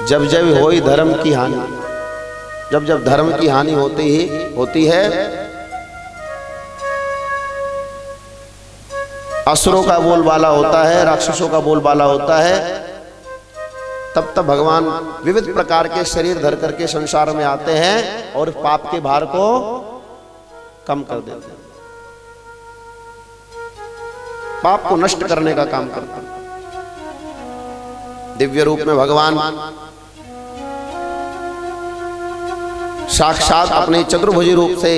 जब जब होई धर्म की हानि, जब जब धर्म की हानि होती है, असुरों का बोलबाला होता है, राक्षसों का बोलबाला होता है, तब तब भगवान विविध प्रकार के शरीर धर करके संसार में आते हैं और पाप के भार को कम कर देते हैं, पाप को नष्ट करने का काम करते हैं। दिव्य रूप में भगवान साक्षात अपने चतुर्भुज रूप से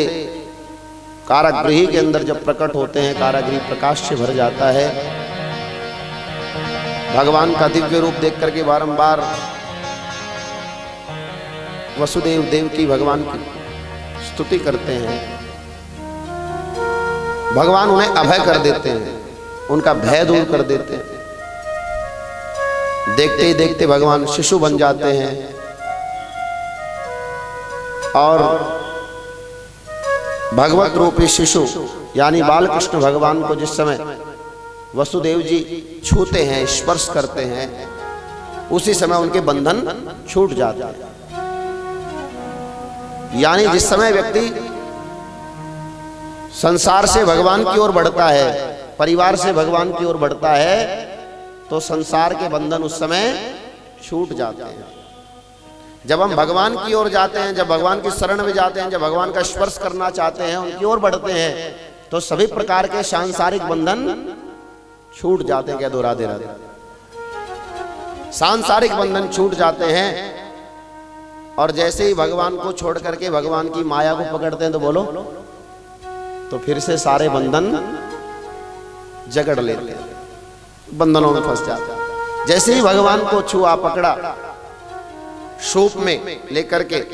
कारागृही के अंदर जब प्रकट होते हैं, कारागृह प्रकाश से भर जाता है। भगवान का दिव्य रूप देख करके बारंबार वसुदेव देव की भगवान की स्तुति करते हैं। भगवान उन्हें अभय कर देते हैं, उनका भय दूर कर देते हैं। देखते ही देखते भगवान शिशु बन जाते हैं और भगवत रूपी शिशु यानी बाल कृष्ण भगवान को जिस समय वसुदेव जी छूते हैं, स्पर्श करते हैं, उसी समय उनके बंधन छूट जाते हैं। यानी जिस समय व्यक्ति संसार से भगवान की ओर बढ़ता है, परिवार से भगवान की ओर बढ़ता है, तो संसार के बंधन उस समय छूट जाते हैं। जब हम भगवान की ओर जाते हैं, जब भगवान की शरण में जाते हैं, जब भगवान का स्पर्श करना चाहते हैं, उनकी ओर बढ़ते हैं, तो सभी प्रकार के सांसारिक बंधन छूट जाते हैं। क्या दो राधे राधे। सांसारिक बंधन छूट जाते हैं और जैसे ही भगवान को छोड़ करके भगवान की माया को पकड़ते हैं, तो बोलो, तो फिर से सारे बंधन जकड़ लेते हैं, बंधनों में फंस जाते हैं। जैसे ही भगवान को छुआ, पकड़ा, सूप में लेकर के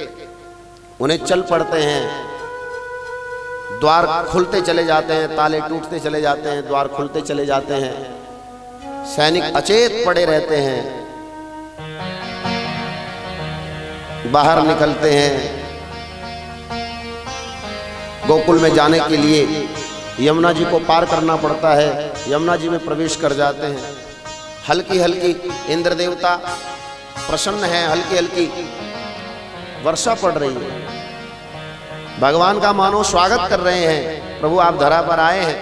उन्हें चल पड़ते हैं, द्वार खुलते चले जाते हैं, ताले टूटते चले जाते हैं, द्वार खुलते चले जाते हैं, सैनिक अचेत पड़े रहते हैं, बाहर निकलते हैं। गोकुल में जाने के लिए यमुना जी को पार करना पड़ता है, यमुना जी में प्रवेश कर जाते हैं। हल्की हल्की इंद्र देवता प्रसन्न है, हल्की हल्की वर्षा पड़ रही है, भगवान का मानो स्वागत कर रहे हैं, प्रभु आप धरा पर आए हैं।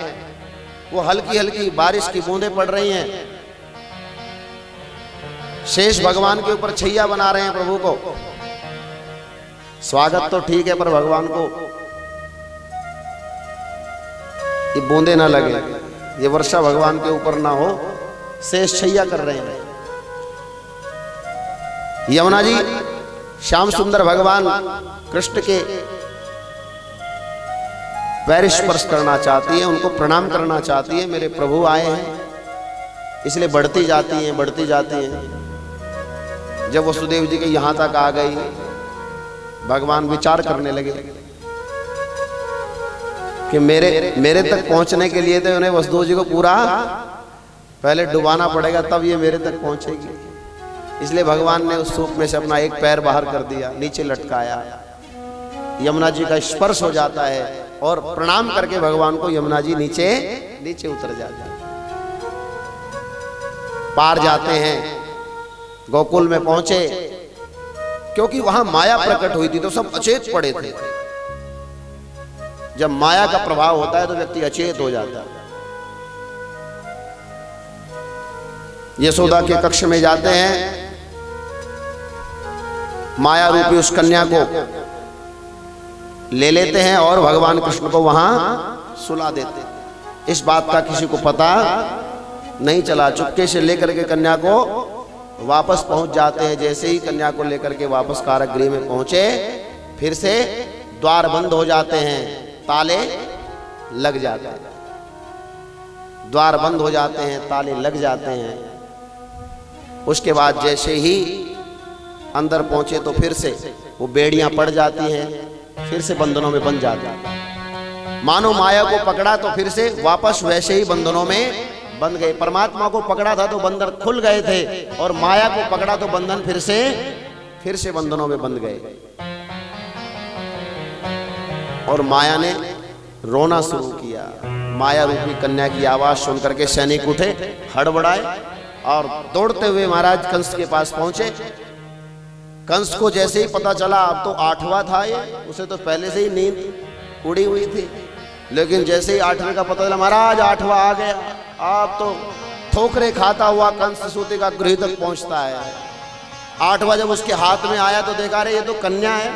वो हल्की हल्की बारिश की बूंदें पड़ रही हैं, शेष भगवान के ऊपर छैया बना रहे हैं प्रभु को। स्वागत तो ठीक है, पर भगवान को ये बूंदे ना लगे, ये वर्षा भगवान के ऊपर ना हो, शेष छैया कर रहे हैं। यमुना जी श्याम सुंदर भगवान कृष्ण के पैर स्पर्श करना चाहती है, उनको प्रणाम करना चाहती है, मेरे प्रभु आए हैं, इसलिए बढ़ती जाती हैं, बढ़ती जाती हैं। जब वसुदेव जी के यहां तक आ गई, भगवान विचार करने लगे कि मेरे तक पहुंचने के लिए तो उन्हें वसुदेव जी को पूरा पहले डुबाना पड़ेगा, तब ये मेरे तक पहुंचेगी। इसलिए भगवान ने उस सूप में से अपना एक पैर बाहर कर दिया, नीचे लटकाया, यमुना जी का स्पर्श हो जाता है और प्रणाम करके भगवान को यमुना जी नीचे नीचे उतर जाते हैं, पार जाते हैं, गोकुल में पहुंचे। क्योंकि वहां माया प्रकट हुई थी तो सब अचेत पड़े थे। जब माया का प्रभाव होता है तो व्यक्ति अचेत हो जाता है। यशोदा के कक्ष में जाते हैं, माया रूपी उस कन्या को ले लेते हैं और भगवान कृष्ण को वहां सुला देते हैं। इस बात का किसी को पता नहीं चला, चुपके से लेकर के कन्या को वापस पहुंच जाते हैं। जैसे ही कन्या को लेकर के वापस कारागृह में पहुंचे, फिर से द्वार बंद हो जाते हैं, ताले लग जाते हैं, द्वार बंद हो जाते हैं, ताले लग जाते हैं। उसके बाद जैसे ही अंदर पहुंचे तो फिर से वो बेड़ियां पड़ जाती हैं, फिर से बंधनों में बंध जाते हैं। मानो माया को पकड़ा तो फिर से वापस वैसे ही बंधनों में बंध गए। परमात्मा को पकड़ा था तो बंधन खुल गए थे, और माया को पकड़ा तो बंधन फिर से बंधनों में बंध गए। और माया ने रोना शुरू किया। माया रूपी कन्या की आवाज सुनकर के सैनिक उठे, हड़बड़ाए और दौड़ते हुए महाराज कंस के पास पहुंचे कंस को जैसे ही पता चला अब तो 8वां था ये, उसे तो पहले से ही नींद उड़ी हुई थी, लेकिन जैसे ही 8वें का पता चला महाराज 8वां आ गया, आप तो ठोकरे खाता हुआ कंस सूते का गृह तक पहुंचता है। 8वां जब उसके हाथ में आया तो देखा रे ये तो कन्या है,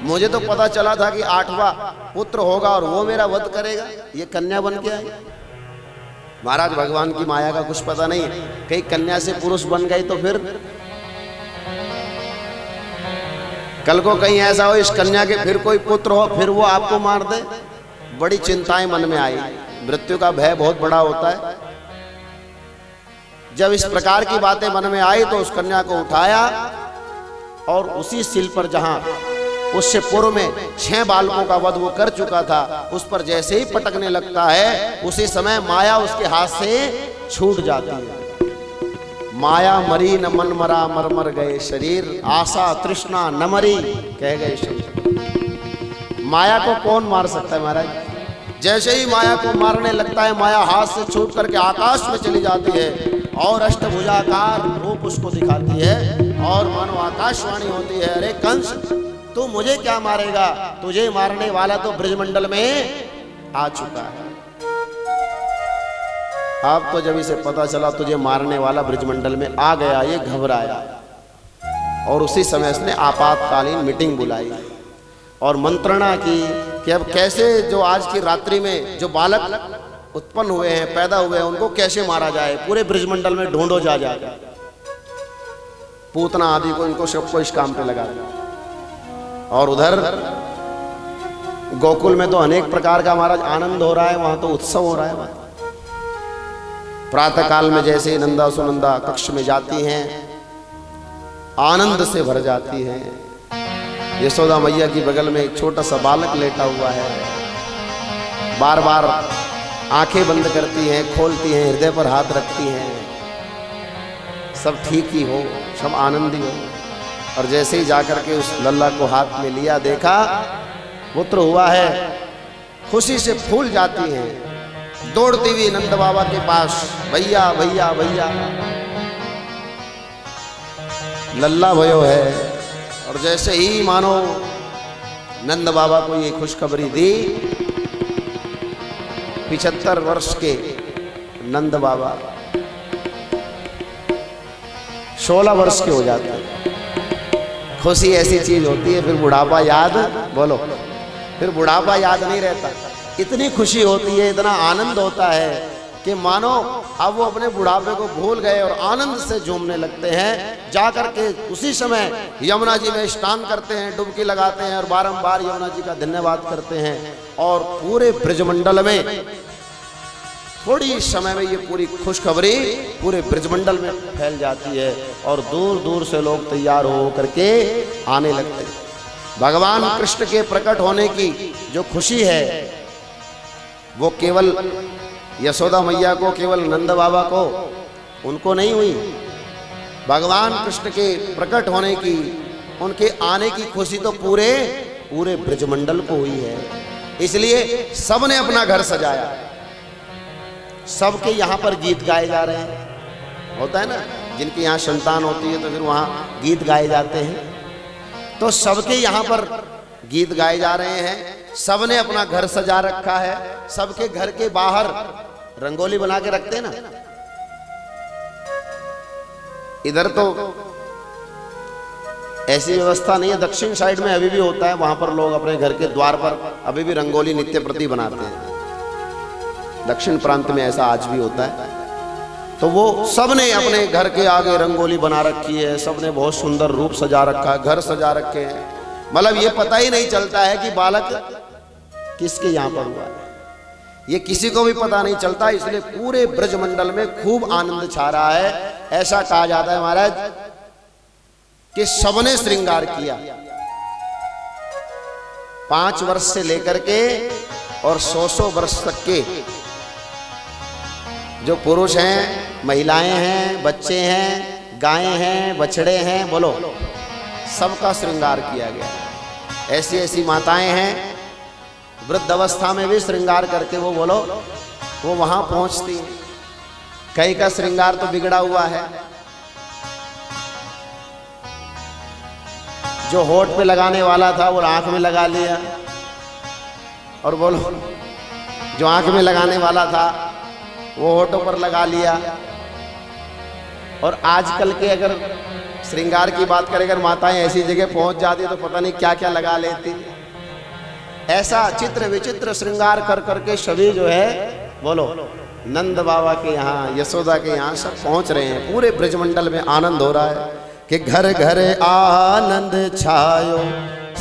मुझे तो पता चला था कि 8वां पुत्र होगा और वो मेरा वध करेगा, ये कन्या बन के आई। महाराज भगवान की माया का कुछ पता नहीं, कहीं कन्या से पुरुष बन गई तो फिर कल को कहीं ऐसा हो इस कन्या के फिर कोई पुत्र हो, फिर वो आपको मार दे। बड़ी चिंताएं मन में आई, मृत्यु का भय बहुत बड़ा होता है। जब इस प्रकार की बातें मन में आई तो उस कन्या को उठाया और उसी सिल पर जहां उससे पूर्व में 6 बालकों का वध वो कर चुका था, उस पर जैसे ही पटकने लगता है उसी समय माया उसके हाथ से छूट जाती है। माया मरी न मन मरा, मर मर गए शरीर, आशा तृष्णा न मरी कह गए शरीर। माया को कौन मार सकता है महाराज? जैसे ही माया को मारने लगता है, माया हाथ से छूट करके आकाश में चली जाती है और अष्टभुजाकार रूप उसको दिखाती है और मानो आकाशवाणी होती है, अरे कंस तू मुझे क्या मारेगा, तुझे मारने वाला तो ब्रजमंडल में आ चुका है। अब तो जब इसे पता चला तुझे मारने वाला ब्रजमंडल में आ गया, ये घबराया और उसी समय उसने आपातकालीन मीटिंग बुलाई और मंत्रणा की कि अब कैसे जो आज की रात्रि में जो बालक उत्पन्न हुए हैं, पैदा हुए हैं, उनको कैसे मारा जाए। पूरे ब्रजमंडल में ढूंढो जा जाए, पूतना आदि को इनको सबको इस काम पे लगा दिया। और उधर गोकुल में तो अनेक प्रकार का महाराज आनंद हो रहा है, वहां तो उत्सव हो रहा है। वहां प्रातः काल में जैसे नंदा सुनंदा कक्ष में जाती हैं, आनंद से भर जाती हैं। यशोदा मैया की बगल में एक छोटा सा बालक लेटा हुआ है, बार बार आंखें बंद करती हैं, खोलती हैं, हृदय पर हाथ रखती हैं, सब ठीक ही हो, सब आनंदी हो। और जैसे ही जाकर के उस लल्ला को हाथ में लिया, देखा पुत्र हुआ है, खुशी से फूल जाती हैं, दौड़ती हुई नंद बाबा के पास, भैया भैया भैया लल्ला भयो है। और जैसे ही मानो नंद बाबा को ये खुशखबरी दी, 75 वर्ष के नंद बाबा 16 वर्ष के हो जाते हैं। खुशी ऐसी चीज होती है, फिर बुढ़ापा याद, बोलो, फिर बुढ़ापा याद नहीं रहता। इतनी खुशी होती है, इतना आनंद होता है कि मानो अब वो अपने बुढ़ापे को भूल गए और आनंद से झूमने लगते हैं। जाकर के उसी समय यमुना जी में स्नान करते हैं, डुबकी लगाते हैं और बारंबार यमुना जी का धन्यवाद करते हैं। और पूरे ब्रजमंडल में थोड़ी समय में ये पूरी खुशखबरी पूरे ब्रजमंडल में फैल जाती है और दूर दूर से लोग तैयार हो करके आने लगते हैं। भगवान कृष्ण के प्रकट होने की जो खुशी है वो केवल यशोदा मैया को, केवल नंद बाबा को, उनको नहीं हुई। भगवान कृष्ण के प्रकट होने की, उनके आने की खुशी तो पूरे पूरे ब्रजमंडल को हुई है। इसलिए सबने अपना घर सजाया, सबके यहाँ पर गीत गाए जा रहे हैं। होता है ना, जिनकी यहाँ संतान होती है तो फिर वहाँ गीत गाए जाते हैं, तो सबके यहाँ पर गीत गाए जा रहे हैं। सबने अपना घर सजा रखा है, सबके घर के बाहर रंगोली बना के रखते हैं ना। इधर तो ऐसी व्यवस्था नहीं है, दक्षिण साइड में अभी भी होता है, वहां पर लोग अपने घर के द्वार पर अभी भी रंगोली नित्य प्रति बनाते हैं। दक्षिण प्रांत में ऐसा आज भी होता है। तो वो सबने अपने घर के आगे रंगोली बना रखी है, सबने बहुत सुंदर रूप सजा रखा है, घर सजा रखे हैं। मतलब ये पता ही नहीं चलता है कि बालक किसके यहाँ पर हुआ है, ये किसी को भी पता नहीं चलता। इसलिए पूरे ब्रजमंडल में खूब आनंद छा रहा है। ऐसा कहा जाता है महाराज कि सबने श्रृंगार किया, 5 वर्ष से लेकर के और 100 वर्ष तक के जो पुरुष हैं, महिलाएं हैं, बच्चे हैं, गायें हैं, बछड़े हैं, बोलो, सबका श्रृंगार किया गया। ऐसी ऐसी माताएं हैं वृद्ध अवस्था में भी श्रृंगार करके वो, बोलो, वो वहां पहुंचती हैं। कई का श्रृंगार तो बिगड़ा हुआ है, जो होठ पे लगाने वाला था वो आंख में लगा लिया, और बोलो जो आंख में लगाने वाला था वो होठों पर लगा लिया। और आजकल के अगर श्रृंगार की बात करें, अगर माताएं ऐसी जगह पहुंच जाती तो पता नहीं क्या क्या लगा लेती। ऐसा चित्र विचित्र श्रृंगार कर करके सभी जो है बोलो नंद बाबा के यहाँ, यशोदा के यहाँ सब पहुंच रहे हैं। पूरे ब्रजमंडल में आनंद हो रहा है कि घर घर आनंद छायो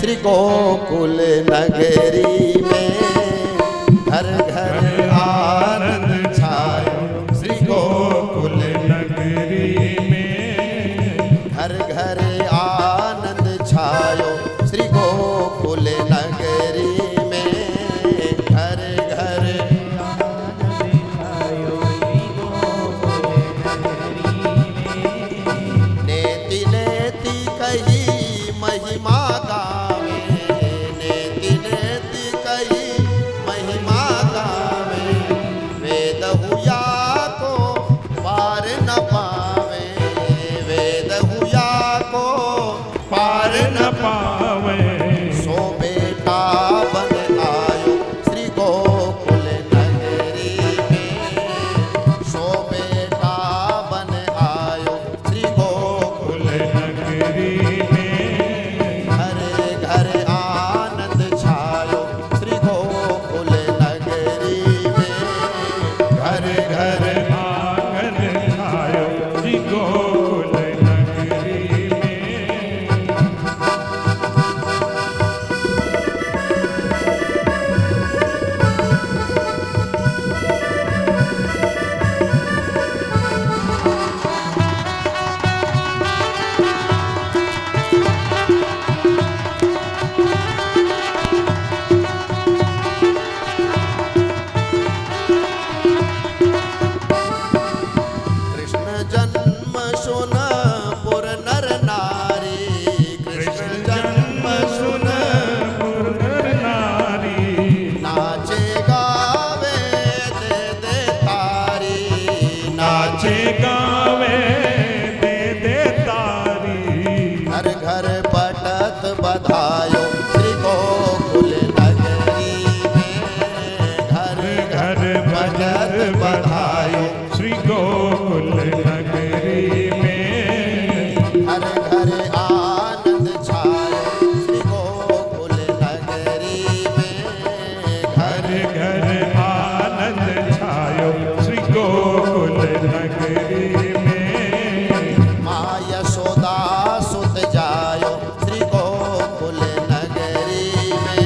श्री गोकुल नगरी में, घर घर आनंद छायो श्री गोकुल नगरी में, घर घर आनंद छायो श्री गोकुल नगरी में, घर घर नेति नेति कही महिमा गावे, नेति नेति कही महिमा गावे, वेद हुआ को पार न पावे, वेद हुआ को पार न पावे, सो बेटा बन आयो श्री गोकुल नगरी में, सो बेटा बन आयो श्री गोकुल नगरी में, घर घर आनंद छायो श्री गोकुल नगरी में, घर घर आनंद छायो श्री गोकुल नगरी में। कृष्ण जन्म सुन पुर नर नारी, कृष्ण जन्म सुन पुर नर नारी, नाचे गावे दे दे तारी, नाचे गावे दे दे तारी, घर घर पटत बधायो श्री गोकुल नगरी में, घर घर पटत बधायो श्री गोकुल नगरी में, घर घर आनंद छायो श्री गोकुल नगरी में, घर घर आनंद छायो श्री गोकुल नगरी में, माँ यशोदा सुत जायो श्री गोकुल नगरी में,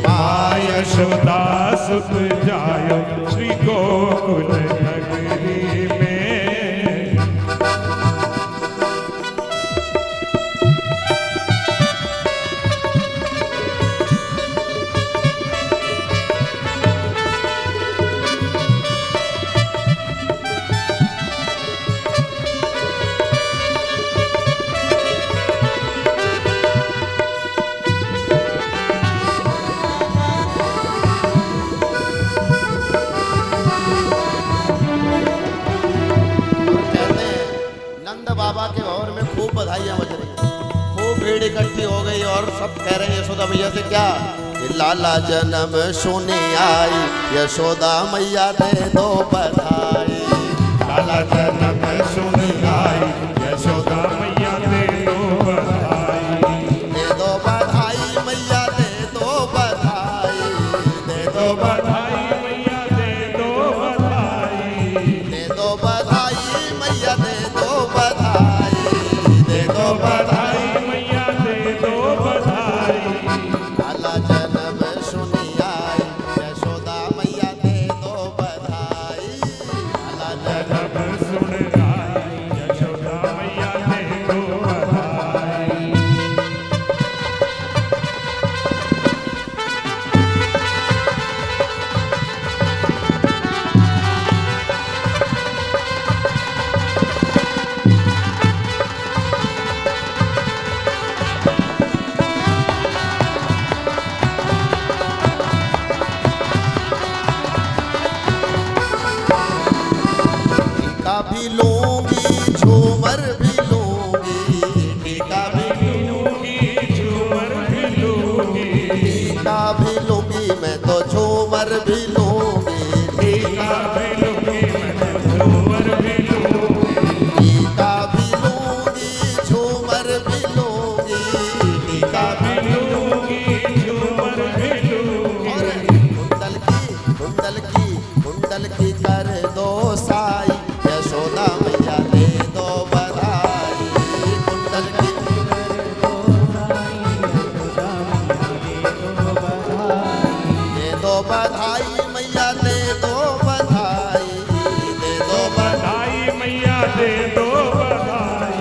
माँ यशोदा सुत जायो श्री गोकुल नगरी में। कहते हैं नंद बाबा के भवन में खूब बधाइयां बज रही हैं, खूब भीड़ इकट्ठी हो गई और सब कह रहे हैं यशोदा मैया से क्या कि लाला जन्म सुनी आई, यशोदा मैया दे दो बधाई, लाला जन्म सुन आई, यशोदा मैया दे दो बधाई, दे दो बधाई मैया दे दो बधाई, दे दो बधाई मैया दे दो बधाई, दे दो बधाई मैया दे दो बधाई, दे दो बधाई बधाई मैया दे दो बधाई, लाला जन्म सुनी आई, यशोदा मैया दे दो बधाई, लाला जन्म सुन आई, यशोदा मैया दे दो बधाई। टीका भी लूंगी झूमर भी लूंगी, टीका भी लूंगी टीका भी लूंगी मैं तो झूमर भी लूंगी, टीका भी लूंगी मैं तो झूमर भी लूंगी, टीका भी लूंगी झूमर भी लूंगी, टीका भी लूंगी झूमर भी लूंगी। और कुंडल की कर दो साई, यशोदा मैया दे दो बधाई। कुंडल की दे दो बधाई मैया दे दो बधाई, दे दो बधाई मैया दे दो बधाई।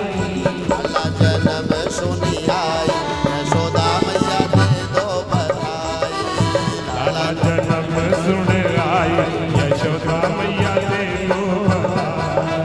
लाला जन्म सुनी आई, यशोदा मैया दे दो बधाई। लाला जन्म सुन आई, यशोदा मैया दे दो बधाई।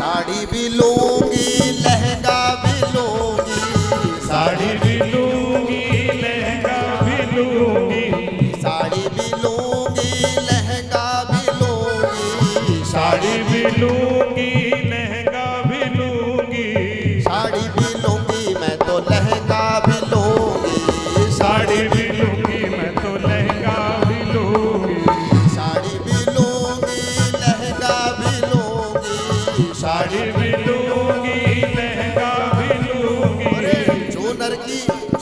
साड़ी भी लूंगी लहंगा भी लूंगी, साड़ी भी लूंगी लहंगा भी लूंगी, साड़ी भी लूंगी लहंगा भी लूंगी, साड़ी भी लूंगी लहंगा भी लूंगी, साड़ी भी लूंगी मैं तो लहंगा भी लूंगी, साड़ी भी लूंगी मैं तो लहंगा भी लूंगी, साड़ी भी लूंगी लहंगा भी लूंगी, साड़ी भी लूंगी लहंगा भी लूंगी।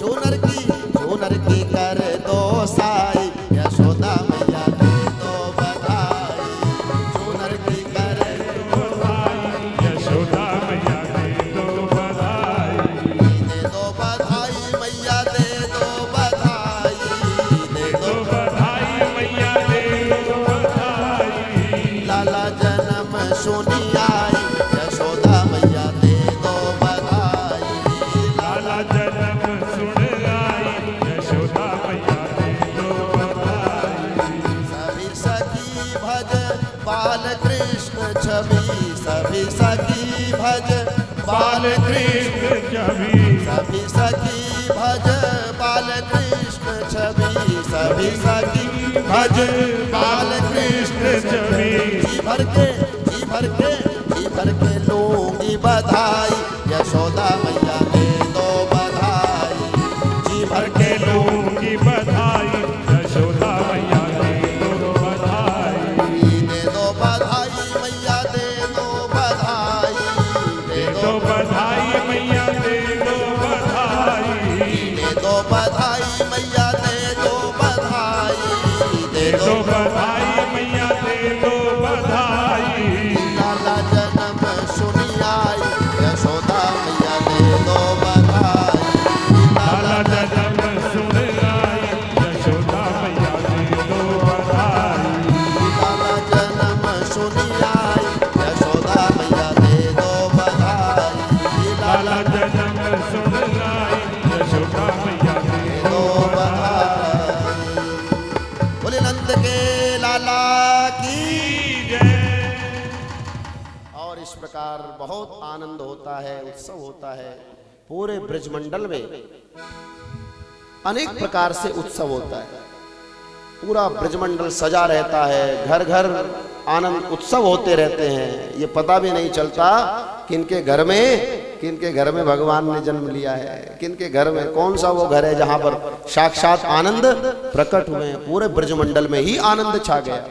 चूनर की कर दो साई, यशोदा मैया दे दो बधाई। चूनर की कर दो बधाई, यशोदा मैया दे दो बधाई। दे दो बधाई मैया दे दो बधाई, दे दो दो बधाई मैया दे दो बधाई। लाला जन्म सुनी आई, यशोदा मैया दे दो बधाई। लाला जन्म सुन आई, यशोदा मैया दे दो बधाई। सभी सखी भज बाल कृष्ण छवि, सभी सखी भज बाल कृष्ण, कृष्ण छवि, सभी सखी भज बाल कृष्ण छवि, सभी सखी भज बाल कृष्ण छवि। जी भर के लूंगी बधाई, यशोदा मैया दे दो बधाई। जी भर के लूंगी बधाई, यशोदा मैया दे दो बधाई। दे दो बधाई मैया दे दो बधाई, दे दो बधाई मैया दे दो बधाई। दो बधाई मैया दे दो बधाई, दे दो दो बधाई मैया दे दो बधाई। लाला जन्म सुनी आई, यशोदा मैया दे दो बधाई। लाला जन्म सुन आई, यशोदा मैया दे दो बधाई। लाला जन्म सुनी आई, यशोदा मैया दे दो बधाई। लाला जन्म सुन आई, यशोदा मैया दे दो बधाई। बोले नंद के लाला की। जय। और इस प्रकार बहुत आनंद होता है, उत्सव होता है। पूरे ब्रजमंडल में अनेक प्रकार से उत्सव होता है। पूरा ब्रजमंडल सजा रहता है, घर घर आनंद उत्सव होते रहते हैं। ये पता भी नहीं चलता किनके घर में भगवान ने जन्म लिया है, किनके घर में कौन सा वो घर है जहां पर साक्षात आनंद प्रकट हुए हैं। पूरे ब्रजमंडल में ही आनंद छा गया।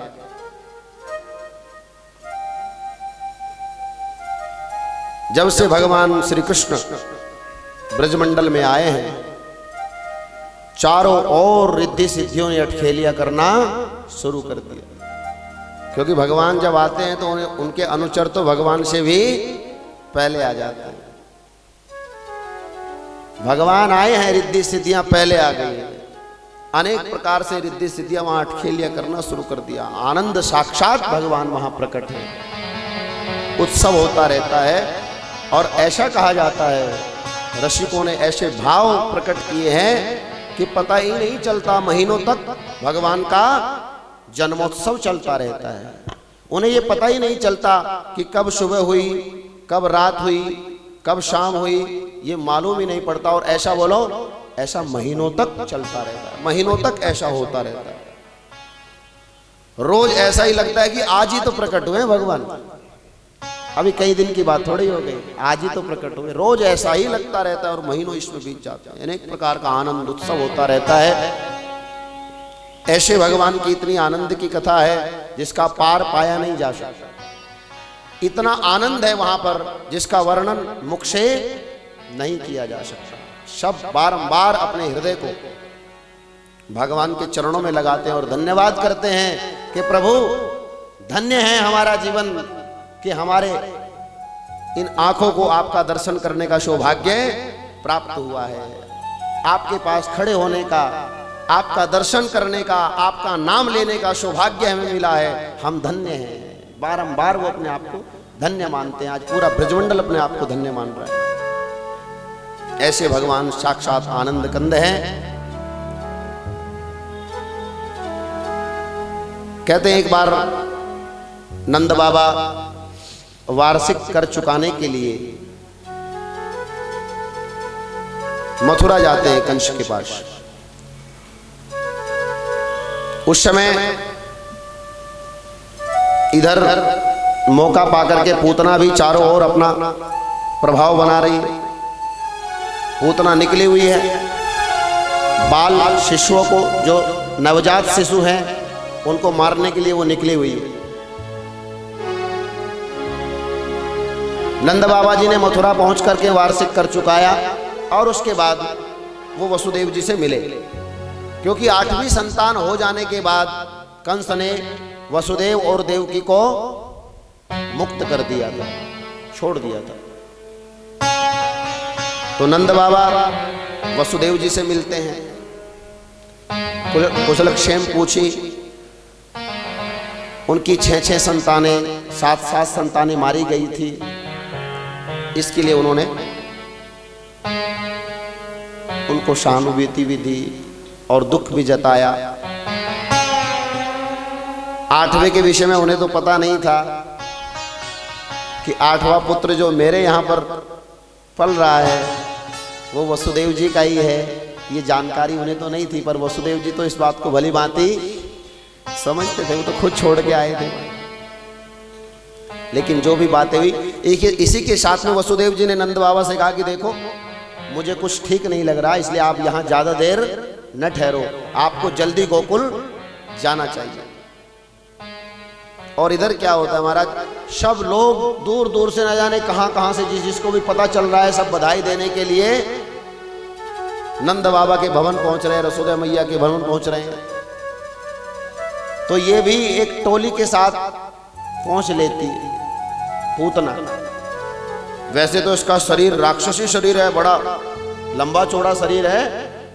जब से भगवान श्री कृष्ण ब्रजमंडल में आए हैं, चारों ओर रिद्धि सिद्धियों ने अटखेलियां करना शुरू कर दिया। क्योंकि भगवान जब आते हैं तो उनके अनुचर तो भगवान से भी पहले आ जाते हैं। भगवान आए हैं, रिद्धि सिद्धियां पहले आ गई हैं। अनेक प्रकार से रिद्धि सिद्धियां वहां अटखेलियां करना शुरू कर दिया। आनंद साक्षात भगवान वहां प्रकट है, उत्सव होता रहता है। और ऐसा कहा जाता है, रसिकों ने ऐसे भाव प्रकट किए हैं कि पता ही नहीं चलता, महीनों तक भगवान का जन्मोत्सव चलता रहता है। उन्हें ये पता ही नहीं चलता कि कब सुबह हुई, कब रात हुई, कब शाम हुई, ये मालूम ही नहीं पड़ता। और ऐसा बोलो, ऐसा महीनों तक चलता रहता है, महीनों तक ऐसा होता रहता है। रोज ऐसा ही लगता है कि आज ही तो प्रकट हुए भगवान, अभी कई दिन की बात थोड़ी हो गई, आज ही तो प्रकट हुए। रोज ऐसा ही लगता रहता है और महीनों इसमें बीत जाते हैं। अनेक प्रकार का आनंद उत्सव होता रहता है। ऐसे भगवान की इतनी आनंद की कथा है जिसका पार पाया नहीं जा सकता। इतना आनंद है वहां पर जिसका वर्णन मुख से नहीं किया जा सकता। सब बारंबार अपने हृदय को भगवान के चरणों में लगाते हैं और धन्यवाद करते हैं कि प्रभु धन्य है हमारा जीवन कि हमारे इन आंखों को आपका दर्शन करने का सौभाग्य प्राप्त हुआ है। आपके पास खड़े होने का, आपका दर्शन करने का, आपका नाम लेने का सौभाग्य हमें मिला है, हम धन्य हैं। बारंबार वो अपने आप को धन्य मानते हैं। आज पूरा ब्रजमंडल अपने आप को धन्य मान रहा है। ऐसे भगवान साक्षात आनंद कंद हैं। कहते हैं एक बार नंद बाबा वार्षिक कर चुकाने के लिए मथुरा जाते हैं कंस के पास। उस समय इधर मौका पाकर के पूतना भी चारों ओर अपना प्रभाव बना रही है। पूतना निकली हुई है, बाल शिशुओं को, जो नवजात शिशु हैं उनको मारने के लिए वो निकली हुई है। नंद बाबा जी ने मथुरा पहुंच करके वार्षिक कर चुकाया और उसके बाद वो वसुदेव जी से मिले, क्योंकि 8वीं संतान हो जाने के बाद कंस ने वसुदेव और देवकी को मुक्त कर दिया था, छोड़ दिया था। तो नंद बाबा वसुदेव जी से मिलते हैं, कुशलक्षेम पूछी। उनकी 6 संतानें, 7 संतानें मारी गई थी। इसके लिए उन्होंने उनको सहानुभूति भी दी और दुख भी जताया। 8वें के विषय में उन्हें तो पता नहीं था कि 8वां पुत्र जो मेरे यहाँ पर पल रहा है वो वसुदेव जी का ही है। ये जानकारी उन्हें तो नहीं थी, पर वसुदेव जी तो इस बात को भली भांति समझते थे। वो तो खुद छोड़ के आए थे। लेकिन जो भी बातें हुई, इसी के साथ में वसुदेव जी ने नंद बाबा से कहा कि देखो मुझे कुछ ठीक नहीं लग रहा, इसलिए आप यहाँ ज्यादा देर न ठहरो, आपको जल्दी गोकुल जाना चाहिए। और इधर क्या होता है महाराज, सब लोग दूर दूर से न जाने कहां कहां से, जिसको भी पता चल रहा है, सब बधाई देने के लिए नंद बाबा के भवन पहुंच रहे हैं, यशोदा मैया के भवन पहुंच रहे हैं। तो ये भी एक टोली के साथ पहुंच लेती है पूतना। वैसे तो इसका शरीर राक्षसी शरीर है, बड़ा लंबा चौड़ा शरीर है,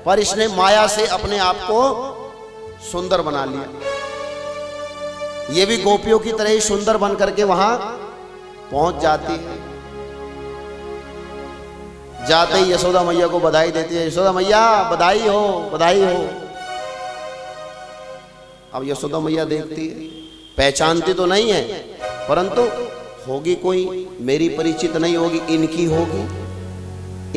पर इसने माया से अपने आप को सुंदर बना लिया। ये भी गोपियों की तरह ही सुंदर बन करके वहां पहुंच जाती है। जाते ही यशोदा मैया को बधाई देती है, यशोदा मैया बधाई हो, बधाई हो। अब यशोदा मैया देखती है, पहचानती तो नहीं है, परंतु होगी कोई मेरी परिचित नहीं होगी, इनकी होगी,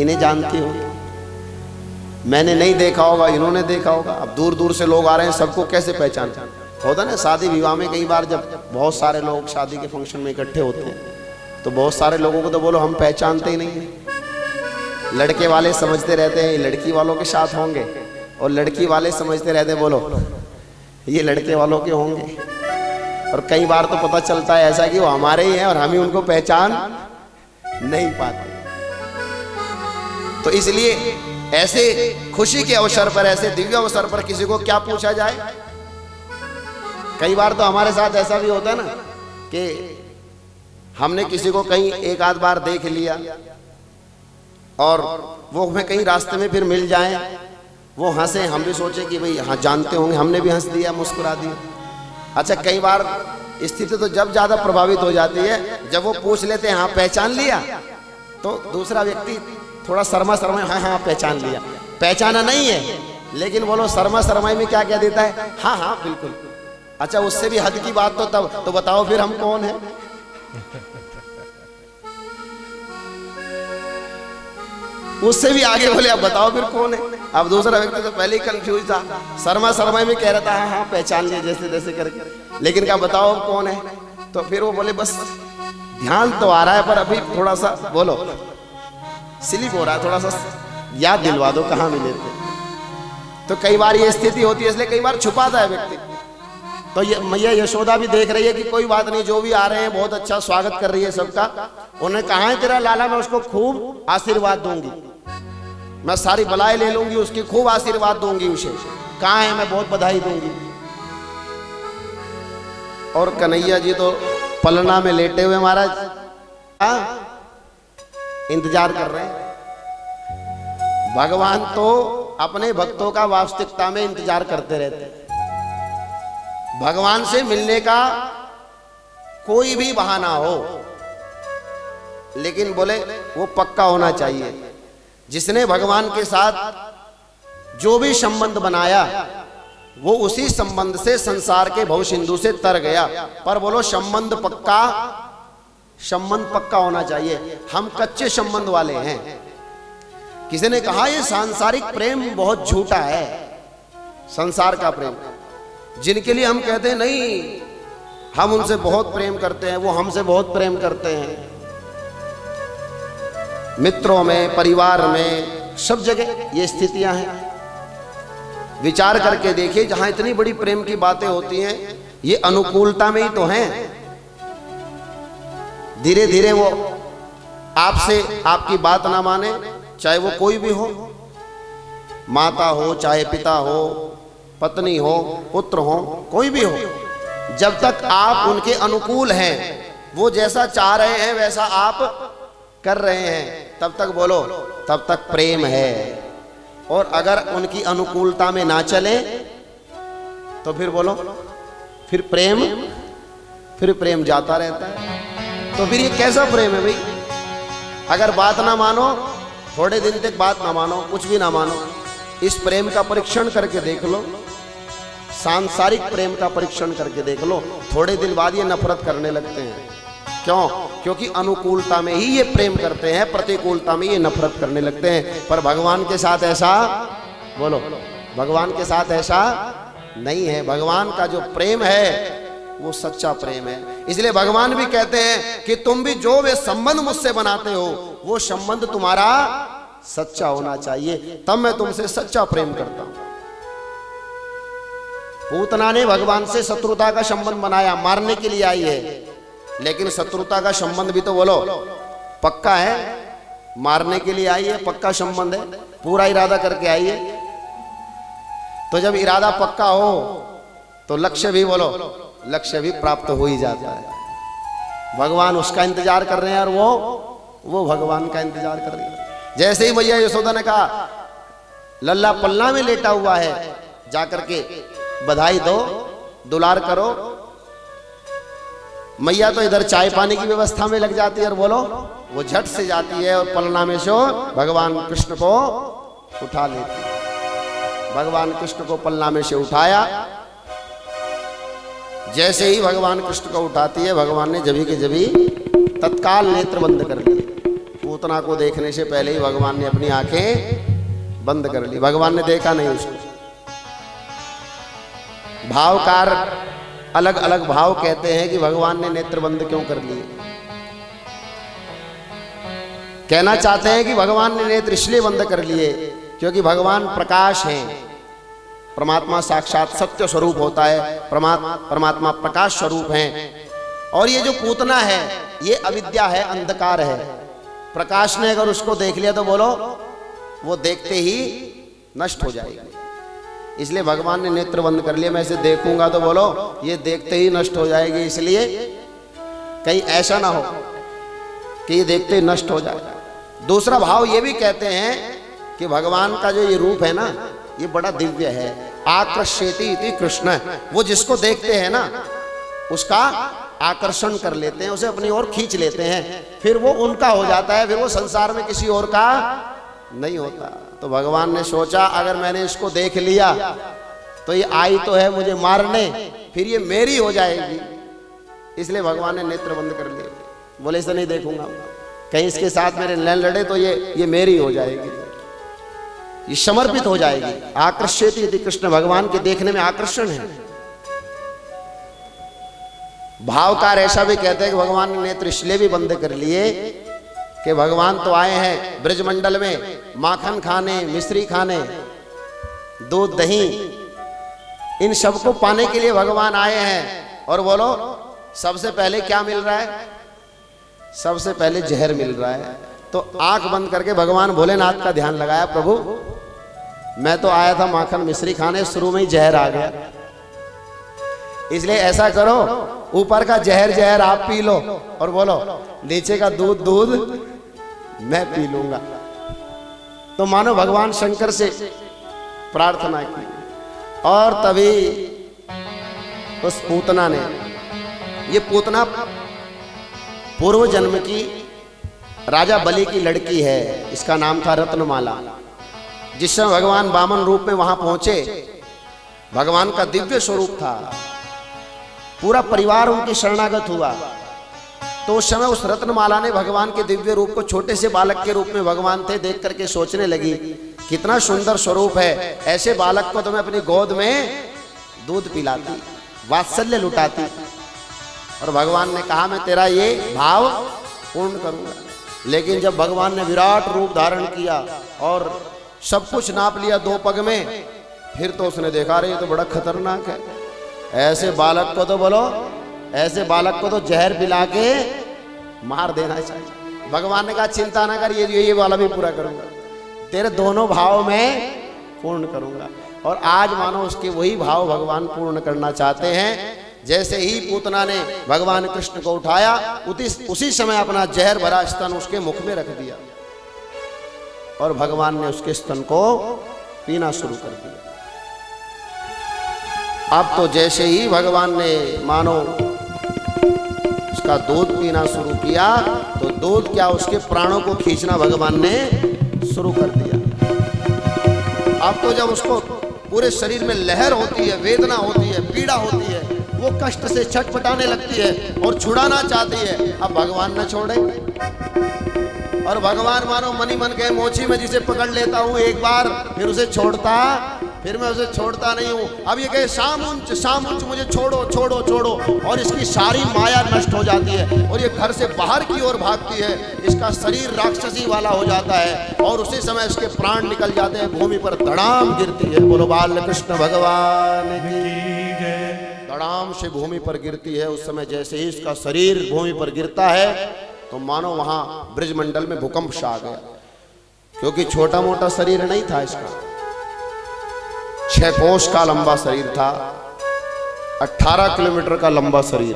इन्हें जानती होगी। मैंने नहीं देखा होगा, इन्होंने देखा होगा। अब दूर दूर से लोग आ रहे हैं, सबको कैसे पहचान होता ना। शादी विवाह में कई बार जब बहुत सारे लोग शादी के फंक्शन में इकट्ठे होते हैं तो बहुत सारे लोगों को तो बोलो हम पहचानते ही नहीं है। लड़के वाले समझते रहते हैं ये लड़की वालों के साथ होंगे, और लड़की वाले समझते रहते हैं बोलो ये लड़के वालों के होंगे। और कई बार तो पता चलता है ऐसा कि वो हमारे ही हैं और हम ही उनको पहचान नहीं पाते। तो इसलिए ऐसे खुशी के अवसर पर, ऐसे दिव्य अवसर पर किसी को क्या पूछा जाए। कई बार तो हमारे साथ ऐसा भी होता है ना कि हमने किसी को कहीं एक आध बार देख लिया और वो हमें कहीं रास्ते में फिर मिल जाए वो हंसे, हम भी सोचे कि भाई हाँ जानते होंगे, हमने भी हंस दिया, मुस्कुरा दिया। अच्छा, कई बार स्थिति तो जब ज्यादा प्रभावित हो जाती है, जब वो पूछ लेते हैं हाँ पहचान लिया, तो दूसरा व्यक्ति थोड़ा शर्मा हाँ हाँ पहचान लिया, पहचाना नहीं है, लेकिन बोलो शर्मा शर्माई में क्या कह देता है, हाँ हाँ बिल्कुल। अच्छा, उससे भी हद की बात तो तब तो बताओ फिर हम कौन है। उससे भी आगे बोले अब बताओ फिर कौन है। अब दूसरा व्यक्ति तो पहले ही कंफ्यूज था, शर्मा शर्माई में कह रहा था हाँ हाँ पहचान लिया जैसे तैसे करके, लेकिन क्या बताओ अब कौन है। तो फिर वो बोले बस ध्यान तो आ रहा है पर अभी थोड़ा सा बोलो स्लिप हो रहा है, थोड़ा सा याद दिलवा दो कहाँ मिले थे। तो कई बार ये स्थिति होती है, इसलिए कई बार छुपाता है व्यक्ति। तो ये मैया यशोदा भी देख रही है कि कोई बात नहीं, जो भी आ रहे हैं बहुत अच्छा स्वागत कर रही है सबका। उन्हें कहा है तेरा लाला, मैं उसको खूब आशीर्वाद दूंगी, मैं सारी बलाएं ले लूंगी उसकी, खूब आशीर्वाद दूंगी उसे, कहाँ है मैं बहुत बधाई दूंगी। और कन्हैया जी तो पलना में लेटे हुए महाराज इंतजार कर रहे हैं। भगवान तो अपने भक्तों का वास्तविकता में इंतजार करते रहते हैं। भगवान से मिलने का कोई भी बहाना हो, लेकिन बोले वो पक्का होना चाहिए। जिसने भगवान के साथ जो भी संबंध बनाया वो उसी संबंध से संसार के भव सिंधु से तर गया। पर बोलो संबंध पक्का होना चाहिए। हम कच्चे संबंध वाले हैं। किसी ने कहा ये सांसारिक प्रेम बहुत झूठा है, संसार का प्रेम। जिनके लिए हम कहते हैं नहीं हम उनसे बहुत प्रेम करते हैं, वो हमसे बहुत प्रेम करते हैं, मित्रों में, परिवार में, सब जगह ये स्थितियां हैं। विचार करके देखिए, जहां इतनी बड़ी प्रेम की बातें होती हैं, ये अनुकूलता में ही तो हैं। धीरे धीरे वो आपसे आपकी बात ना माने, चाहे वो कोई भी हो, माता हो, चाहे पिता हो, पत्नी हो, पुत्र हो, कोई भी हो, जब तक आप उनके अनुकूल हैं, वो जैसा चाह रहे हैं वैसा आप कर रहे हैं, तब तक बोलो तब तक प्रेम है। और अगर उनकी अनुकूलता में ना चले तो फिर बोलो फिर प्रेम जाता रहता है। तो फिर ये कैसा प्रेम है भाई? अगर बात ना मानो, थोड़े दिन तक बात ना मानो, कुछ भी ना मानो, इस प्रेम का परीक्षण करके देख लो, सांसारिक प्रेम का परीक्षण करके देख लो। थोड़े दिन बाद ये नफरत करने लगते हैं। क्यों? क्योंकि अनुकूलता में ही ये प्रेम करते हैं, प्रतिकूलता में ये नफरत करने लगते हैं। पर भगवान के साथ ऐसा, बोलो, भगवान के साथ ऐसा नहीं है। भगवान का जो प्रेम है वो सच्चा प्रेम है। इसलिए भगवान भी कहते हैं कि तुम भी जो वे संबंध मुझसे बनाते हो वो संबंध तुम्हारा सच्चा होना चाहिए, तब मैं तुमसे सच्चा प्रेम करता हूं। पूतना ने भगवान से शत्रुता का संबंध बनाया, मारने के लिए आई है, लेकिन शत्रुता का संबंध भी तो बोलो पक्का है। मारने के लिए आई है, पक्का संबंध है, पूरा इरादा करके आई है। तो जब इरादा पक्का हो तो लक्ष्य भी, बोलो, लक्ष्य भी प्राप्त हो ही जाता है। भगवान उसका इंतजार कर रहे हैं और वो भगवान का इंतजार कर रही है। जैसे ही मैया यशोदा ने कहा लल्ला पल्ला में लेटा हुआ है, जाकर के बधाई दो, दुलार करो, मैया तो इधर चाय पानी की व्यवस्था में लग जाती है और बोलो वो झट से जाती है और पलना में से भगवान कृष्ण को उठा लेती है। भगवान कृष्ण को पलना में से उठाया। जैसे ही भगवान कृष्ण को उठाती है, भगवान ने जभी के जभी तत्काल नेत्र बंद कर लिए। पूतना को देखने से पहले ही भगवान ने अपनी आंखें बंद कर ली। भगवान ने देखा नहीं उसको। भावकार अलग अलग भाव कहते हैं कि भगवान ने नेत्र बंद क्यों कर लिए। कहना चाहते हैं कि भगवान ने नेत्र इसलिए बंद कर लिए क्योंकि भगवान प्रकाश हैं। परमात्मा साक्षात सत्य स्वरूप होता है, परमात्मा प्रकाश स्वरूप हैं। और ये जो पूतना है ये अविद्या है, अंधकार है। प्रकाश ने अगर उसको देख लिया तो बोलो वो देखते ही नष्ट हो जाएगी। इसलिए भगवान ने नेत्र बंद कर लिए। मैं इसे देखूंगा तो बोलो ये देखते ही नष्ट हो जाएगी। इसलिए कहीं ऐसा ना हो कि ये देखते ही नष्ट हो जाए। दूसरा भाव ये भी कहते हैं कि भगवान का जो ये रूप है ना, ये बड़ा दिव्य है। आकर्षेति इति कृष्ण, वो जिसको देखते हैं ना उसका आकर्षण कर लेते हैं, उसे अपनी ओर खींच लेते हैं, फिर वो उनका हो जाता है, फिर वो संसार में किसी और का नहीं होता। तो भगवान ने सोचा अगर मैंने इसको देख लिया तो ये आई तो है मुझे मारने, फिर ये मेरी हो जाएगी, इसलिए भगवान ने नेत्र बंद कर लिए। बोले इसे नहीं देखूंगा, कहीं इसके साथ मेरे नैन लड़े तो ये मेरी हो जाएगी, ये समर्पित हो जाएगी। आकर्षित यदि कृष्ण, भगवान के देखने में आकर्षण है। भावकार ऐसा भी कहते हैं कि भगवान ने नेत्र इसलिए भी बंद कर लिए कि भगवान तो आए हैं ब्रजमंडल में माखन खाने, मिश्री खाने, दूध दही, इन सब को पाने के लिए भगवान आए हैं। और बोलो सबसे पहले क्या मिल रहा है? सबसे पहले जहर मिल रहा है। तो आंख बंद करके भगवान भोलेनाथ का ध्यान लगाया, प्रभु मैं तो आया था माखन मिश्री खाने, शुरू में ही जहर आ गया, इसलिए ऐसा करो ऊपर का जहर जहर आप पी लो और बोलो नीचे का दूध दूध मैं पी लूंगा। तो मानो भगवान शंकर से प्रार्थना की, और तभी उस पूतना ने, ये पूतना पूर्व जन्म की राजा बलि की लड़की है, इसका नाम था रत्नमाला। जिस समय भगवान वामन रूप में वहां पहुंचे, भगवान का दिव्य स्वरूप था, पूरा परिवार उनकी शरणागत हुआ। तो उस समय उस रत्नमाला ने भगवान के दिव्य रूप को, छोटे से बालक के रूप में भगवान थे, देख करके सोचने लगी कितना सुंदर स्वरूप है, ऐसे बालक को तो मैं अपनी गोद में दूध पिलाती, वात्सल्य लुटाती। और भगवान ने कहा मैं तेरा ये भाव पूर्ण करूंगा। लेकिन जब भगवान ने विराट रूप धारण किया और सब कुछ नाप लिया 2 पग में, फिर तो उसने देखा रही तो बड़ा खतरनाक है, ऐसे बालक को तो बोलो, ऐसे बालक को तो जहर पिला के मार देना चाहिए। भगवान ने कहा चिंता ना कर, ये वाला भी पूरा करूंगा, तेरे दोनों भाव में पूर्ण करूंगा। और आज मानो उसके वही भाव भगवान पूर्ण करना चाहते हैं। जैसे ही पूतना ने भगवान कृष्ण को उठाया, उसी समय अपना जहर भरा स्तन उसके मुख में रख दिया और भगवान ने उसके स्तन को पीना शुरू कर दिया। अब तो जैसे ही भगवान ने मानो उसका दूध पीना शुरू किया, तो दूध क्या उसके प्राणों को खींचना भगवान ने शुरू कर दिया। अब तो जब उसको पूरे शरीर में लहर होती है, वेदना होती है, पीड़ा होती है, वो कष्ट से छटपटाने लगती है और छुड़ाना चाहती है। अब भगवान न छोड़े, और भगवान मानो मनी मन के मोची में जिसे पकड़ लेता हूं एक बार, फिर उसे छोड़ता, फिर मैं उसे छोड़ता नहीं हूं। अब ये कहे सामुंच सामुंच, मुझे छोड़ो छोड़ो छोड़ो, और इसकी सारी माया नष्ट हो जाती है और ये घर से बाहर की ओर भागती है। इसका शरीर राक्षसी वाला हो जाता है और उसी समय इसके प्राण निकल जाते हैं, भूमि पर धड़ाम गिरती है। बोलो बाल कृष्ण भगवान की जय। धड़ाम से भूमि पर गिरती है। उस समय जैसे ही इसका शरीर भूमि पर गिरता है तो मानो वहां ब्रजमंडल में भूकंप सा आ गया, क्योंकि छोटा मोटा शरीर नहीं था इसका, 6 कोस का लंबा शरीर था, 18 किलोमीटर का लंबा शरीर,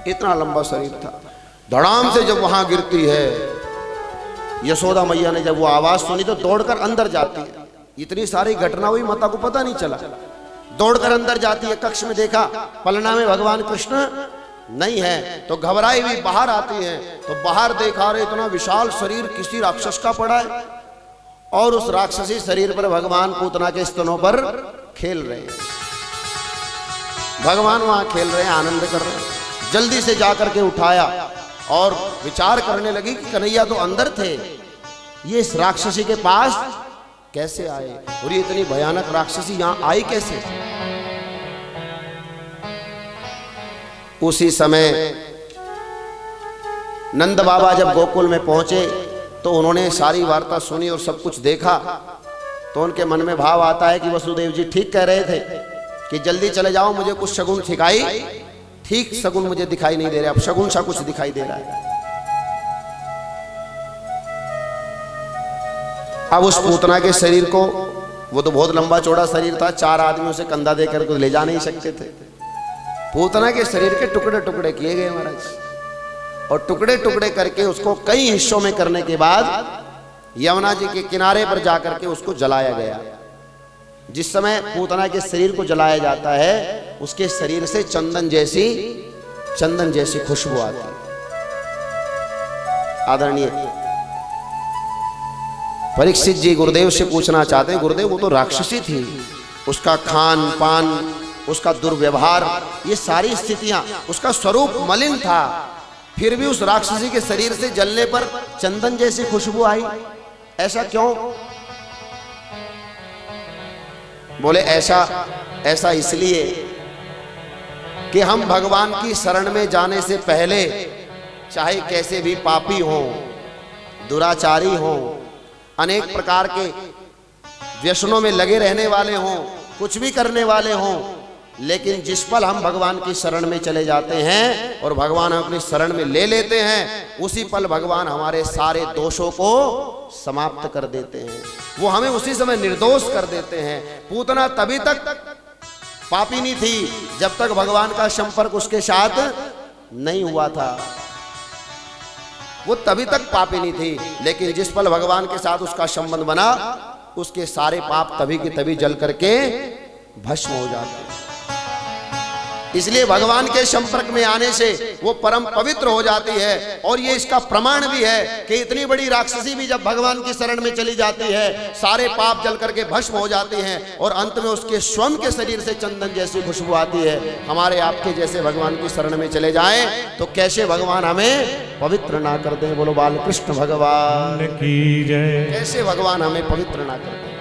इतना लंबा शरीर था। धड़ाम से जब वहां गिरती है, यशोदा मैया ने जब वो आवाज सुनी तो दौड़कर अंदर जाती है। इतनी सारी घटना हुई, माता को पता नहीं चला, दौड़कर अंदर जाती है। कक्ष में देखा पलना में भगवान कृष्ण नहीं है, तो घबराई हुई बाहर आती है, तो बाहर देखा रहे इतना विशाल शरीर किसी राक्षस का पड़ा है, और उस राक्षसी शरीर पर भगवान पूतना के स्तनों पर खेल रहे हैं। भगवान वहां खेल रहे हैं, आनंद कर रहे हैं। जल्दी से जाकर के उठाया और विचार करने लगी कि कन्हैया तो अंदर थे, ये इस राक्षसी के पास कैसे आए, और ये इतनी भयानक राक्षसी यहां आई कैसे। उसी समय नंद बाबा जब गोकुल में पहुंचे तो उन्होंने सारी वार्ता सुनी और सब कुछ देखा, तो उनके मन में भाव आता है कि वसुदेव जी ठीक कह रहे थे कि जल्दी चले जाओ, मुझे कुछ शगुन दिखाई, ठीक शगुन मुझे दिखाई नहीं दे रहा, अब शगुन सा कुछ दिखाई दे रहा है। अब उस पूतना के शरीर को, वो तो बहुत लंबा चौड़ा शरीर था, 4 आदमी उसे कंधा देकर को ले जा नहीं सकते थे। पूतना के शरीर के टुकड़े टुकड़े किए गए महाराज, और टुकड़े टुकड़े करके उसको कई हिस्सों में करने के बाद यमुना जी के किनारे पर जाकर के उसको जलाया गया। जिस समय पूतना के शरीर को जलाया जाता है, उसके शरीर से चंदन जैसी खुशबू आती है। आदरणीय परीक्षित जी गुरुदेव से पूछना चाहते हैं, गुरुदेव वो तो राक्षसी थी, उसका खान पान, उसका दुर्व्यवहार, ये सारी स्थितियां, उसका स्वरूप मलिन था, फिर भी उस राक्षसी के शरीर से जलने पर चंदन जैसी खुशबू आई, ऐसा क्यों? बोले ऐसा इसलिए कि हम भगवान की शरण में जाने से पहले चाहे कैसे भी पापी हों, दुराचारी हों, अनेक प्रकार के व्यसनों में लगे रहने वाले हों, कुछ भी करने वाले हों, लेकिन जिस पल हम भगवान की शरण में चले जाते हैं और भगवान हम अपनी शरण में ले लेते हैं, उसी पल भगवान हमारे सारे दोषों को समाप्त कर देते हैं। वो हमें उसी समय निर्दोष कर देते हैं। पूतना तभी तक पापी नहीं थी जब तक भगवान का संपर्क उसके साथ नहीं हुआ था। वो तभी तक पापी नहीं थी, लेकिन जिस पल भगवान के साथ उसका संबंध बना, उसके सारे पाप तभी के तभी जल करके भस्म हो जाते हैं। इसलिए भगवान के संपर्क में आने से वो परम पवित्र हो जाती है। और ये इसका प्रमाण भी है कि इतनी बड़ी राक्षसी भी जब भगवान की शरण में चली जाती है, सारे पाप जल करके भस्म हो जाते हैं और अंत में उसके स्वयं के शरीर से चंदन जैसी खुशबू आती है। हमारे आपके जैसे भगवान की शरण में चले जाएं तो कैसे भगवान हमें पवित्र ना कर दें। बोलो बाल कृष्ण भगवान की जय। कैसे भगवान हमें पवित्र ना कर दें।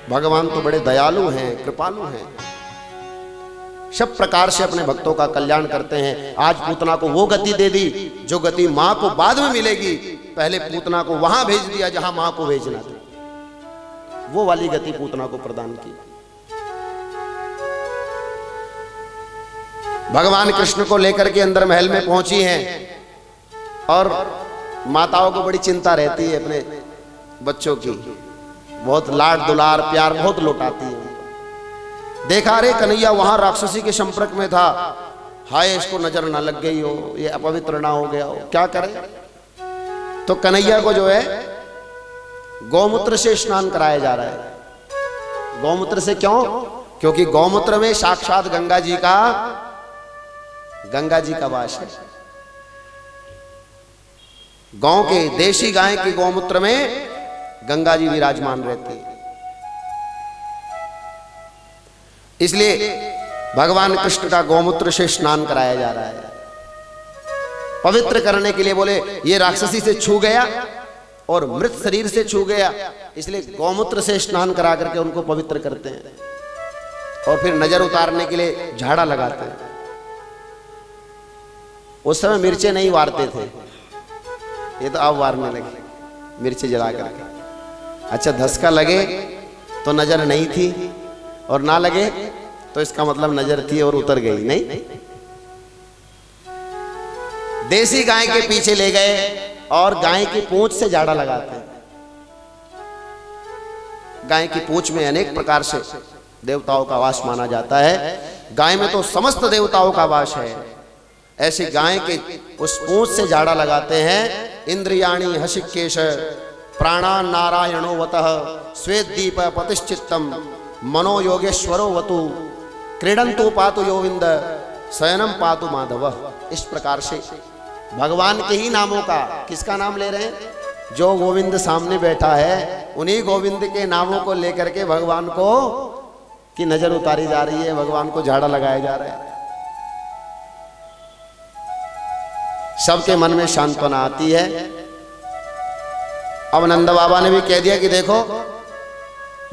भगवान तो बड़े दयालु हैं, कृपालु हैं, सब प्रकार से अपने भक्तों का कल्याण करते हैं। आज पूतना को वो गति दे दी जो गति मां को बाद में मिलेगी। पहले पूतना को वहां भेज दिया जहां मां को भेजना था, वो वाली गति पूतना को प्रदान की। भगवान कृष्ण को लेकर के अंदर महल में पहुंची हैं और माताओं को बड़ी चिंता रहती है अपने बच्चों की, बहुत लाड दुलार प्यार बहुत लौटाती है। देखा रे कन्हैया वहां राक्षसी के संपर्क में था, हाय इसको नजर ना लग गई हो, ये अपवित्र ना हो गया हो, क्या करे? तो कन्हैया को जो है गौमूत्र से स्नान कराया जा रहा है। गौमूत्र से क्यों? क्योंकि गौमूत्र में साक्षात गंगा जी का वास है। गांव के देशी गाय की गौमूत्र में गंगा जी विराजमान रहते हैं। इसलिए भगवान कृष्ण का गौमूत्र से स्नान कराया जा रहा है, पवित्र करने के लिए। बोले ये राक्षसी से छू गया और मृत शरीर से छू गया, इसलिए गौमूत्र से स्नान करा करके उनको पवित्र करते हैं। और फिर नजर उतारने के लिए झाड़ा लगाते हैं। उस समय मिर्चे नहीं वारते थे, ये तो अब वारने लगे मिर्ची जला करके। अच्छा धसका लगे तो नजर नहीं थी, और ना लगे तो इसका मतलब नजर थी और उतर गई। नहीं, देसी गाय के पीछे ले गए और गाय की पूंछ से झाड़ा लगाते हैं। गाय की पूंछ में अनेक प्रकार से देवताओं का वास माना जाता है। गाय में तो समस्त देवताओं का वास है। ऐसी गाय के उस पूंछ से झाड़ा लगाते हैं। इंद्रियाणी हसिकेश प्राणा नारायणो वतः श्वेत दीप पतिश्चित्तम मनो योगेश्वरो वतु क्रीडंतु पातु योविंद शयनम पातु माधव। इस प्रकार से भगवान के ही नामों का, किसका नाम ले रहे हैं? जो गोविंद सामने बैठा है, उन्हीं गोविंद के नामों को लेकर के भगवान को की नजर उतारी जा रही है, भगवान को झाड़ा लगाया जा रहा है। सबके मन में सांत्वना आती है। अब नंद बाबा ने भी कह दिया कि देखो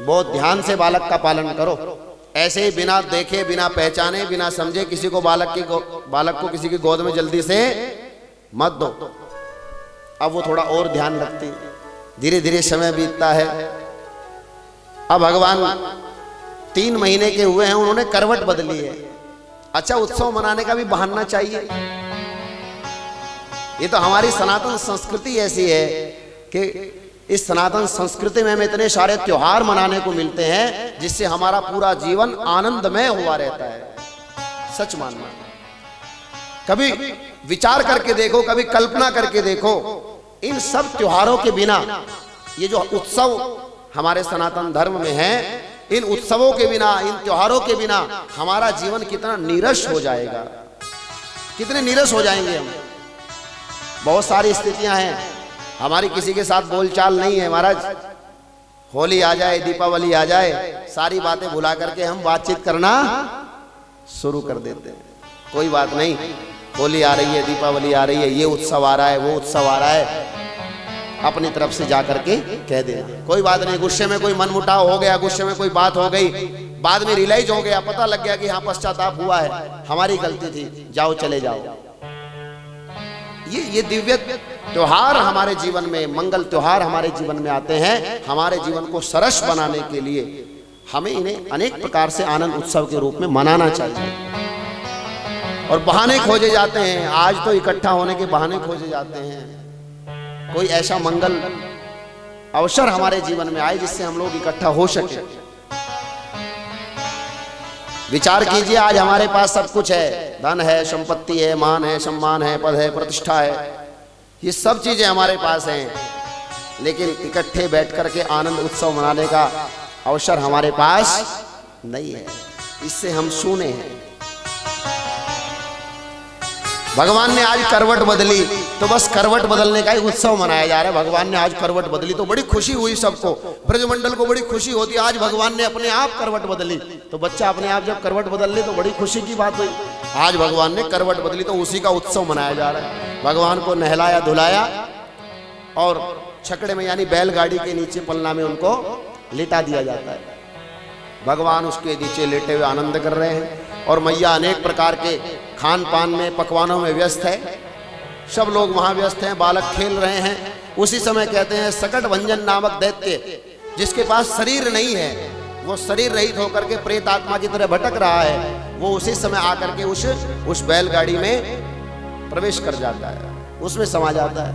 बहुत ध्यान से बालक का पालन करो, ऐसे ही बिना देखे बिना पहचाने बिना समझे किसी को बालक को किसी की गोद में जल्दी से मत दो। अब वो थोड़ा और ध्यान रखती है। धीरे धीरे समय बीतता है। अब भगवान 3 महीने के हुए हैं, उन्होंने करवट बदली है। अच्छा उत्सव मनाने का भी बहाना चाहिए। ये तो हमारी सनातन संस्कृति ऐसी है कि इस सनातन संस्कृति में हमें इतने सारे त्योहार मनाने को मिलते हैं जिससे हमारा पूरा जीवन आनंदमय हुआ रहता है। सच मानना। कभी विचार करके देखो, कभी कल्पना करके देखो, इन सब त्योहारों के बिना, ये जो उत्सव हमारे सनातन धर्म में है, इन उत्सवों के बिना, इन त्योहारों के बिना हमारा जीवन कितना नीरस हो जाएगा, कितने नीरस हो जाएंगे हम। बहुत सारी स्थितियां हैं, हमारी किसी के साथ बोलचाल नहीं है महाराज। होली आ जाए, दीपावली आ जाए, सारी बातें भुला करके हम बातचीत करना शुरू कर देते हैं। कोई बात नहीं, होली आ रही है, दीपावली आ रही है, ये उत्सव आ रहा है, वो उत्सव आ रहा है, अपनी तरफ से जा करके कह देना, कोई बात नहीं। गुस्से में कोई मनमुटाव हो गया, गुस्से में कोई बात हो गई, बाद में रियलाइज हो गया, पता लग गया कि हाँ पश्चाताप हुआ है, हमारी गलती थी, जाओ चले जाओ। ये दिव्य त्योहार हमारे जीवन में, मंगल त्योहार हमारे जीवन में आते हैं, हमारे जीवन को सरस बनाने के लिए हमें इन्हें अनेक प्रकार से आनंद उत्सव के रूप में मनाना चाहिए। और बहाने खोजे जाते हैं, आज तो इकट्ठा होने के बहाने खोजे जाते हैं। कोई ऐसा मंगल अवसर हमारे जीवन में आए जिससे हम लोग इकट्ठा हो सके। विचार कीजिए, आज हमारे पास सब कुछ है, धन है, संपत्ति है, मान है, सम्मान है, पद है, प्रतिष्ठा है, ये सब चीजें हमारे पास हैं, लेकिन इकट्ठे बैठ करके आनंद उत्सव मनाने का अवसर हमारे पास नहीं है। इससे हम सूने हैं। भगवान ने आज करवट बदली, तो बस करवट बदलने का ही उत्सव मनाया जा रहा है। भगवान ने आज करवट बदली तो बड़ी खुशी हुई सबको, ब्रजमंडल को बड़ी खुशी होती है, आज भगवान ने अपने आप करवट बदली। तो बच्चा अपने आप जब करवट बदल ले तो बड़ी खुशी की बात हुई। आज भगवान ने करवट बदली तो उसी का उत्सव मनाया जा रहा है। भगवान को नहलाया धुलाया और छकड़े में यानी बैलगाड़ी के नीचे पलना में उनको लिटा दिया जाता है। भगवान उसके नीचे लेटे हुए आनंद कर रहे हैं और मैया अनेक प्रकार के खान पान में, पकवानों में व्यस्त है। सब लोग वहां व्यस्त हैं, बालक खेल रहे हैं। उसी समय कहते हैं सकट भंजन नामक दैत्य, जिसके पास शरीर नहीं है, वो शरीर रहित होकर के प्रेत आत्मा की तरह भटक रहा है, वो उसी समय आकर के उस बैलगाड़ी में प्रवेश कर जाता है, उसमें समा जाता है।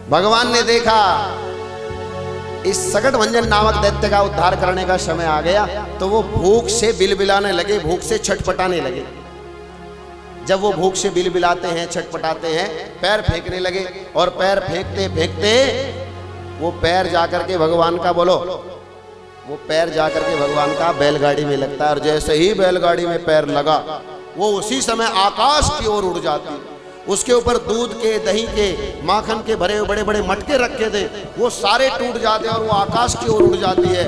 भगवान ने देखा इस सकट भंजन नामक दैत्य का उद्धार करने का समय आ गया, तो वो भूख से बिलबिलाने लगे, भूख से छटपटाने लगे। जब वो भूख से बिलबिलाते हैं, छटपटाते हैं, पैर फेंकने लगे और पैर फेंकते फेंकते वो पैर जाकर के भगवान का, बोलो, वो पैर जाकर के भगवान का बैलगाड़ी में लगता है। और जैसे ही बैलगाड़ी में पैर लगा, वो उसी समय आकाश की ओर उड़ जाती। उसके ऊपर दूध के, दही के, माखन के भरे बड़े बड़े मटके रखे थे, वो सारे टूट जाते हैं और वो आकाश की ओर उड़ जाती है।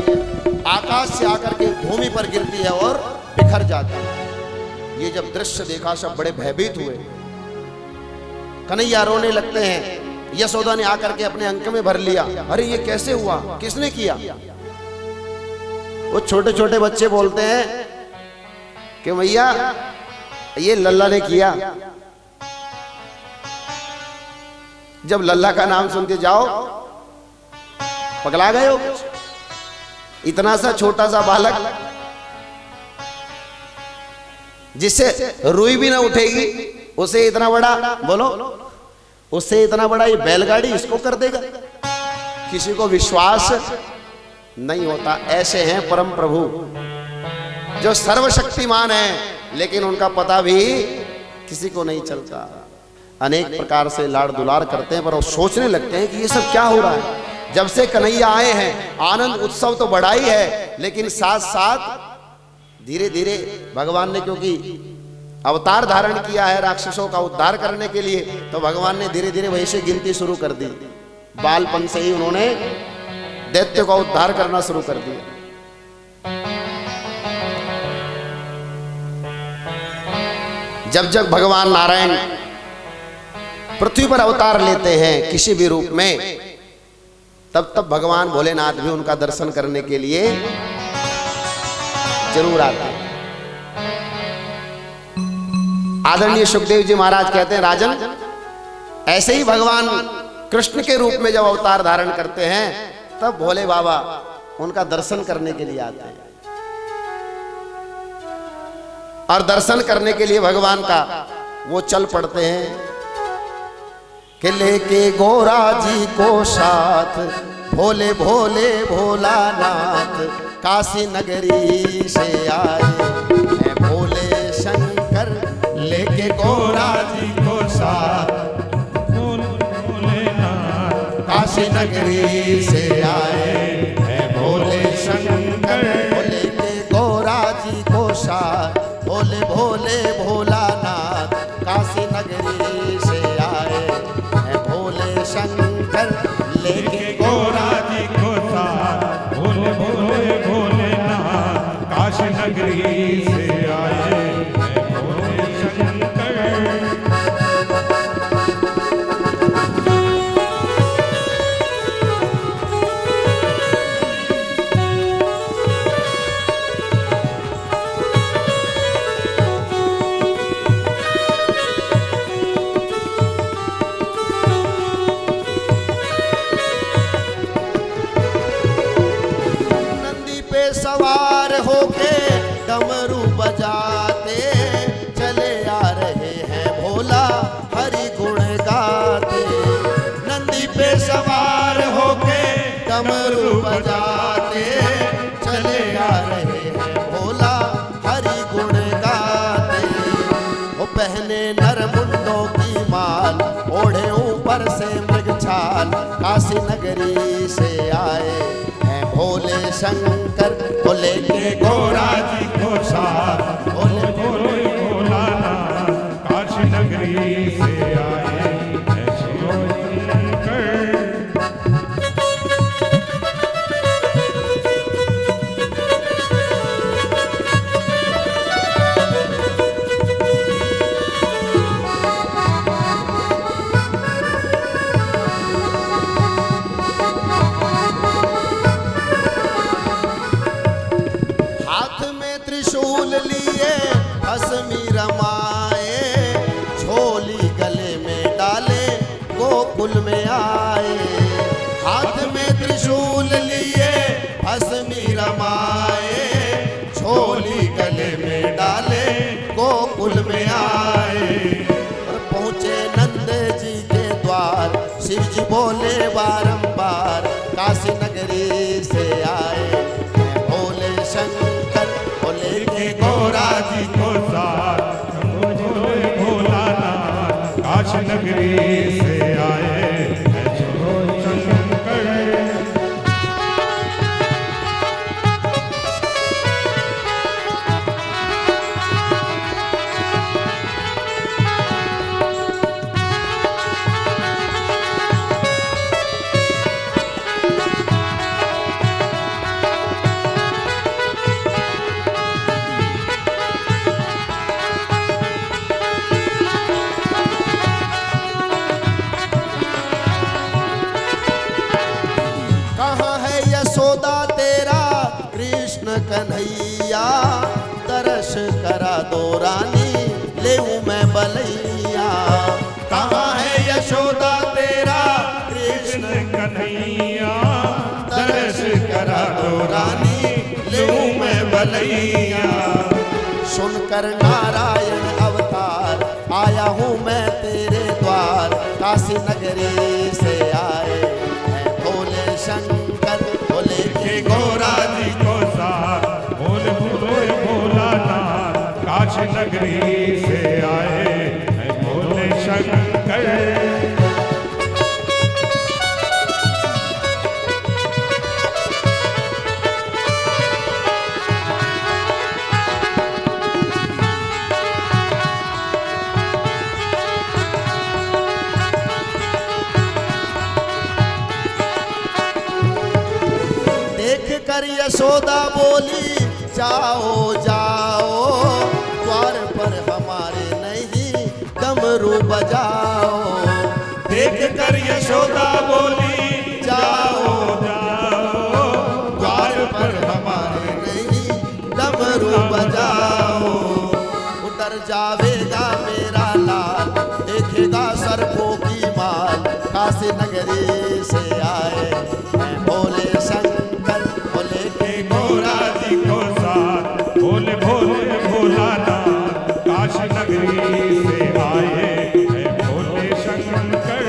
आकाश से आकर के भूमि पर गिरती है और बिखर जाती है। ये जब दृश्य देखा सब बड़े भयभीत हुए। कन्हैया रोने लगते हैं। यशोदा ने आकर के अपने अंक में भर लिया, अरे ये कैसे हुआ, किसने किया? वो छोटे छोटे बच्चे बोलते हैं कि भैया ये लल्ला ने किया। जब लल्ला का नाम सुन के जाओ पगला गए हो। इतना सा छोटा सा बालक जिससे रुई भी ना उठेगी, उसे इतना बड़ा, बोलो, उससे इतना बड़ा ये बैलगाड़ी इसको कर देगा। किसी को विश्वास नहीं होता। ऐसे हैं परम प्रभु जो सर्वशक्तिमान हैं, लेकिन उनका पता भी किसी को नहीं चलता। अनेक प्रकार से लाड़ दुलार करते हैं, पर वो सोचने लगते हैं कि ये सब क्या हो रहा है। जब से कन्हैया आए हैं, आनंद उत्सव तो बढ़ा ही है, लेकिन साथ साथ धीरे धीरे भगवान ने, क्योंकि अवतार धारण किया है राक्षसों का उद्धार करने के लिए, तो भगवान ने धीरे धीरे वहीं से गिनती शुरू कर दी। बालपन से ही उन्होंने दैत्य का उद्धार करना शुरू कर दिया। जब जब भगवान नारायण पृथ्वी पर अवतार लेते हैं किसी भी रूप में, तब तब भगवान भोलेनाथ भी उनका दर्शन करने के लिए जरूर आते हैं। आदरणीय सुखदेव जी महाराज कहते हैं, राजन, ऐसे ही भगवान कृष्ण के रूप में जब अवतार धारण करते हैं, तब भोले बाबा उनका दर्शन करने के लिए आते हैं। और दर्शन करने के लिए भगवान का वो चल पड़ते हैं कि लेके गोरा जी को साथ, भोले भोले भोलानाथ, काशी नगरी से आए हैं भोले शंकर, लेके लेके गोरा जी को साथ भोलेनाथ काशी नगरी से आए है भोले शंकर भोले के गोरा जी को साथ भोले भोले भोलानाथ काशी नगरी से आए हैं भोले शंकर लेके गोरा जी को साथ भोले भोले भोलेनाथ काशी नगरी से आए हैं भोले शंकर नंदी पे सवार होके डमरू बजाते चले आ रहे हैं भोला हरि गुण गाते नंदी पे सवार होके डमरू बजाते चले आ रहे हैं भोला हरि गुण गाते वो पहने नरमुंडों की माल ओढ़े ऊपर से मृग छाल काशी नगरी से आए हैं भोले शंकर भोले के गोरा जी को साथ भोले भोले भोलानाथ काशी नगरी से आए हैं भोले शंकर हाथ में त्रिशूल लिए भस्मी रमाए झोली गले में डाले गोकुल में आए हाथ में त्रिशूल लिए भस्मी रमाए झोली गले में डाले गोकुल में आए और पहुँचे नंद जी के द्वार शिव जी बोले बारंबार काशी नगरी से आए हैं भोले शंकर भोले के गोरा जी को साथ भोले भोलानाथ काशी नगरी से आए हैं भोले शंकर कहाँ है यशोदा तेरा कृष्ण कन्हैया तरस करा दो रानी ले मैं बलैया कहाँ है यशोदा तेरा कृष्ण कन्हैया दर्श करा दो रानी लूं मैं भलैया सुनकर नारायण अवतार आया हूँ मैं तेरे द्वार काशी नगरी से आए हैं भोले शंकर भोले के गोरा जी को साथ भोले भोले भोलानाथ काशी नगरी से आए हैं भोले शंकर देख कर यशोदा बोली जाओ जाओ द्वार पर हमारे नहीं डमरू बजाओ देख कर यशोदा बोली जाओ जाओ द्वार पर हमारे नहीं डमरू बजाओ उतर जावेगा मेरा लाल देखेगा सर्पों की माल काशी नगरी से आए हैं भोले शंकर भोले के गोरा जी को साथ भोले भोले भोलानाथ काशी नगरी से आए हैं भोले शंकर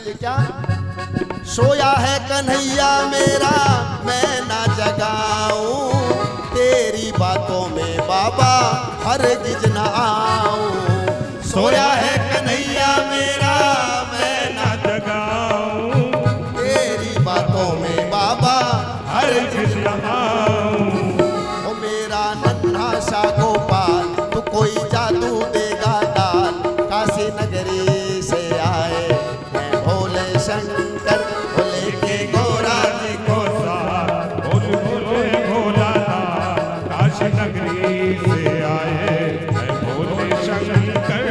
लिखते क्या, सोया है कन्हैया मेरा मैं ना जगाऊं, तेरी बातों में बाबा हरगिज न आऊं। सोया है कन्हैया मेरा मैं ना जगाऊं, तेरी बातों में बाबा हरगिज न आऊं। ओ मेरा नन्हा सा गोपाल तू कोई जादू देगा डाल, काशी नगरी से आए मैं भोले शंकर, भोले के गोरा जी को साथ बोल बोले भोलानाथ, काशी नगरी से आए मैं भोले शंकर।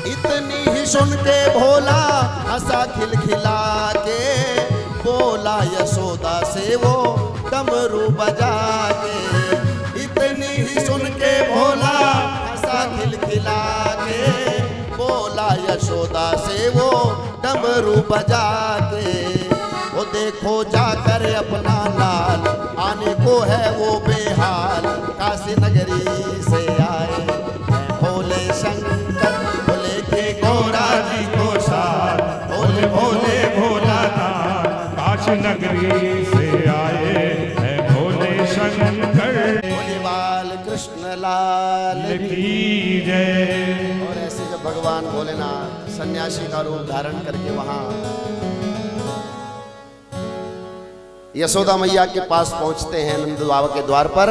इतनी ही सुन के भोला हंसा खिलखिला के, बोला यशोदा से वो डमरू बजा के। इतनी ही सुन के भोला हंसा खिलखिला के, बोला यशोदा से वो डमरू बजा के। वो देखो जाकर अपना लाल आने को है वो बेहाल, काशी नगरी से आए मैं भोले शंकर, भोले के गोरा जी को साथ भोले भोले भोलानाथ, काशी नगरी से आए हैं भोले शंकर। भोले बाल कृष्ण लाल की जय। और ऐसे जब भगवान भोलेनाथ सन्यासी का रूप धारण करके वहां यशोदा मैया के पास पहुंचते हैं, नंद बाबा के द्वार पर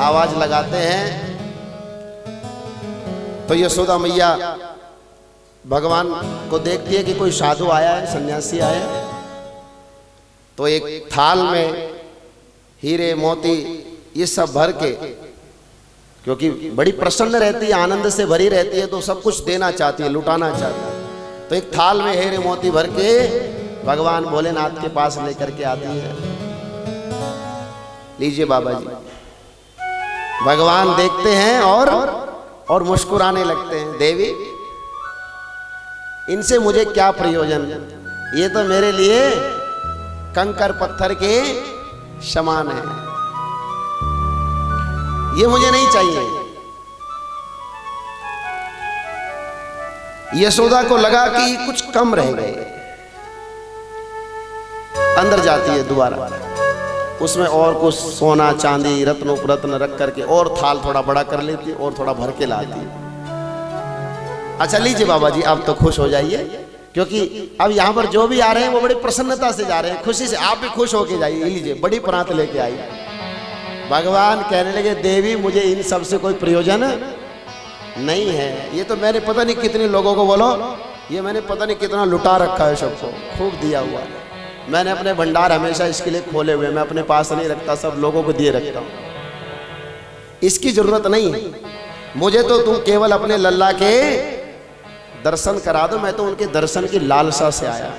आवाज लगाते हैं, तो यशोदा मैया भगवान को देखती है कि कोई साधु आया है, सन्यासी आया है। तो एक थाल में हीरे मोती ये सब भर के, क्योंकि बड़ी प्रसन्न रहती है, आनंद से भरी रहती है, तो सब कुछ देना चाहती है, लुटाना चाहती है। तो एक थाल में हीरे मोती भर के भगवान भोलेनाथ के पास लेकर के आती है। लीजिए बाबा जी। भगवान देखते हैं और मुस्कुराने लगते हैं, देवी इनसे मुझे क्या प्रयोजन, ये तो मेरे लिए कंकर पत्थर के समान है, ये मुझे नहीं चाहिए। यशोदा को लगा कि कुछ कम रह गए, अंदर जाती है दोबारा, उसमें और कुछ सोना चांदी रत्न रख करके और थाल थोड़ा बड़ा कर लेती और थोड़ा भर के लाती। अच्छा लीजिए बाबा जी, आप तो खुश हो जाइए, क्योंकि अब यहाँ पर जो भी आ रहे हैं वो बड़ी प्रसन्नता से जा रहे हैं, खुशी से, आप भी खुश होके जाइए। लीजिए बड़ी प्रांत लेके आई। भगवान कहने लगे, देवी मुझे इन सब से कोई प्रयोजन नहीं है, ये तो मैंने पता नहीं कितने लोगों को, बोलो ये मैंने पता नहीं कितना लुटा रखा है, सबको खूब दिया हुआ है। मैंने अपने भंडार हमेशा इसके लिए खोले हुए, मैं अपने पास नहीं रखता, सब लोगों को दिए रखता हूँ, इसकी जरूरत नहीं है मुझे। तो तुम केवल अपने लल्ला के दर्शन करा दो, मैं तो उनके दर्शन की लालसा से आया।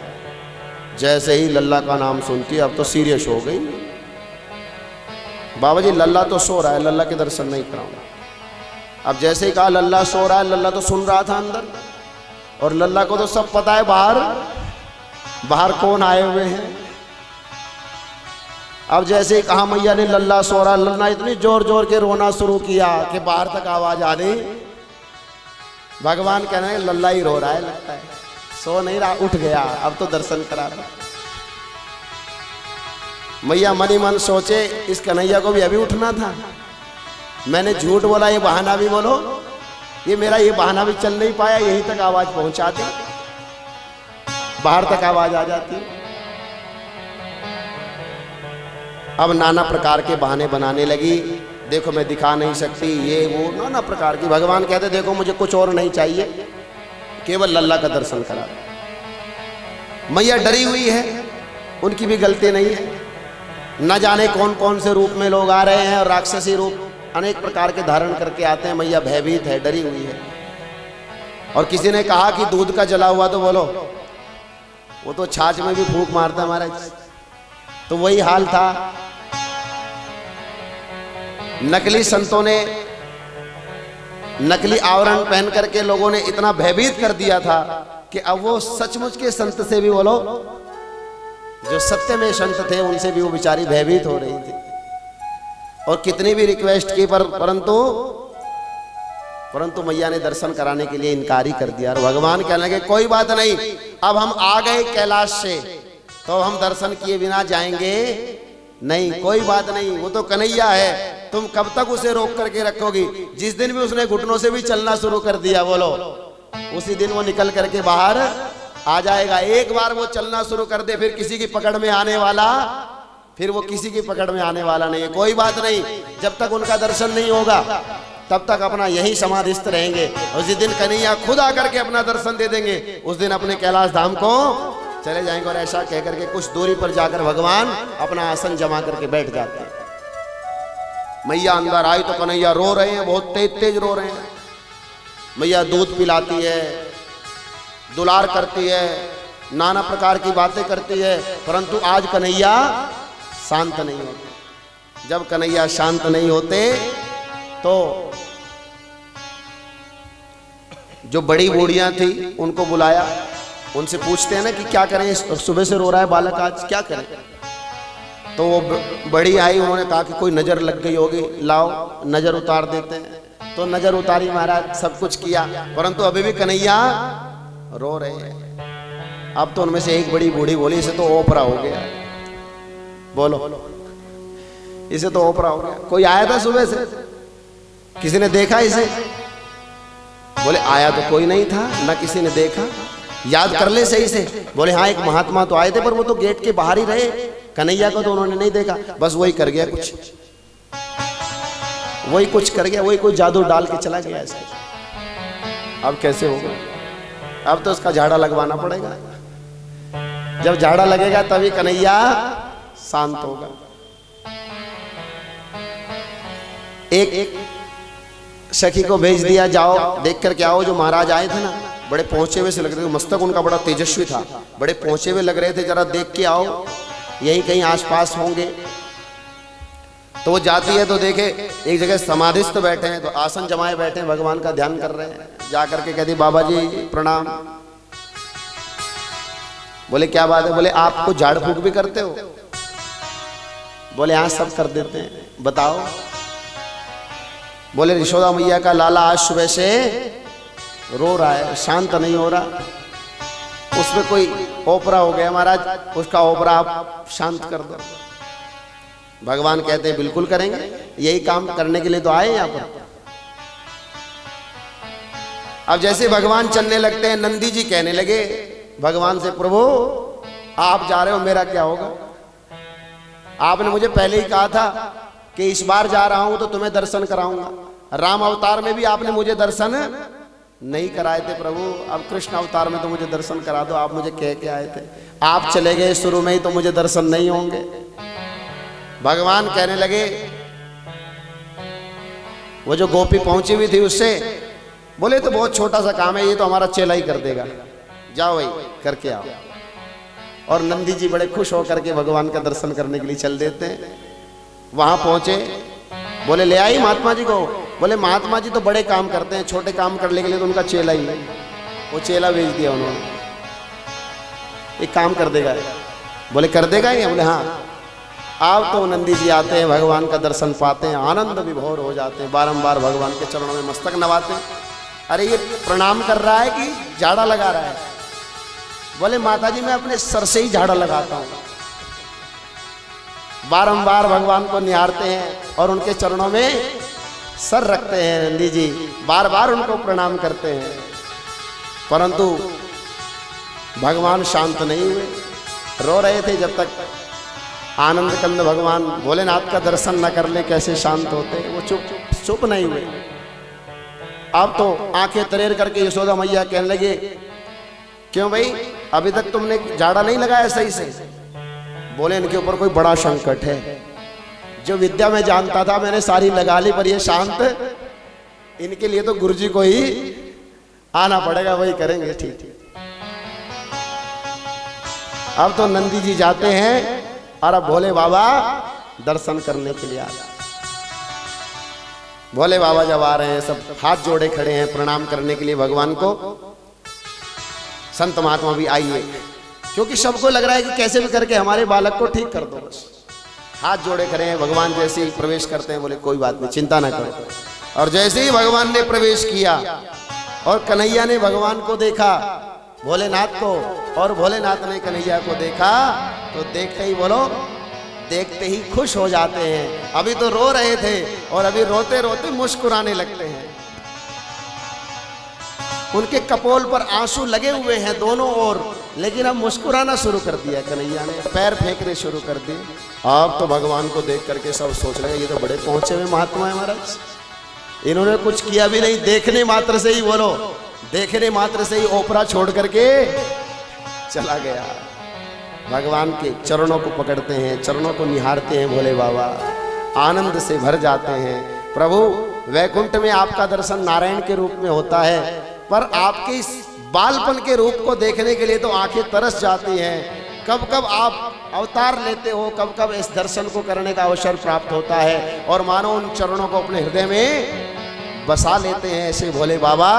जैसे ही लल्ला का नाम सुनती अब तो सीरियस हो गई। बाबा जी लल्ला तो सो रहा है, लल्ला के दर्शन नहीं कराऊंगा। अब जैसे ही कहा लल्ला सो रहा है, लल्ला तो सुन रहा था अंदर, और लल्ला को तो सब पता है बाहर कौन आए हुए हैं। अब जैसे ही कहा मैया ने लल्ला सो रहा, लल्ला इतनी जोर जोर के रोना शुरू किया कि बाहर तक आवाज आ गई। भगवान कह रहे हैं लल्ला ही रो रहा है, लगता है सो नहीं रहा, उठ गया, अब तो दर्शन करा दो। मैया मनी मन सोचे इस कन्हैया को भी अभी उठना था, मैंने झूठ बोला, ये बहाना भी बोलो, ये मेरा ये बहाना भी चल नहीं पाया, यहीं तक आवाज पहुंचा दी, बाहर तक आवाज आ जाती। अब नाना प्रकार के बहाने बनाने लगी, देखो मैं दिखा नहीं सकती, ये वो नाना प्रकार की। भगवान कहते देखो मुझे कुछ और नहीं चाहिए, केवल लल्ला का दर्शन करा। मैया डरी हुई है, उनकी भी गलती नहीं है, न जाने कौन कौन से रूप में लोग आ रहे हैं, और राक्षसी रूप अनेक प्रकार के धारण करके आते हैं। मैया भयभीत है, डरी हुई है। और किसी ने कहा कि दूध का जला हुआ, तो बोलो वो तो छाछ में भी फूंक मारता महाराज। तो वही हाल था। नकली संतों ने नकली आवरण पहन करके लोगों ने इतना भयभीत कर दिया था कि अब वो सचमुच के संत से भी, बोलो जो सत्य में संत थे, उनसे भी वो बेचारी भयभीत हो रही थी। और कितनी भी रिक्वेस्ट की परंतु मैया ने दर्शन कराने के लिए इनकार ही कर दिया। और भगवान कहने लगे कोई बात नहीं, अब हम आ गए कैलाश से तो हम दर्शन किए बिना जाएंगे नहीं, कोई बात नहीं, वो तो कन्हैया है, तुम कब तक उसे रोक करके रखोगी। जिस दिन भी उसने घुटनों से भी चलना शुरू कर दिया, बोलो उसी दिन वो निकल करके बाहर आ जाएगा। एक बार वो चलना शुरू कर दे, फिर किसी की पकड़ में आने वाला, फिर वो किसी की पकड़ में आने वाला नहीं है। कोई बात नहीं, जब तक उनका दर्शन नहीं होगा तब तक अपना यही समाधिस्थ रहेंगे। और जिस दिन कन्हैया खुद आकर के अपना दर्शन दे देंगे, उस दिन अपने कैलाश धाम को चले जाएंगे। और ऐसा कह करके कुछ दूरी पर जाकर भगवान अपना आसन जमा करके बैठ जाते हैं। मैया अंदर आई तो कन्हैया रो रहे हैं, बहुत तेज तेज रो रहे हैं। मैया दूध पिलाती है, दुलार करती है, नाना प्रकार की बातें करती है, परंतु आज कन्हैया शांत नहीं होते। जब कन्हैया शांत नहीं होते तो जो बड़ी बूढ़ियां थी उनको बुलाया, उनसे पूछते हैं ना कि क्या करें, सुबह से रो रहा है बालक, आज क्या करें। तो वो बड़ी आई, उन्होंने कहा कि कोई नजर लग गई होगी, लाओ नजर उतार देते हैं। तो नजर उतारी महाराज, सब कुछ किया, परंतु अभी भी कन्हैया रो रहे हैं। अब तो उनमें से एक बड़ी बूढ़ी बोली, इसे तो ओपरा हो गया, बोलो इसे तो ओपरा हो गया। कोई आया था सुबह से, किसी ने देखा इसे? बोले आया तो कोई नहीं था, ना किसी ने देखा, याद कर ले सही से। बोले हाँ एक महात्मा तो आए थे, पर वो तो गेट के बाहर ही रहे, कन्हैया को तो उन्होंने नहीं देखा, बस वही कर गया कुछ, वही कुछ कर गया, वही कोई जादू डाल के चला गया इसके। अब कैसे होगा? अब तो उसका झाड़ा लगवाना पड़ेगा, जब झाड़ा लगेगा तभी कन्हैया शांत होगा। एक सखी को भेज दिया, जाओ देख करके आओ, जो महाराज आए थे ना, बड़े पहुंचे हुए से लग रहे थे, मस्तक उनका बड़ा तेजस्वी था, बड़े पहुंचे हुए लग रहे थे, जरा देख के आओ, यही कहीं आसपास होंगे। तो वो जाती है तो देखे एक जगह समाधिस्थ बैठे हैं, तो आसन जमाए बैठे हैं, भगवान का ध्यान कर रहे हैं। जा करके कहती बाबा जी प्रणाम। बोले क्या बात है? बोले आपको झाड़ फूक भी करते हो? बोले हाँ सब कर देते हैं, बताओ। बोले यशोदा मैया का लाला आज सुबह से रो रहा है, शांत नहीं हो रहा, उसमें कोई ओपरा हो गया महाराज, उसका ओपरा आप शांत कर दो। भगवान कहते हैं बिल्कुल करेंगे, यही काम करने के लिए तो आए यहाँ पर। अब जैसे भगवान चलने लगते हैं, नंदी जी कहने लगे भगवान से, प्रभु आप जा रहे हो, मेरा क्या होगा? आपने मुझे पहले ही कहा था कि इस बार जा रहा हूं तो तुम्हें दर्शन कराऊंगा। राम अवतार में भी आपने मुझे दर्शन नहीं कराए थे प्रभु, अब कृष्ण अवतार में तो मुझे दर्शन करा दो, आप मुझे कह के आए थे। आप चले गए शुरू में ही तो मुझे दर्शन नहीं होंगे। भगवान कहने लगे, वो जो गोपी पहुंची हुई थी उससे बोले तो बहुत छोटा सा काम है, ये तो हमारा चेला ही कर देगा, जाओ वही करके आओ। और नंदी जी बड़े खुश होकर के भगवान का दर्शन करने के लिए चल देते हैं। वहां पहुंचे, बोले ले आई महात्मा जी को? बोले महात्मा जी तो बड़े काम करते हैं, छोटे काम करने के लिए तो उनका चेला ही है। वो चेला भेज दिया उन्होंने, एक काम कर देगा। बोले कर देगा ही? बोले हाँ। अब तो नंदी जी आते हैं, भगवान का दर्शन पाते हैं, आनंद विभोर हो जाते हैं, बारंबार भगवान के चरणों में मस्तक नवाते हैं। अरे ये प्रणाम कर रहा है कि झाड़ा लगा रहा है? बोले माता जी मैं अपने सर से ही झाड़ा लगाता हूँ। बारंबार भगवान को निहारते हैं और उनके चरणों में सर रखते हैं। नंदी जी बार बार उनको प्रणाम करते हैं, परंतु भगवान शांत नहीं हुए, रो रहे थे। जब तक आनंद कंद भगवान भोलेनाथ का दर्शन न कर ले कैसे शांत होते, वो चुप नहीं हुए। अब तो आंखें तरेर करके यशोदा मैया कहने लगे, क्यों भाई अभी तक तुमने झाड़ा नहीं लगाया सही से? बोले इनके ऊपर कोई बड़ा संकट है, जो विद्या में जानता था मैंने सारी लगा ली, पर ये शांत, इनके लिए तो गुरुजी को ही आना पड़ेगा, वही करेंगे। ठीक ठीक। अब तो नंदी जी जाते हैं और अब भोले बाबा दर्शन करने के लिए आ गए। भोले बाबा जब आ रहे हैं, सब हाथ जोड़े खड़े हैं प्रणाम करने के लिए भगवान को। संत महात्मा भी आइए, क्योंकि सबको लग रहा है कि कैसे भी करके हमारे बालक को ठीक कर दो। बस हाथ जोड़े खड़े हैं। भगवान जैसे ही प्रवेश करते हैं बोले कोई बात नहीं, चिंता ना करो। और जैसे ही भगवान ने प्रवेश किया और कन्हैया ने भगवान को देखा, भोलेनाथ को, और भोलेनाथ ने कन्हैया को देखा, तो देखते ही बोलो, देखते ही खुश हो जाते हैं। अभी तो रो रहे थे और अभी रोते रोते मुस्कुराने लगते हैं। उनके कपोल पर आंसू लगे हुए हैं दोनों ओर, लेकिन अब मुस्कुराना शुरू कर दिया कन्हैया ने, पैर फेंकने शुरू कर दिए। अब तो भगवान को देख करके सब सोच रहे हैं ये तो बड़े पहुंचे हुए महात्मा है महाराज, इन्होंने कुछ किया भी नहीं, देखने मात्र से ही, बोलो देखने मात्र से ही ओपरा छोड़ करके चला गया। भगवान के चरणों को पकड़ते हैं, चरणों को निहारते हैं भोले बाबा, आनंद से भर जाते हैं। प्रभु, वैकुंठ में आपका दर्शन नारायण के रूप में होता है, पर आपके इस बालपन के रूप को देखने के लिए तो आंखें तरस जाती हैं। कब कब आप अवतार लेते हो, कब कब इस दर्शन को करने का अवसर प्राप्त होता है, और मानो उन चरणों को अपने हृदय में बसा लेते हैं। ऐसे भोले बाबा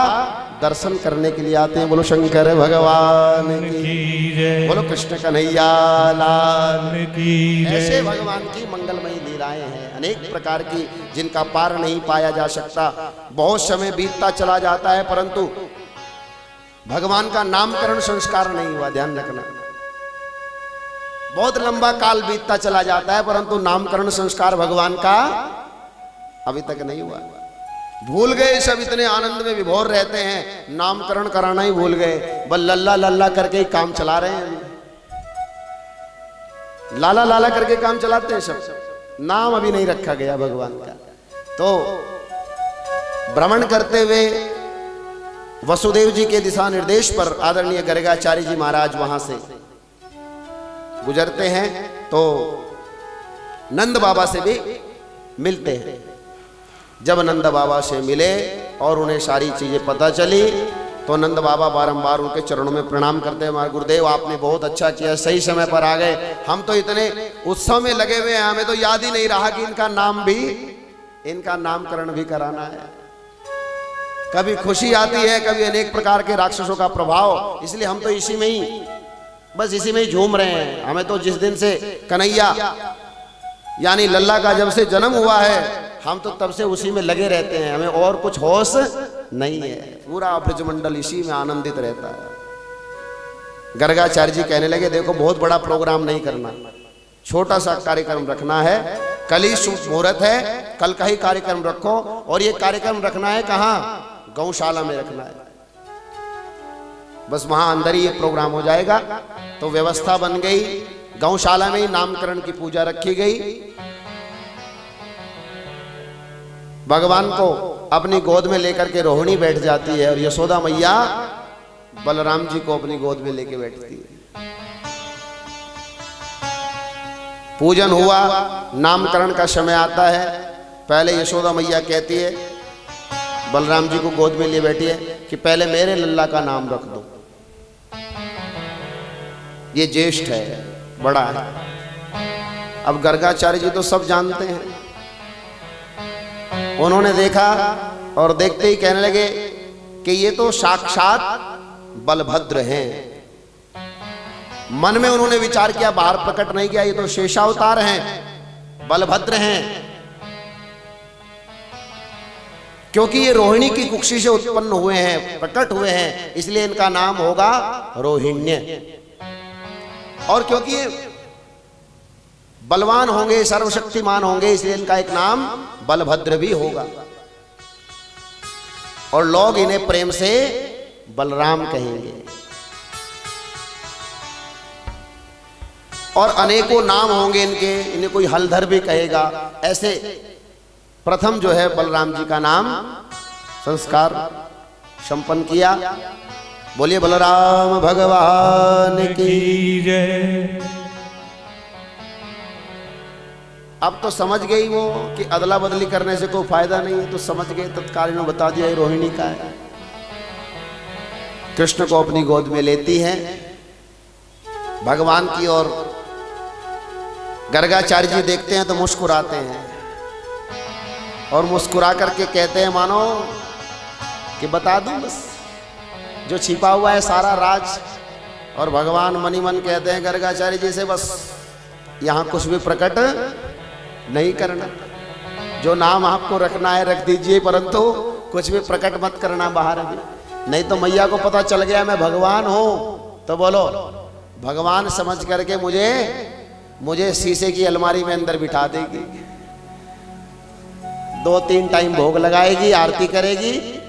दर्शन करने के लिए आते हैं। बोलो शंकर भगवान की जय, बोलो कृष्ण कन्हैया लाल की जय। ऐसे भगवान की मंगलमयी लीलाएं हैं अनेक प्रकार की, जिनका पार नहीं पाया जा सकता। बहुत समय बीतता चला जाता है, परंतु भगवान का नामकरण संस्कार नहीं हुआ। ध्यान रखना, बहुत लंबा काल बीतता चला जाता है, परंतु नामकरण संस्कार भगवान का अभी तक नहीं हुआ। भूल गए सब, इतने आनंद में विभोर रहते हैं, नामकरण कराना ही भूल गए। बस लल्ला लल्ला करके ही काम चला रहे हैं, लाला लाला करके काम चलाते हैं सब, नाम अभी नहीं रखा गया भगवान का। तो भ्रमण करते हुए वसुदेव जी के दिशा निर्देश पर आदरणीय गर्गाचार्य जी महाराज वहां से गुजरते हैं, तो नंद बाबा से भी मिलते हैं। जब नंद बाबा से मिले और उन्हें सारी चीजें पता चली, तो नंद बाबा बारंबार उनके चरणों में प्रणाम करते हैं। हमारे गुरुदेव, आपने बहुत अच्छा किया, सही समय पर आ गए। हम तो इतने उत्सव में लगे हुए हैं, हमें तो याद ही नहीं रहा कि इनका नाम भी, इनका नामकरण भी कराना है। कभी खुशी आती है, कभी अनेक प्रकार के राक्षसों का प्रभाव, इसलिए हम तो इसी में ही, बस इसी में ही झूम रहे हैं। हमें तो जिस दिन से कन्हैया यानी लल्ला का जब से जन्म हुआ है, हम तो तब से उसी में लगे रहते हैं, हमें और कुछ होश नहीं है। पूरा ब्रजमंडल इसी में आनंदित रहता है। गर्गाचार्य जी कहने लगे, देखो बहुत बड़ा प्रोग्राम नहीं करना, छोटा सा कार्यक्रम रखना है। कल ही शुभ मुहूर्त है, कल का ही कार्यक्रम रखो, और ये कार्यक्रम रखना है कहाँ? गौशाला में रखना है। बस वहां अंदर ही ये प्रोग्राम हो जाएगा। तो व्यवस्था बन गई, गौशाला में ही नामकरण की पूजा रखी गई। भगवान को अपनी गोद में लेकर के रोहिणी बैठ जाती है, और यशोदा मैया बलराम जी को अपनी गोद में लेके बैठती है। पूजन हुआ, नामकरण का समय आता है। पहले यशोदा मैया कहती है, बलराम जी को गोद में लिए बैठी है कि पहले मेरे लल्ला का नाम रख दो, ये ज्येष्ठ है, बड़ा है। अब गर्गाचार्य जी तो सब जानते हैं, उन्होंने देखा और देखते ही कहने लगे कि ये तो साक्षात बलभद्र हैं। मन में उन्होंने विचार किया, बाहर प्रकट नहीं किया, ये तो शेषावतार हैं, बलभद्र हैं, क्योंकि ये रोहिणी की कुक्षी से उत्पन्न हुए हैं, प्रकट हुए हैं, इसलिए इनका नाम होगा रोहिण्य। और क्योंकि ये बलवान होंगे, सर्वशक्तिमान होंगे, इसलिए इनका एक नाम बलभद्र भी होगा। और लोग इन्हें प्रेम से बलराम कहेंगे। और अनेकों नाम होंगे इनके, इन्हें कोई हलधर भी कहेगा। ऐसे प्रथम जो है बलराम जी का नाम संस्कार संपन्न किया। बोलिए बलराम भगवान की जय। अब तो समझ गई वो कि अदला बदली करने से कोई फायदा नहीं है, तो समझ गए, तत्काल इन्होंने बता दिया ये रोहिणी का है। कृष्ण को अपनी गोद में लेती हैं, भगवान की ओर गर्गाचार्य जी देखते हैं तो मुस्कुराते हैं और मुस्कुरा करके कहते हैं मानो कि बता दूं बस जो छिपा हुआ है सारा राज। और भगवान मनी मन कहते हैं गर्गाचार्य जी से बस यहाँ कुछ भी प्रकट नहीं करना, जो नाम आपको रखना है रख दीजिए, परंतु कुछ भी प्रकट मत करना बाहर अभी, नहीं तो मैया को पता चल गया मैं भगवान हूं तो बोलो भगवान समझ करके मुझे शीशे की अलमारी में अंदर बिठा देगी, 2-3 टाइम भोग लगाएगी, आरती करेगी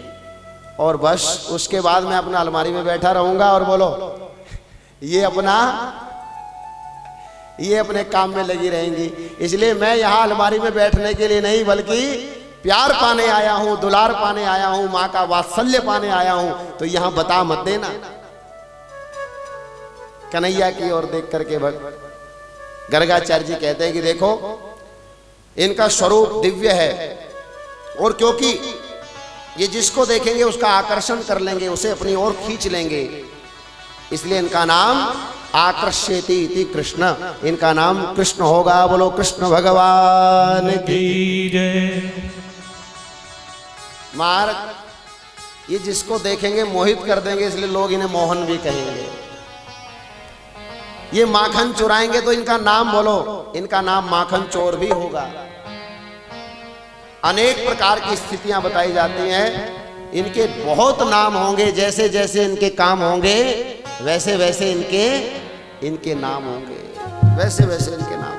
और बस उसके बाद मैं अपना अलमारी में बैठा रहूंगा और बोलो ये अपने काम में लगी रहेंगी। इसलिए मैं यहाँ अलमारी में बैठने के लिए नहीं बल्कि प्यार पाने आया हूँ, दुलार पाने आया हूँ, माँ का वात्सल्य पाने आया हूँ, तो यहाँ बता मत देना। कन्हैया की ओर देख करके गर्गाचार्य जी कहते हैं कि देखो इनका स्वरूप दिव्य है और क्योंकि ये जिसको देखेंगे उसका आकर्षण कर लेंगे, उसे अपनी ओर खींच लेंगे, इसलिए इनका नाम आकर्षेति इति कृष्ण, इनका नाम कृष्ण होगा। बोलो कृष्ण भगवान की जय। महाराज ये जिसको देखेंगे मोहित कर देंगे, इसलिए लोग इन्हें मोहन भी कहेंगे। ये माखन चुराएंगे तो इनका नाम बोलो, इनका नाम माखन चोर भी होगा। अनेक प्रकार की स्थितियां बताई जाती हैं, इनके बहुत नाम होंगे, जैसे जैसे इनके काम होंगे वैसे वैसे इनके नाम होंगे, वैसे वैसे इनके नाम।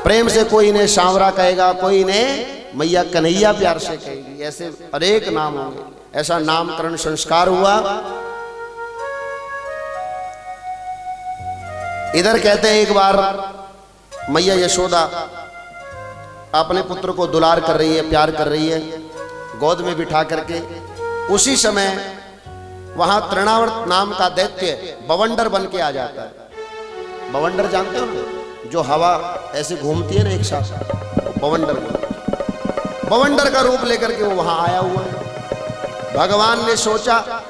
प्रेम से कोई इन्हें सांवरा कहेगा, कोई इन्हें मैया कन्हैया प्यार से कहेगी, ऐसे अनेक नाम होंगे। ऐसा नामकरण संस्कार हुआ। इधर कहते हैं एक बार मैया यशोदा अपने पुत्र को दुलार कर रही है, प्यार कर रही है, गोद में बिठा करके। उसी समय वहां तृणावर्त नाम का दैत्य बवंडर बन के आ जाता है। बवंडर जानते हो ना, जो हवा ऐसे घूमती है ना एक साथ, बवंडर का रूप लेकर के वो वहां आया हुआ है। भगवान ने सोचा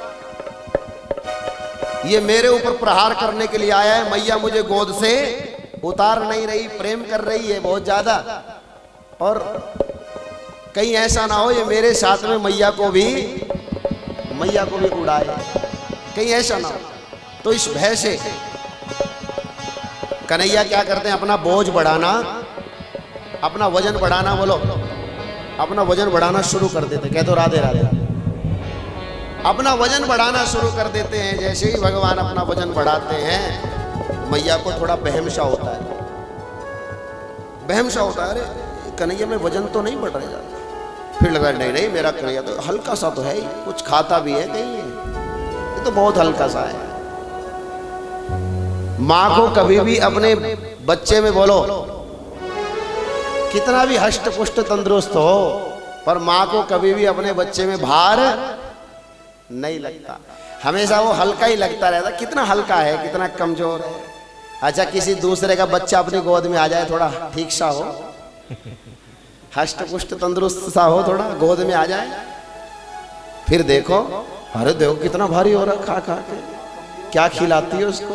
ये मेरे ऊपर प्रहार करने के लिए आया है, मैया मुझे गोद से उतार नहीं रही, प्रेम कर रही है बहुत ज्यादा, और कहीं ऐसा ना हो ये मेरे साथ में मैया को भी उड़ाए, कहीं ऐसा ना हो। तो इस भय से कन्हैया क्या करते हैं, अपना बोझ बढ़ाना, अपना वजन बढ़ाना, बोलो अपना वजन बढ़ाना शुरू कर देते। कह दो राधे राधे। अपना वजन बढ़ाना शुरू कर देते हैं। जैसे ही भगवान अपना वजन बढ़ाते हैं, मैया को थोड़ा बहमशा होता है, अरे कन्हैया में वजन तो नहीं बढ़ रहा। फिर लगा नहीं मेरा कन्हैया तो हल्का सा तो है ही, कुछ खाता भी है कहीं, ये तो बहुत हल्का सा है। माँ को कभी भी अपने बच्चे में बोलो कितना भी हष्ट पुष्ट तंदुरुस्त हो, पर माँ को कभी भी अपने बच्चे में भार नहीं लगता, हमेशा वो हल्का ही लगता रहता। कितना हल्का है, कितना कमजोर है। अच्छा किसी दूसरे का बच्चा अपनी गोद में आ जाए, थोड़ा ठीक सा हो, हष्ट पुष्ट तंदुरुस्त सा हो, थोड़ा गोद में आ जाए, फिर देखो अरे देखो कितना भारी हो रहा, खा खा के क्या खिलाती है उसको।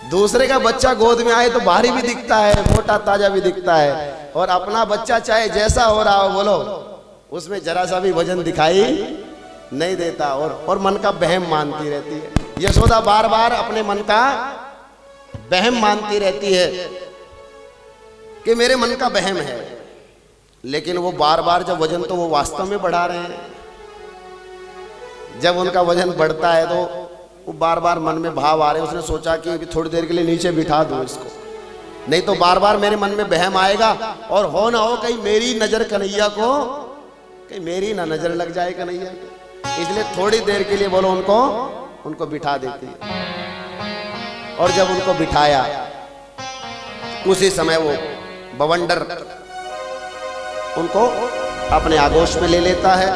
दूसरे का बच्चा गोद में आए तो भारी भी दिखता है, मोटा ताजा भी दिखता है, और अपना बच्चा चाहे जैसा हो रहा हो, बोलो उसमें जरा सा भी वजन दिखाई नहीं देता, और मन का बहम मानती रहती है। यशोदा बार बार अपने मन का बहम मानती रहती है कि मेरे मन का बहम है, लेकिन वो बार बार जब वजन तो वो वास्तव में बढ़ा रहे हैं। जब उनका वजन बढ़ता है तो वो बार बार मन में भाव आ रहे हैं। उसने सोचा कि अभी थोड़ी देर के लिए नीचे बिठा दूं इसको, नहीं तो बार बार मेरे मन में बहम आएगा, और हो ना हो कहीं मेरी नजर कन्हैया को, कहीं मेरी ना नजर लग जाए कन्हैया को। इसलिए थोड़ी देर के लिए बोलो उनको बिठा देती है। और जब उनको बिठाया उसी समय वो बवंडर उनको अपने आगोश में ले लेता है।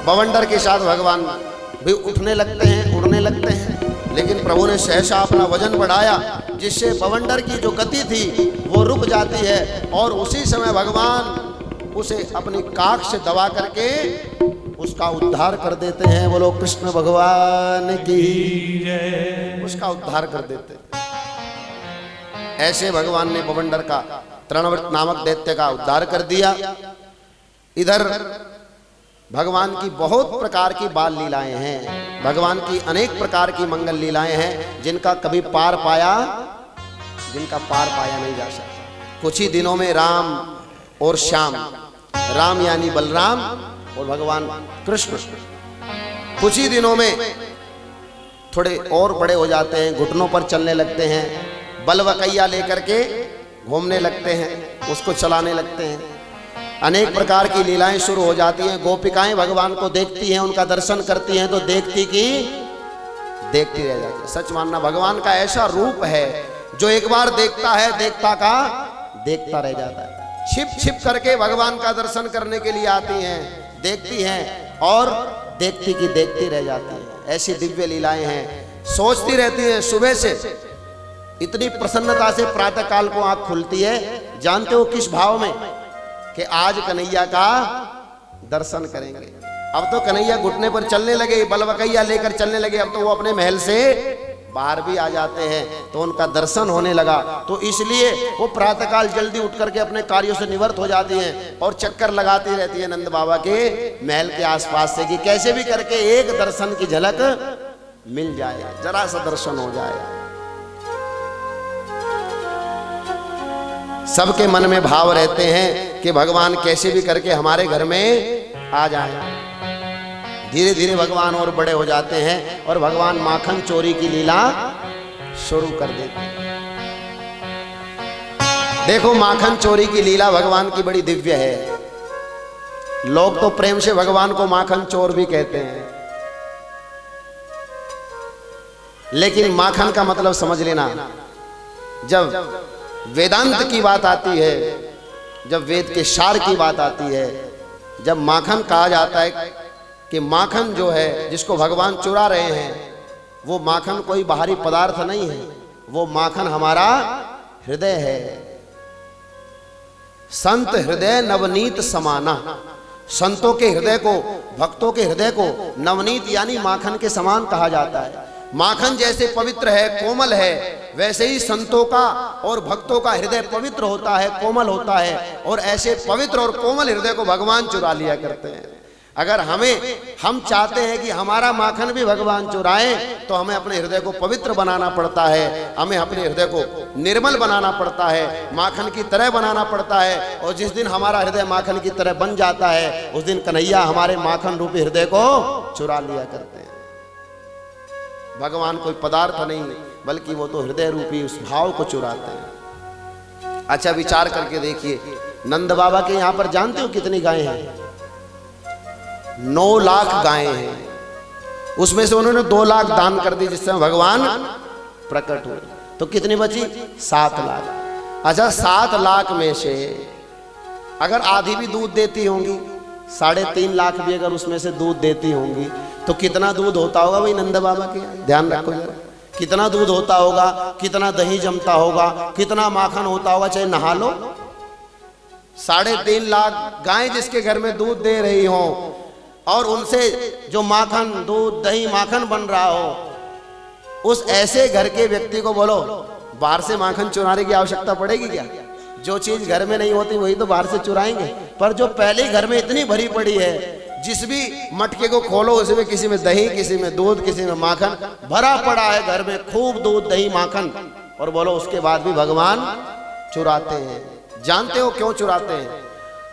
बवंडर के साथ भगवान भी उठने लगते हैं, उड़ने लगते हैं, लेकिन प्रभु ने सहसा अपना वजन बढ़ाया, जिससे बवंडर की जो गति थी वो रुक जाती है, और उसी समय भगवान उसे अपनी काख से दबा करके उसका उद्धार कर देते हैं। बोलो कृष्ण भगवान की जय। उसका उद्धार कर देते हैं। ऐसे भगवान ने बवंडर का, तृणवृत नामक दैत्य का उद्धार कर दिया। इधर भगवान की बहुत प्रकार की बाल लीलाएं हैं, भगवान की अनेक प्रकार की मंगल लीलाएं हैं, जिनका कभी पार पाया नहीं जा सकता। कुछ ही दिनों में राम और श्याम, राम यानी बलराम और भगवान कृष्ण, कुछ ही दिनों में थोड़े और बड़े हो जाते हैं, घुटनों पर चलने लगते हैं, बलवकैया लेकर के घूमने लगते हैं, उसको चलाने लगते हैं। अनेक प्रकार की लीलाएं शुरू हो जाती हैं। गोपिकाएं भगवान को देखती हैं, उनका दर्शन करती हैं तो देखती रह जाती है। सच मानना, भगवान का ऐसा रूप है जो एक बार देखता है, देखता रह जाता है। छिप छिप करके भगवान का दर्शन करने के लिए आती हैं, देखती हैं और देखती रह जाती है। ऐसी दिव्य लीलाएं हैं। सोचती रहती है सुबह से, इतनी प्रसन्नता से प्रातः काल को आंख खुलती है। जानते हो किस भाव में? कि आज कन्हैया का दर्शन करेंगे। अब तो कन्हैया घुटने पर चलने लगे, बलवकैया लेकर चलने लगे। अब तो वो अपने महल से बाहर भी आ जाते हैं, तो उनका दर्शन होने लगा। तो इसलिए वो प्रातःकाल जल्दी उठ करके अपने कार्यों से निवृत्त हो जाती हैं और चक्कर लगाती रहती है नंद बाबा के महल के आसपास से, कि कैसे भी करके एक दर्शन की झलक मिल जाए, जरा सा दर्शन हो जाए। सबके मन में भाव रहते हैं कि भगवान कैसे भी करके हमारे घर में आ जाए। धीरे धीरे भगवान और बड़े हो जाते हैं और भगवान माखन चोरी की लीला शुरू कर देते हैं। देखो, माखन चोरी की लीला भगवान की बड़ी दिव्य है। लोग तो प्रेम से भगवान को माखन चोर भी कहते हैं, लेकिन माखन का मतलब समझ लेना। जब वेदांत की बात आती है, जब वेद के सार की बात आती है, जब माखन कहा जाता है कि माखन जो है जिसको भगवान चुरा रहे हैं, वो माखन कोई बाहरी पदार्थ नहीं है, वो माखन हमारा हृदय है। संत हृदय नवनीत समाना, संतों के हृदय को, भक्तों के हृदय को नवनीत यानी माखन के समान कहा जाता है। माखन जैसे पवित्र है, कोमल है, वैसे ही संतों का और भक्तों का हृदय पवित्र होता है, कोमल होता है। और ऐसे पवित्र और कोमल हृदय को भगवान चुरा लिया करते हैं। अगर हम चाहते हैं कि हमारा माखन भी भगवान चुराए, तो हमें अपने हृदय को पवित्र बनाना पड़ता है, हमें अपने हृदय को निर्मल बनाना पड़ता है, माखन की तरह बनाना पड़ता है। और जिस दिन हमारा हृदय माखन की तरह बन जाता है, उस दिन कन्हैया हमारे माखन रूपी हृदय को चुरा लिया करते हैं। भगवान कोई पदार्थ नहीं, बल्कि वो तो हृदय रूपी उस भाव को चुराते हैं। अच्छा, विचार करके देखिए, नंद बाबा के यहां पर जानते हो कितनी गायें हैं? 9 लाख गायें हैं। उसमें से उन्होंने 2 लाख दान कर दी जिससे भगवान प्रकट हुए, तो कितनी बची? 7 लाख। अच्छा, 7 लाख में से अगर आधी भी दूध देती होंगी, 3.5 लाख भी अगर उसमें से दूध देती होंगी, तो कितना दूध होता होगा भाई नंद बाबा के? ध्यान रखो जरा, कितना दूध होता होगा, कितना दही जमता होगा, कितना माखन होता होगा, चाहे नहा लो। 3.5 लाख गाय जिसके घर में दूध दे रही हो, और उनसे जो माखन, दूध, दही, माखन बन रहा हो, उस ऐसे घर के व्यक्ति को बोलो बाहर से माखन चुराने की आवश्यकता पड़ेगी क्या? जो चीज घर में नहीं होती वही तो बाहर से चुराएंगे। पर जो पहले घर में इतनी भरी पड़ी है, जिस भी मटके को खोलो उसमें किसी में दही, किसी में दूध, किसी में माखन भरा पड़ा है घर में, खूब दूध, दही, माखन, और बोलो उसके बाद भी भगवान चुराते हैं। जानते हो क्यों चुराते हैं?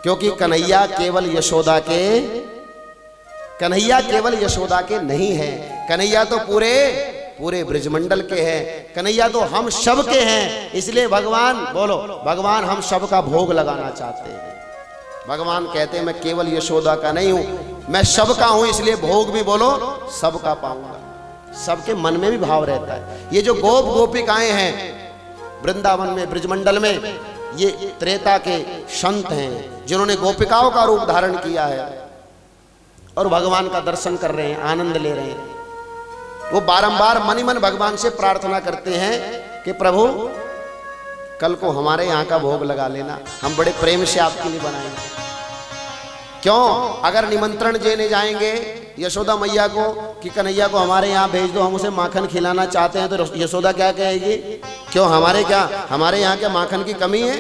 क्योंकि कन्हैया केवल यशोदा के नहीं है। कन्हैया तो पूरे ब्रजमंडल के हैं, कन्हैया तो हम सब के हैं। इसलिए भगवान, बोलो, भगवान हम सब का भोग लगाना चाहते हैं। भगवान कहते हैं मैं केवल यशोदा का नहीं हूं, मैं सबका हूं, इसलिए भोग भी बोलो सबका पाऊंगा। सबके मन में भी भाव रहता है। ये जो गोपिकाएं हैं वृंदावन में, ब्रजमंडल में, ये त्रेता के संत हैं जिन्होंने गोपिकाओं का रूप धारण किया है और भगवान का दर्शन कर रहे हैं, आनंद ले रहे हैं। वो बारंबार मन ही मन भगवान से प्रार्थना करते हैं कि प्रभु कल को हमारे यहाँ का भोग लगा लेना, हम बड़े प्रेम से आपके लिए बनाएंगे। क्यों? अगर निमंत्रण देने जाएंगे यशोदा मैया को कि कन्हैया को हमारे यहाँ भेज दो, हम उसे माखन खिलाना चाहते हैं, तो यशोदा क्या कहेगी? क्यों हमारे यहाँ क्या माखन की कमी है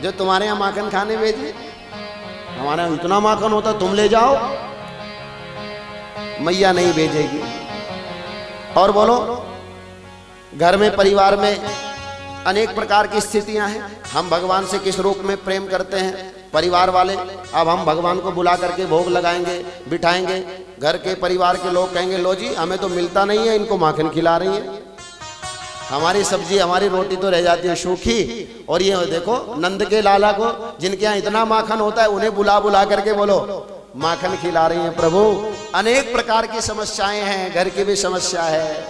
जो तुम्हारे यहाँ माखन खाने भेजे? हमारे यहाँ इतना माखन होता, तुम ले जाओ। मैया नहीं भेजेगी। और बोलो, घर में परिवार में अनेक प्रकार की स्थितियां हैं। हम भगवान से किस रूप में प्रेम करते हैं परिवार वाले। अब हम भगवान को बुला करके भोग लगाएंगे, बिठाएंगे, घर के परिवार के लोग कहेंगे लो जी हमें तो मिलता नहीं है, इनको माखन खिला रही है, हमारी सब्जी हमारी रोटी तो रह जाती है सूखी, और ये देखो नंद के लाला को जिनके यहाँ इतना माखन होता है उन्हें बुला बुला करके बोलो माखन खिला रही हैं। प्रभु अनेक प्रकार की समस्याएं हैं, घर की भी समस्या है,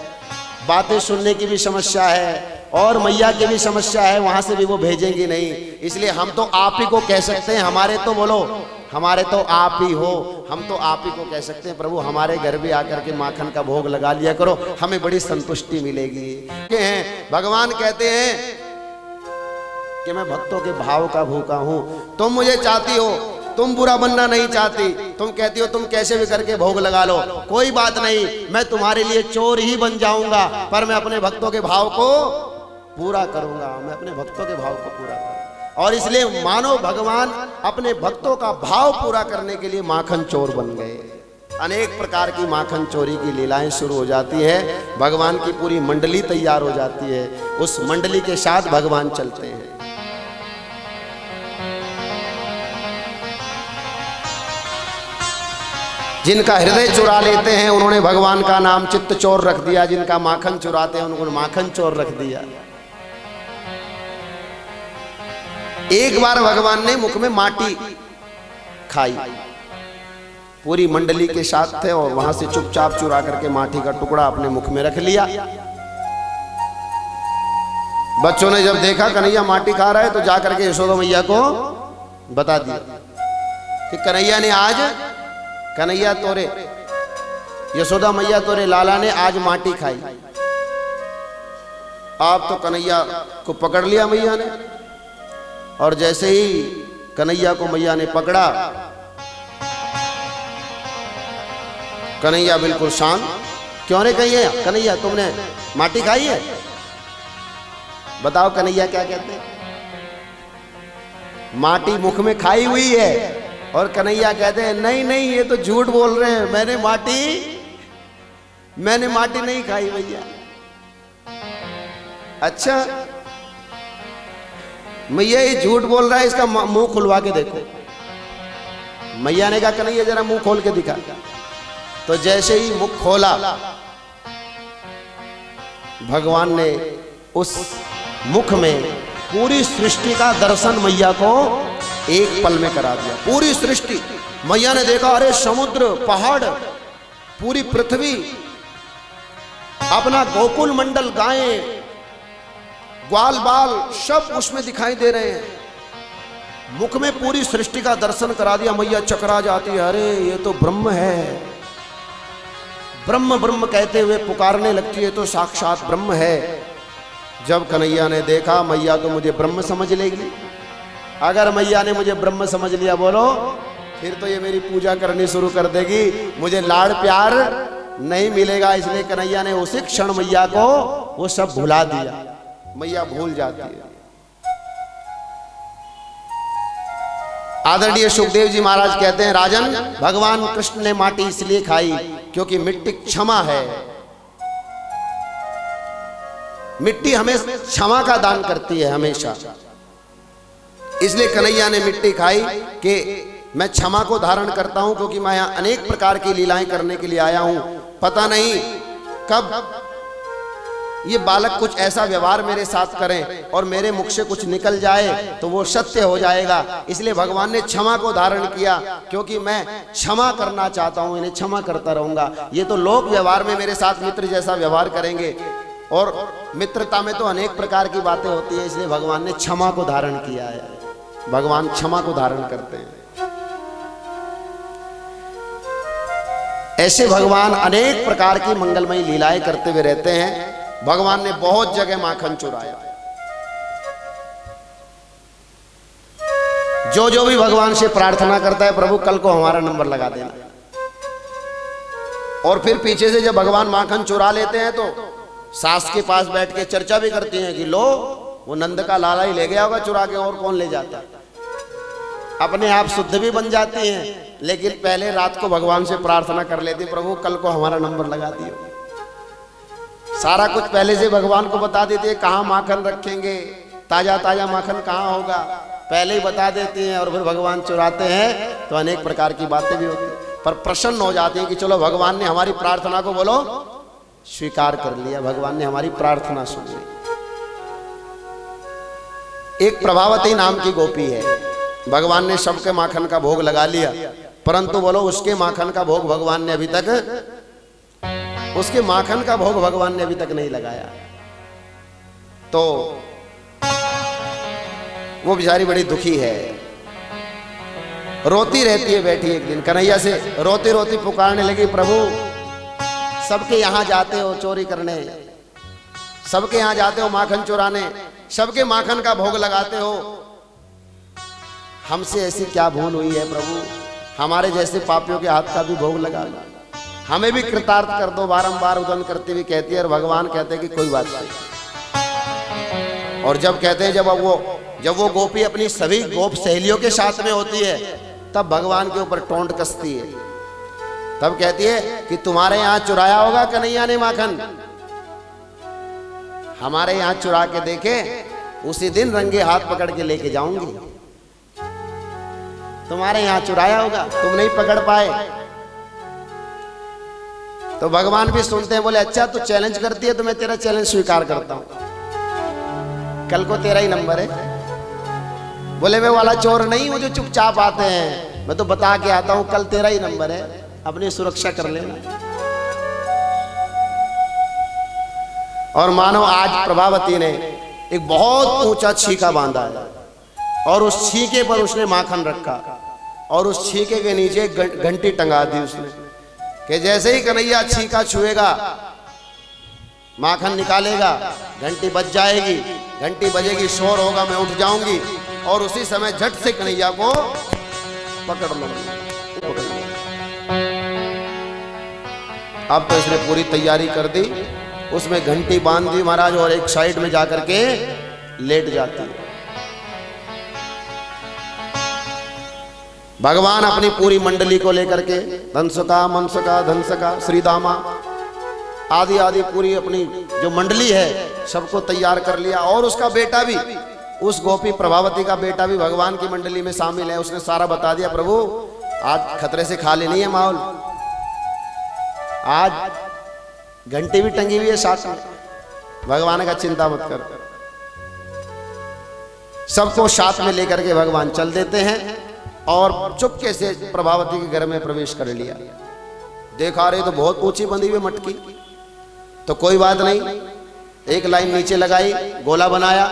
बातें सुनने की भी समस्या है, और मैया की भी समस्या है, वहां से भी वो भेजेंगी नहीं। इसलिए हम तो आप ही को कह सकते हैं, हमारे तो बोलो हमारे तो आप ही हो, हम तो आप ही को कह सकते हैं प्रभु हमारे घर भी आकर के माखन का भोग लगा लिया करो, हमें बड़ी संतुष्टि मिलेगी। भगवान कहते हैं कि मैं भक्तों के भाव का भूखा हूं। तुम मुझे चाहती हो, तुम बुरा बनना नहीं चाहती, तुम कहती हो तुम कैसे भी करके भोग लगा लो, कोई बात नहीं, मैं तुम्हारे लिए चोर ही बन जाऊंगा, पर मैं अपने भक्तों के भाव को पूरा करूंगा, मैं अपने भक्तों के भाव को पूरा करूंगा। और इसलिए मानो भगवान अपने भक्तों का भाव पूरा करने के लिए माखन चोर बन गए। अनेक प्रकार की माखन चोरी की लीलाएं शुरू हो जाती है, भगवान की पूरी मंडली तैयार हो जाती है, उस मंडली के साथ भगवान चलते हैं। जिनका हृदय चुरा लेते हैं उन्होंने भगवान का नाम चित्त चोर रख दिया, जिनका माखन चुराते हैं उन्होंने माखन चोर रख दिया। एक बार भगवान ने मुख में माटी खाई, पूरी मंडली के साथ थे, और वहां से चुपचाप चुरा करके माटी का टुकड़ा अपने मुख में रख लिया। बच्चों ने जब देखा कन्हैया माटी खा रहा है तो जाकर के यशोदा मैया को बता दिया कि कन्हैया ने आज, कन्हैया तोरे, यशोदा मैया तोरे लाला ने आज माटी खाई। आप तो कन्हैया को पकड़ लिया मैया ने, और जैसे ही कन्हैया को मैया ने पकड़ा, कन्हैया बिल्कुल शांत। क्यों रे कन्हैया तुमने माटी खाई है? बताओ कन्हैया क्या कहते हैं? माटी मुख में खाई हुई है, और कन्हैया कहते हैं नहीं नहीं ये तो झूठ बोल रहे हैं, मैंने माटी नहीं खाई भैया। अच्छा मैया ये झूठ बोल रहा है, इसका मुंह खुलवा के देखो। मैया ने कहा कन्हैया जरा मुंह खोल के दिखा। तो जैसे ही मुख खोला, भगवान ने उस मुख में पूरी सृष्टि का दर्शन मैया को एक पल में करा दिया। पूरी सृष्टि मैया ने देखा, अरे समुद्र, पहाड़, पूरी पृथ्वी, अपना गोकुल मंडल, गायें, ग्वाल बाल सब उसमें दिखाई दे रहे हैं। मुख में पूरी सृष्टि का दर्शन करा दिया। मैया चकरा जाती है, अरे ये तो ब्रह्म है। ब्रह्म ब्रह्म कहते हुए पुकारने लगती है, तो साक्षात ब्रह्म है। जब कन्हैया ने देखा मैया तो मुझे ब्रह्म समझ लेगी, अगर मैया ने मुझे ब्रह्म समझ लिया बोलो फिर तो ये मेरी पूजा करनी शुरू कर देगी, मुझे लाड़ प्यार नहीं मिलेगा। इसलिए कन्हैया ने उसी क्षण मैया को वो सब भुला दिया। मैया भूल जाती है। आदरणीय सुखदेव जी महाराज कहते हैं, राजन भगवान कृष्ण ने माटी इसलिए खाई क्योंकि मिट्टी क्षमा है। मिट्टी हमें क्षमा का दान करती है हमेशा। इसलिए कन्हैया ने मिट्टी खाई कि मैं क्षमा को धारण करता हूं, क्योंकि मैं यहां अनेक प्रकार की लीलाएं करने के लिए आया हूं। पता नहीं कब ये बालक कुछ ऐसा व्यवहार मेरे साथ करें और मेरे मुख से कुछ निकल जाए तो वो सत्य हो जाएगा। इसलिए भगवान ने क्षमा को धारण किया, क्योंकि मैं क्षमा करना चाहता हूं, इन्हें क्षमा करता रहूंगा। ये तो लोक व्यवहार में मेरे साथ मित्र जैसा व्यवहार करेंगे, और मित्रता में तो अनेक प्रकार की बातें होती है। इसलिए भगवान ने क्षमा को धारण किया है। भगवान क्षमा को धारण करते हैं। ऐसे भगवान अनेक प्रकार की मंगलमयी लीलाएं करते हुए रहते हैं। भगवान ने बहुत जगह माखन चुराया। जो जो भी भगवान से प्रार्थना करता है, प्रभु कल को हमारा नंबर लगा देना। और फिर पीछे से जब भगवान माखन चुरा लेते हैं तो सास के पास बैठ के चर्चा भी करती हैं कि लो वो नंद का लाला ही ले गया होगा चुरा के, और कौन ले जाता है। अपने आप शुद्ध भी बन जाती हैं, लेकिन पहले रात को भगवान से प्रार्थना कर लेती, प्रभु कल को हमारा नंबर लगा दियो। सारा कुछ पहले से भगवान को बता देती है, कहाँ माखन रखेंगे, ताजा ताजा माखन कहाँ होगा, पहले ही बता देती हैं। और फिर भगवान चुराते हैं तो अनेक प्रकार की बातें भी होती हैं, पर प्रसन्न हो जाते हैं कि चलो भगवान ने हमारी प्रार्थना को बोलो स्वीकार कर लिया, भगवान ने हमारी प्रार्थना सुन ली। एक प्रभावती नाम की गोपी है, भगवान ने सबके माखन का भोग लगा लिया, परंतु बोलो उसके माखन का भोग भगवान ने अभी तक, उसके माखन का भोग भगवान ने अभी तक नहीं लगाया। तो वो बेचारी बड़ी दुखी है, रोती रहती है बैठी। एक दिन कन्हैया से रोती रोती पुकारने लगी, प्रभु सबके यहां जाते हो चोरी करने, सबके यहां जाते हो माखन चुराने, सबके माखन का भोग लगाते हो, हमसे ऐसी क्या भूल हुई है प्रभु, हमारे जैसे पापियों के हाथ का भी भोग लगा लो, हमें भी कृतार्थ कर दो। बारंबार उदन करती हुई कहती है, और भगवान कहते हैं कि कोई बात नहीं। और जब कहते हैं जब वो गोपी अपनी सभी गोप सहेलियों के साथ में होती है, तब भगवान के ऊपर टोंट कसती है, तब कहती है कि तुम्हारे यहां चुराया होगा कन्हैया ने माखन, हमारे यहां चुरा के देखे, उसी दिन रंगे हाथ पकड़ के लेके जाऊंगी। तुम्हारे यहां चुराया होगा, तुम नहीं पकड़ पाए। तो भगवान भी सुनते हैं, बोले अच्छा तू चैलेंज करती है तो मैं तेरा चैलेंज स्वीकार करता हूं, कल को तेरा ही नंबर है। बोले वे वाला चोर नहीं हूं जो चुपचाप आते हैं, मैं तो बता के आता हूं, कल तेरा ही नंबर है, अपनी सुरक्षा कर लेना। और मानो आज प्रभावती ने एक बहुत ऊंचा छीका बांधा है, और उस छीके पर उसने माखन रखा, और उस छीके के नीचे घंटी टंगा दी उसने, कि जैसे ही कन्हैया छीका छुएगा, माखन निकालेगा, घंटी बज जाएगी, घंटी बजेगी, शोर होगा, मैं उठ जाऊंगी, और उसी समय झट से कन्हैया को पकड़ लूंगी। अब तो इसने पूरी तैयारी कर दी, उसमें घंटी बांध दी महाराज, और एक साइड में जाकर के लेट जाती है। भगवान अपनी पूरी मंडली को लेकर के, धनसुका, मनसुका, धनसका, श्रीदामा आदि आदि पूरी अपनी जो मंडली है सबको तैयार कर लिया, और उसका बेटा भी, उस गोपी प्रभावती का बेटा भी भगवान की मंडली में शामिल है। उसने सारा बता दिया, प्रभु आज खतरे से खाली नहीं है माहौल, आज घंटी भी टंगी हुई है साथ में, भगवान का चिंता मत कर। सबको साथ में लेकर के भगवान चल देते हैं, और चुपके से प्रभावती के घर में प्रवेश कर लिया। देखा रहे तो बहुत ऊंची बंधी हुई मटकी, तो कोई बात नहीं, एक लाइन नीचे लगाई, गोला बनाया,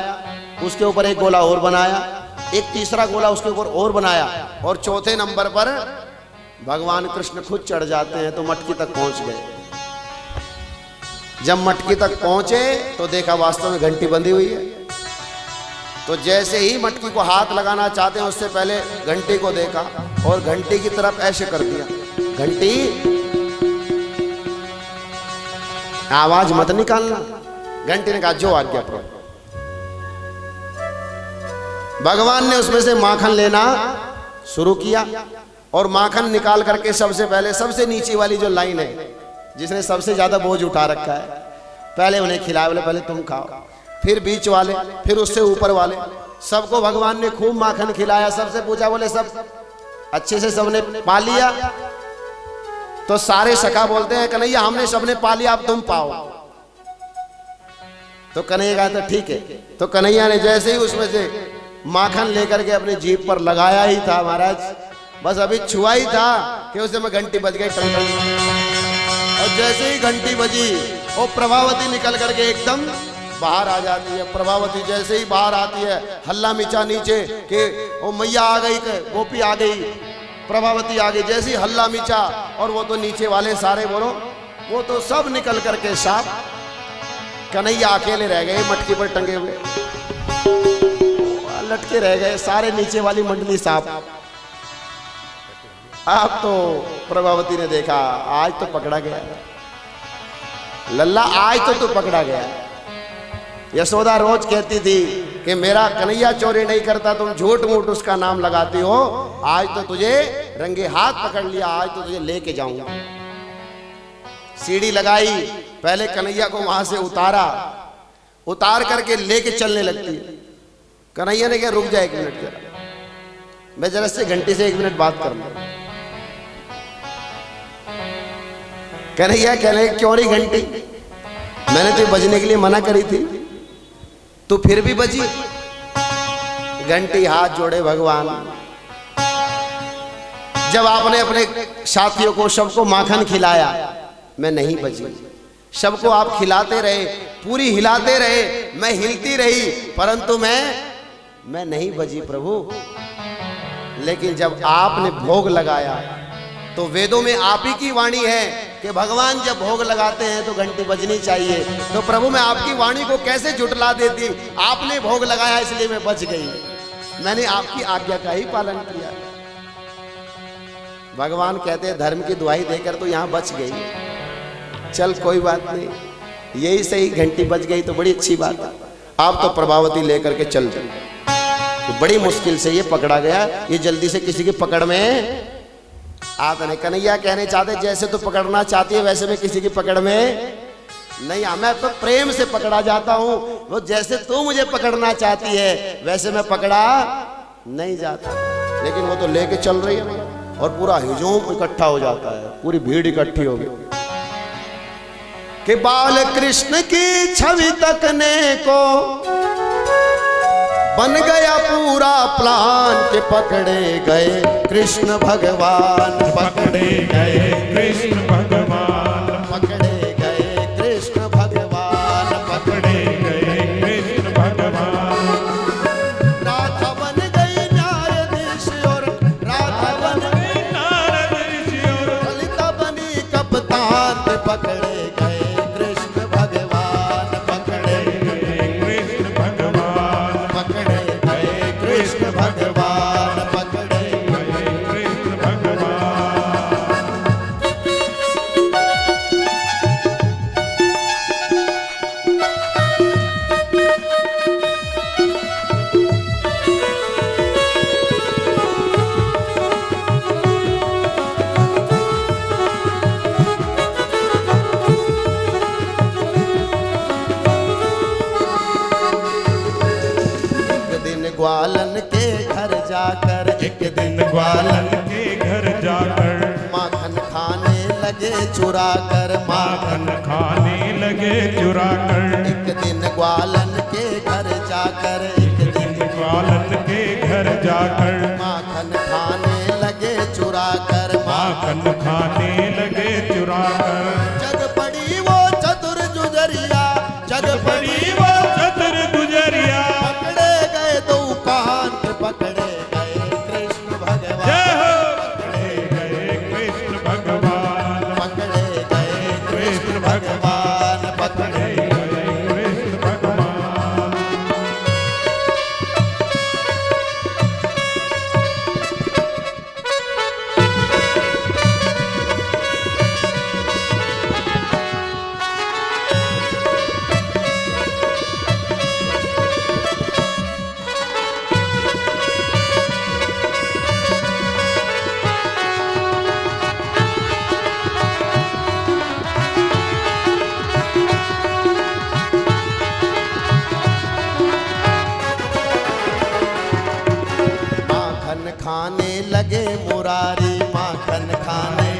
उसके ऊपर एक गोला और बनाया, एक तीसरा गोला उसके ऊपर और बनाया, और चौथे नंबर पर भगवान कृष्ण खुद चढ़ जाते हैं, तो मटकी तक पहुंच गए। जब मटकी तक पहुंचे तो देखा वास्तव में घंटी बंधी हुई है। तो जैसे ही मटकी को हाथ लगाना चाहते हैं, उससे पहले घंटी को देखा, और घंटी की तरफ ऐसे कर दिया, घंटी आवाज मत निकालना। घंटी ने कहा जो आज्ञा प्रभु। भगवान ने उसमें से माखन लेना शुरू किया, और माखन निकाल करके सबसे पहले सबसे नीचे वाली जो लाइन है, जिसने सबसे ज्यादा बोझ उठा रखा है, पहले उन्हें खिलाया। बोले पहले तुम खाओ, फिर बीच वाले, फिर उससे ऊपर वाले, सबको भगवान ने खूब माखन खिलाया। सबसे पूछा, बोले सब अच्छे से सबने पा लिया? तो सारे सखा बोलते हैं कन्हैया हमने सबने पा लिया, अब तुम पाओ। तो कन्हैया कहा तो ठीक है। तो कन्हैया ने जैसे ही उसमें से माखन लेकर के अपनी जीभ पर लगाया ही था महाराज, बस अभी छुआ ही था कि उस समय घंटी बज गई टंग टंग, और जैसे ही घंटी बजी वो प्रभावती निकल करके एकदम बाहर आ जाती है। प्रभावती जैसे ही बाहर आती है, हल्ला मिचा नीचे कि वो मैया आ गई, गोपी आ गई, प्रभावती आ गई। जैसे ही हल्ला मिचा, और वो तो नीचे वाले सारे बोलो, वो तो सब निकल करके साफ, कन्हैया अकेले रह गए मटकी पर टंगे हुए। लटके रह गए, सारे नीचे वाली मंडली साफ। अब तो प्रभावती ने देखा आज तो पकड़ा गया, लल्ला आज तो तू पकड़ा गया। यशोदा रोज कहती थी कि मेरा कन्हैया चोरी नहीं करता, तुम झूठ मूठ उसका नाम लगाती हो, आज तो तुझे रंगे हाथ पकड़ लिया, आज तो तुझे लेके जाऊंगा। सीढ़ी लगाई, पहले कन्हैया को वहां से उतारा, उतार करके लेके चलने लगती है। कन्हैया ने कहा रुक जा 1 मिनट जरा, मैं जरा से घंटे से 1 मिनट बात कर लूं। कन्हैया कह रहे क्यों रही घंटी, मैंने तुझे बजने के लिए मना करी थी, तू फिर भी बजी। घंटी हाथ जोड़े भगवान, जब आपने अपने साथियों को सबको माखन खिलाया, मैं नहीं बजी। सबको आप खिलाते रहे, पूरी हिलाते रहे, मैं हिलती रही, परंतु मैं नहीं बजी प्रभु। लेकिन जब आपने भोग लगाया तो वेदों में आप ही की वाणी है कि भगवान जब भोग लगाते हैं तो घंटी बजनी चाहिए। तो प्रभु मैं आपकी वाणी को कैसे झुटला देती, आपने भोग लगाया इसलिए मैं बच गई, मैंने आपकी आज्ञा का ही पालन किया। भगवान कहते हैं धर्म की दुहाई देकर तो यहां बच गई, चल कोई बात नहीं, यही सही घंटी बज गई तो बड़ी अच्छी बात है। आप तो प्रभावती लेकर के चल जाए, तो बड़ी मुश्किल से ये पकड़ा गया, ये जल्दी से किसी की पकड़ में आता नहीं। कन्हैया कहने चाहते जैसे तो पकड़ना चाहती है वैसे मैं किसी की पकड़ में नहीं आ, मैं तो प्रेम से पकड़ा जाता हूं, वो जैसे तू मुझे पकड़ना चाहती है वैसे मैं पकड़ा नहीं जाता। लेकिन वो तो लेके चल रही है और पूरा हुजूम इकट्ठा हो जाता है, पूरी भीड़ इकट्ठी हो गई कि बाल कृष्ण की छवि तकने को बन गया पूरा प्लान के पकड़े गए कृष्ण भगवान, पकड़े गए कृष्ण भगवान, पकड़े गए कृष्ण भगवान, पकड़े गए कृष्ण भगवान। राधा बन गई न्यायाधीश और राधा बन गई नारद ऋषि और ललिता बनी कप्तान, पकड़े गए कृष्ण भगवान, पकड़े गए कृष्ण भगवान, पकड़े गए कृष्ण भगवान, पकड़े गए कृष्ण भगवान। ग्वालन के घर जाकर एक दिन ग्वालन के घर जाकर माखन खाने लगे चुरा कर, माखन खाने लगे चुरा कर। एक दिन ग्वालन के घर जाकर, एक दिन ग्वालन के घर जाकर माखन खाने लगे चुरा कर, माखन खाने लगे चुरा कर। जग पड़ी वो चतुर जुजरिया, जग पड़ी बड़ी वो चतुर गुजरिया, पकड़े गए दो कान, पकड़े गए कृष्ण भगवान, जय हो। पकड़े गए कृष्ण भगवान, पकड़े गए कृष्ण भगवान, पकड़े गए कृष्ण भगवान। माखन खाने लगे मुरारी, माखन खाने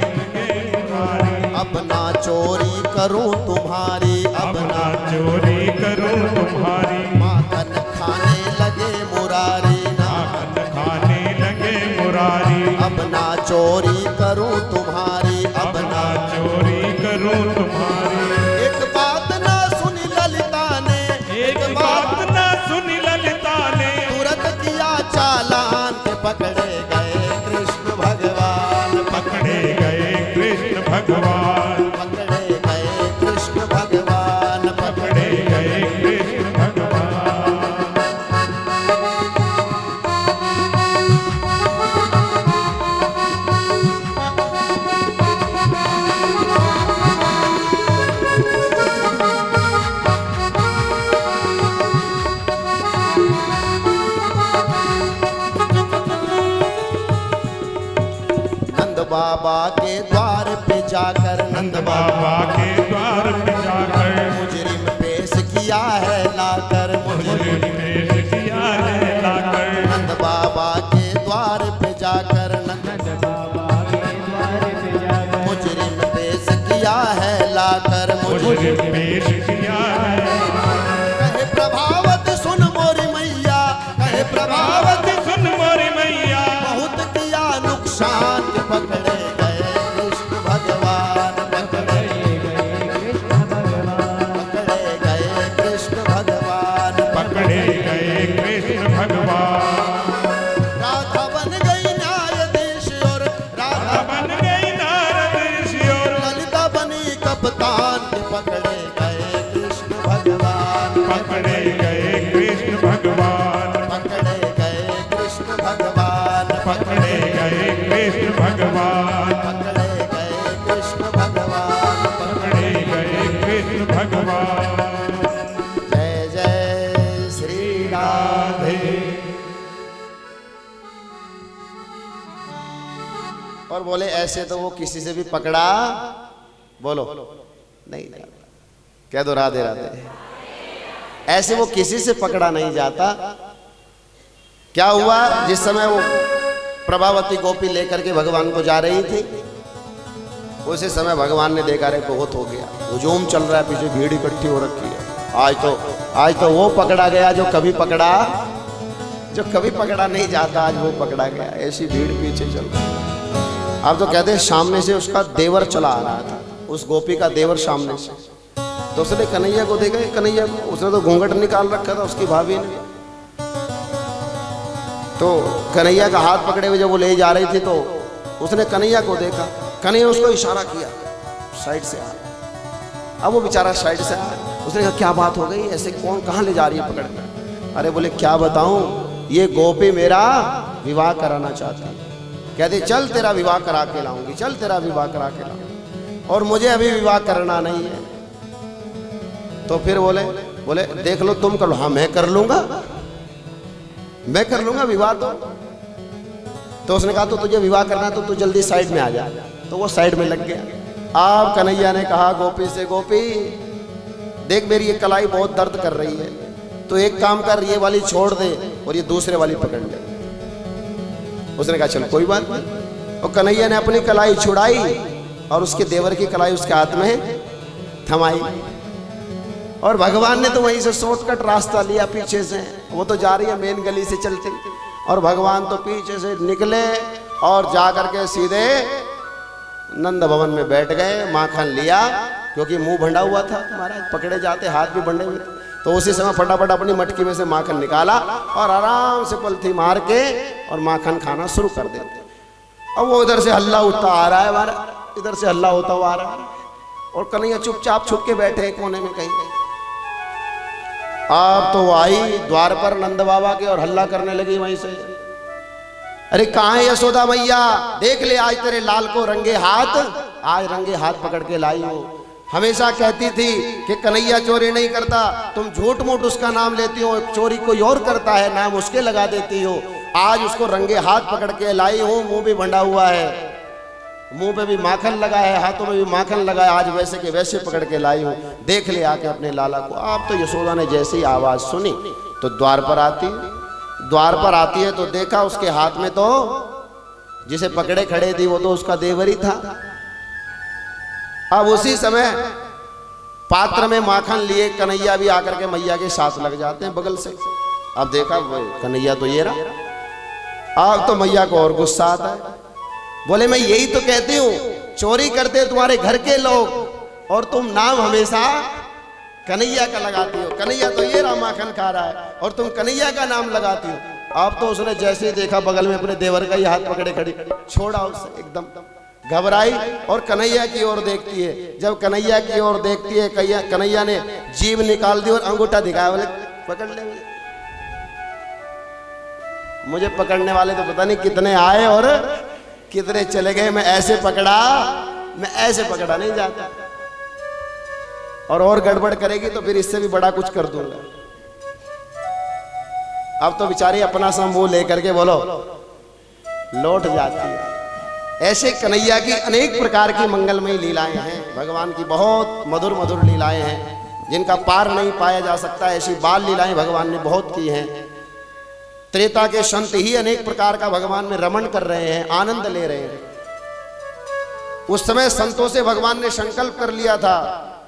अब ना चोरी करूं तुम्हारी, अब अब ना ना चोरी करूं तुम्हारी, माखन खाने लगे मुरारी, माखन खाने लगे मुरारी। अब ना चोरी करूं तुम्हारी, अब ना चोरी करूं तुम्हारी। एक बात ना सुनी ललिता ने, एक बात ना सुनी ललिता ने, तुरंत किया चालान के पकड़े गए कृष्ण भगवान, पकड़े गए कृष्ण भगवान, पकड़े गए कृष्ण भगवान, पकड़े गए कृष्ण भगवान। नंद बाबा के द्वार पे जाकर, नंद बाबा के द्वार पे जाकर मुजरिम पेश किया है लाकर, मुझे पेश किया है लाकर। नंद बाबा के द्वार पे जाकर, नंद बाबा के द्वार पे जाकर मुजरिम पेश किया है लाकर, मुझे पेश किया है। कहे प्रभावत सुन मोरी मैया, कहे प्रभावत सुन मोरी मैया, बहुत किया नुकसान, पकड़े गए कृष्ण भगवान, पकड़े कृष्ण भगवान पकड़े गए कृष्ण भगवान, पकड़े गए कृष्ण भगवान। राधा बन गई न्यायाधीश और राधा बन गई नारद ऋषि और ललिता बनी कप्तान, पकड़े गए कृष्ण भगवान, पकड़े गए कृष्ण भगवान, पकड़े गए कृष्ण भगवान, पकड़े गए कृष्ण भगवान, पकड़े गए कृष्ण भगवान। पकड़े गए कृष्ण भगवान। जय जय श्री राधे। और बोले ऐसे तो वो किसी से भी पकड़ा, बोलो नहीं जाता। कह दो राधे राधे। ऐसे वो किसी से पकड़ा नहीं जाता। क्या हुआ, जिस समय वो प्रभावती गोपी लेकर के भगवान को जा रही थी, उसी समय भगवान ने देखा रे बहुत हो गया, हुजूम चल रहा है, पीछे भीड़ इकट्ठी हो रखी है। आज तो वो पकड़ा गया जो कभी पकड़ा नहीं जाता, आज वो पकड़ा गया। ऐसी भीड़ पीछे चल रही। अब तो कहते हैं सामने से उसका देवर चला आ रहा था, उस गोपी का देवर सामने से। तो उसने कन्हैया को देखा, कन्हैया को, उसने तो घूंघट निकाल रखा था उसकी भाभी ने। तो कन्हैया का हाथ पकड़े हुए जब वो ले जा रही थी, तो उसने कन्हैया को देखा, कन्हैया उसको इशारा किया साइड से आ। अब वो बेचारा साइड से आ, उसने कहा क्या बात हो गई, ऐसे कौन कहाँ ले जा रही है पकड़ कर? अरे बोले क्या बताऊं, ये गोपी मेरा विवाह कराना चाहती है। कहते चल तेरा विवाह करा के लाऊंगी, चल तेरा विवाह करा के लाऊंगी, और मुझे अभी विवाह करना नहीं है। तो फिर बोले देख लो तुम कर लो। हाँ मैं कर लूंगा विवाह। तो उसने कहा तो तुझे विवाह करना है तो तू जल्दी साइड में आ जा। तो वो साइड में लग गया। अब कन्हैया ने कहा गोपी से, गोपी देख मेरी ये कलाई बहुत दर्द कर रही है, तो एक काम कर, ये वाली छोड़ दे और ये दूसरे वाली पकड़ ले। उसने कहा चल कोई बात नहीं। और कन्हैया ने अपनी कलाई छुड़ाई और उसके देवर की कलाई उसके हाथ में थमाई। और भगवान ने तो वहीं से शॉर्टकट रास्ता लिया पीछे से, वो तो जा रही है मेन गली से चलते, और भगवान तो पीछे से निकले और जा करके सीधे नंद भवन में बैठ गए। माखन लिया, क्योंकि मुंह बंधा हुआ था महाराज, पकड़े जाते हाथ भी बंधे हुए थे। तो उसी समय फटाफट अपनी मटकी में से माखन निकाला और आराम से पलथी मार के और माखन खाना शुरू कर देते। अब वो इधर से हल्ला होता आ रहा है हमारा, इधर से हल्ला होता हुआ आ रहा है, और कन्हैया चुपचाप छुप के बैठे हैं कोने में कहीं। अब तो वो आई द्वार पर नंद बाबा के और हल्ला करने लगी वहीं से, अरे कहाँ है यशोदा मैया, देख ले आज तेरे लाल को रंगे हाथ पकड़ के लाई हो। हमेशा कहती थी कि कन्हैया चोरी नहीं करता, तुम झूठ मूठ उसका नाम लेती हो, चोरी कोई और करता है, नाम उसके लगा देती हो। आज उसको रंगे हाथ पकड़ के लाई हो, मुंह भी बंधा हुआ है, मुंह पे भी माखन लगा है, हाथों में भी माखन लगा है, आज वैसे के वैसे पकड़ के लाई हूँ, देख ले आके अपने लाला को। आप तो यशोदा ने जैसे ही आवाज सुनी तो द्वार पर आती है तो देखा उसके हाथ में तो जिसे पकड़े खड़े थी वो तो उसका देवर ही था। अब उसी समय पात्र में माखन लिए कन्हैया भी आकर के मैया के साथ लग जाते हैं बगल से। अब देखा कन्हैया तो ये रहा। अब तो मैया को और गुस्सा आता है, बोले मैं यही तो कहती हूँ, चोरी करते तुम्हारे घर के लोग और तुम नाम हमेशा कन्हैया का लगाती हो। कन्हैया तो ये रहा माखन खा रहा है और तुम कन्हैया का नाम लगाती हो। अब तो उसने जैसे ही देखा बगल में अपने देवर का ही हाथ पकड़े खड़ी, छोड़ा उसे, एकदम घबराई और कन्हैया की ओर देखती है। जब कन्हैया की ओर देखती है, कन्हैया ने जीभ निकाल दी और अंगूठा दिखाया, बोले पकड़ ले मुझे पकड़ने वाले तो पता नहीं कितने आए और कितने चले गए, मैं ऐसे पकड़ा नहीं जाता। और गड़बड़ करेगी तो फिर इससे भी बड़ा कुछ कर दूंगा। अब तो बेचारी अपना सा मुंह लेकर के बोलो लौट जाती है। ऐसे कन्हैया की अनेक प्रकार की मंगलमयी लीलाएं हैं। भगवान की बहुत मधुर मधुर लीलाएं हैं जिनका पार नहीं पाया जा सकता। ऐसी बाल लीलाएं भगवान ने बहुत की हैं। त्रेता के संत ही अनेक प्रकार का भगवान में रमण कर रहे हैं, आनंद ले रहे हैं। उस समय संतों से भगवान ने संकल्प कर लिया था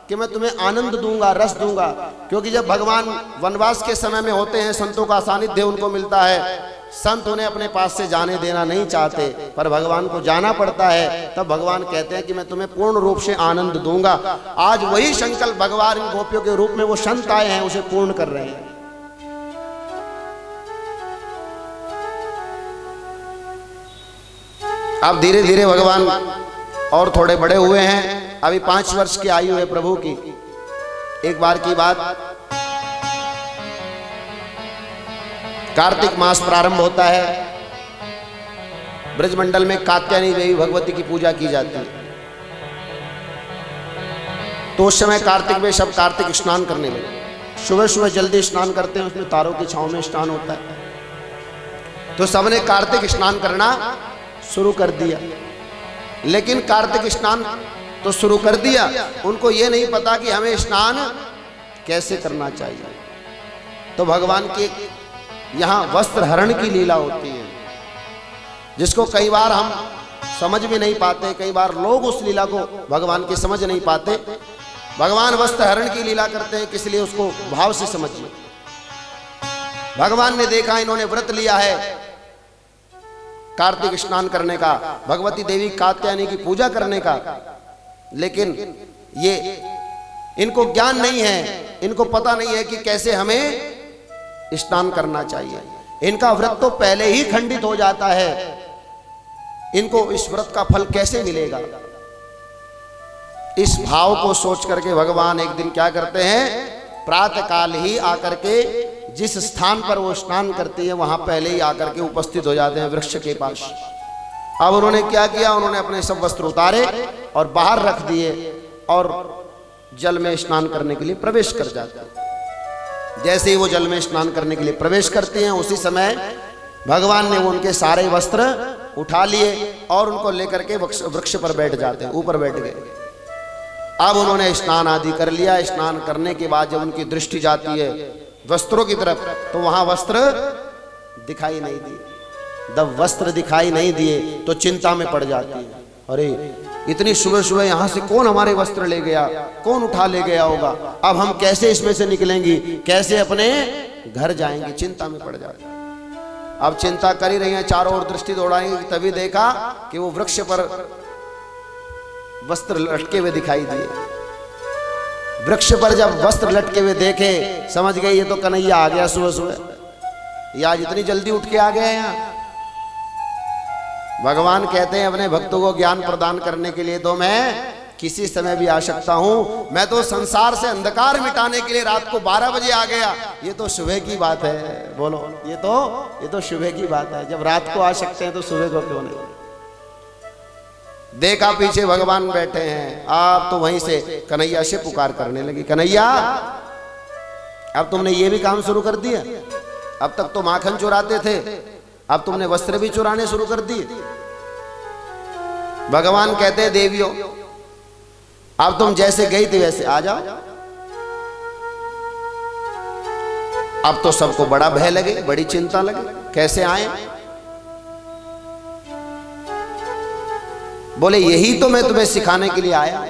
कि मैं तुम्हें आनंद दूंगा, रस दूंगा, क्योंकि जब भगवान वनवास के समय में होते हैं, संतों का सानिध्य उनको मिलता है, संत उन्हें अपने पास से जाने देना नहीं चाहते, पर भगवान को जाना पड़ता है। तब भगवान कहते हैं कि मैं तुम्हें पूर्ण रूप से आनंद दूंगा। आज वही संकल्प भगवान इन गोपियों के रूप में वो संत आए हैं, उसे पूर्ण कर रहे हैं। अब धीरे धीरे भगवान और थोड़े बड़े हुए हैं। अभी 5 वर्ष की आयु है प्रभु की। एक बार की बात, कार्तिक मास प्रारंभ होता है। ब्रजमंडल में कात्यायनी देवी भगवती की पूजा की जाती है। तो उस समय कार्तिक में सब कार्तिक स्नान करने लगे। सुबह सुबह जल्दी स्नान करते हैं, उसमें तारों की छांव में स्नान होता है। तो सबने कार्तिक स्नान करना शुरू कर दिया। लेकिन कार्तिक स्नान तो शुरू कर दिया, उनको ये नहीं पता कि हमें स्नान कैसे करना चाहिए। तो भगवान के यहाँ वस्त्र हरण की लीला होती है, जिसको कई बार हम समझ भी नहीं पाते, कई बार लोग उस लीला को भगवान की समझ नहीं पाते। भगवान वस्त्र हरण की लीला करते हैं, किस लिए उसको भाव से समझिए। भगवान ने देखा इन्होंने व्रत लिया है कार्तिक स्नान करने का, भगवती देवी कात्यायनी की पूजा करने का, लेकिन ये इनको ज्ञान नहीं है, इनको पता नहीं है कि कैसे हमें स्नान करना चाहिए। इनका व्रत तो पहले ही खंडित हो जाता है, इनको इस व्रत का फल कैसे मिलेगा। इस भाव को सोच करके भगवान एक दिन क्या करते हैं, प्रातः काल ही आकर के जिस स्थान पर वो स्नान करती है वहां पहले ही आकर के उपस्थित हो जाते हैं वृक्ष के पास। अब उन्होंने क्या किया, उन्होंने अपने सब वस्त्र उतारे और बाहर रख दिए और जल में स्नान करने के लिए प्रवेश कर जाते हैं। जैसे ही वो जल में स्नान करने के लिए प्रवेश करते हैं, उसी समय भगवान ने वो उनके सारे वस्त्र उठा लिए और उनको लेकर के वृक्ष पर बैठ जाते हैं, ऊपर बैठ गए। अब उन्होंने स्नान आदि कर लिया। स्नान करने के बाद जब उनकी दृष्टि जाती है वस्त्रों की तरफ, तो वहां वस्त्र दिखाई नहीं दिए। जब वस्त्र दिखाई नहीं दिए तो चिंता में पड़ जाती है, अरे इतनी सुबह सुबह यहां से कौन हमारे वस्त्र ले गया, कौन उठा ले गया होगा, अब हम कैसे इसमें से निकलेंगी, कैसे अपने घर जाएंगे, चिंता में पड़ जाती है। अब चिंता कर ही रही है, चारों ओर दृष्टि दौड़ाएंगे, तभी देखा कि वो वृक्ष पर वस्त्र लटके हुए दिखाई दिए। वृक्ष पर जब वस्त्र लटके हुए देखे, समझ गए ये तो कन्हैया आ गया सुबह सुबह, ये आज इतनी जल्दी उठ के आ गया यहाँ। भगवान कहते हैं अपने भक्तों को ज्ञान प्रदान करने के लिए तो मैं किसी समय भी आ सकता हूं। मैं तो संसार से अंधकार मिटाने के लिए रात को 12 बजे आ गया, ये तो सुबह की बात है। बोलो, ये तो सुबह की बात है। जब रात को आ सकते हैं तो सुबह को क्यों नहीं। देखा पीछे भगवान बैठे हैं। आप तो वहीं से कन्हैया से पुकार करने लगी, कन्हैया अब तुमने ये भी काम शुरू कर दिया। अब तक तो माखन चुराते थे, अब तुमने वस्त्र भी चुराने शुरू कर दिए। भगवान कहते हैं देवियों, अब तुम जैसे गई थी वैसे आ जाओ। अब तो सबको बड़ा भय लगे, बड़ी चिंता लगे, कैसे आए। बोले यही तो मैं तुम्हें सिखाने के लिए आया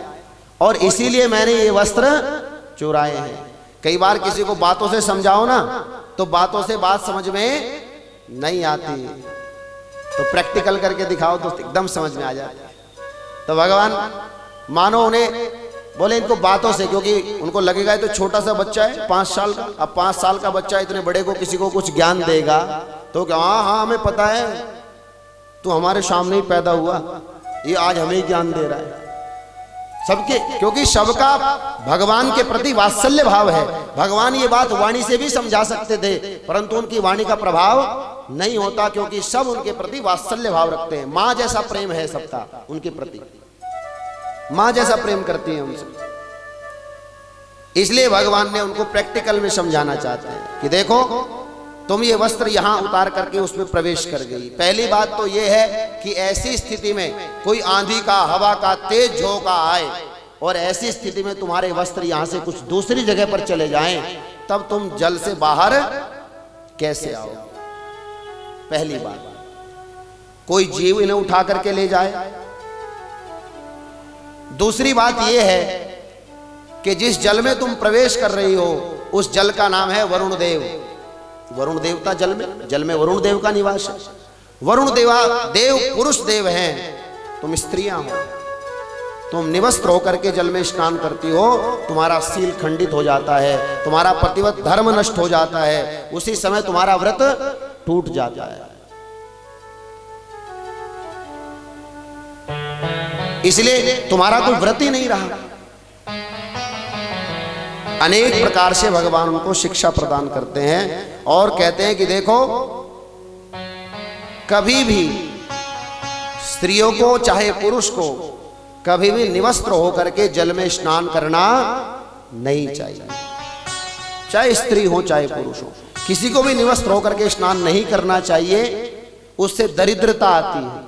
और इसीलिए मैंने ये वस्त्र चुराए हैं। कई बार किसी को बातों से समझाओ ना, तो बातों से बात समझ में नहीं आती, तो प्रैक्टिकल करके दिखाओ तो एकदम समझ में आ जाती है। तो भगवान मानो उन्हें बोले इनको बातों से, क्योंकि उनको लगेगा ये तो छोटा सा बच्चा है 5 साल का। अब 5 साल का बच्चा इतने बड़े को किसी को कुछ ज्ञान देगा तो क्या, हाँ हाँ हमें पता है, तू हमारे सामने ही पैदा हुआ, ये आज हमें ज्ञान दे रहा है। सबके, क्योंकि सबका भगवान के प्रति वात्सल्य भाव है। भगवान ये बात वाणी से भी समझा सकते थे, परंतु उनकी वाणी का प्रभाव नहीं होता, क्योंकि सब उनके प्रति वात्सल्य भाव रखते हैं। माँ जैसा प्रेम है सबका उनके प्रति, माँ जैसा प्रेम करती है उनसे। इसलिए भगवान ने उनको प्रैक्टिकल में समझाना चाहते हैं कि देखो तुम ये वस्त्र यहां उतार करके उसमें प्रवेश कर गई। पहली बात तो ये है कि ऐसी स्थिति में कोई आंधी का, हवा का तेज झोंका आए और ऐसी स्थिति में तुम्हारे वस्त्र यहां से कुछ दूसरी जगह पर चले जाएं, तब तुम जल से बाहर कैसे आओ? पहली बात, कोई जीव इन्हें उठा करके ले जाए। दूसरी बात यह है कि जिस जल में तुम प्रवेश कर रही हो उस जल का नाम है वरुण देव। वरुण देवता जल में वरुण देव का निवास है। वरुण देव पुरुष देव हैं, तुम स्त्रियां हो। तुम निवस्त्र होकर के जल में स्नान करती हो, तुम्हारा सील खंडित हो जाता है, तुम्हारा प्रतिवत धर्म नष्ट हो जाता है, उसी समय तुम्हारा व्रत टूट जाता है। इसलिए तुम्हारा कोई व्रत ही नहीं रहा। अनेक प्रकार से भगवान उनको शिक्षा प्रदान करते हैं और कहते हैं कि देखो, कभी भी स्त्रियों को चाहे पुरुष को कभी भी निवस्त्र होकर के जल में स्नान करना नहीं चाहिए। चाहे स्त्री हो चाहे पुरुष हो, किसी को भी निवस्त्र होकर के स्नान नहीं करना चाहिए। उससे दरिद्रता आती है।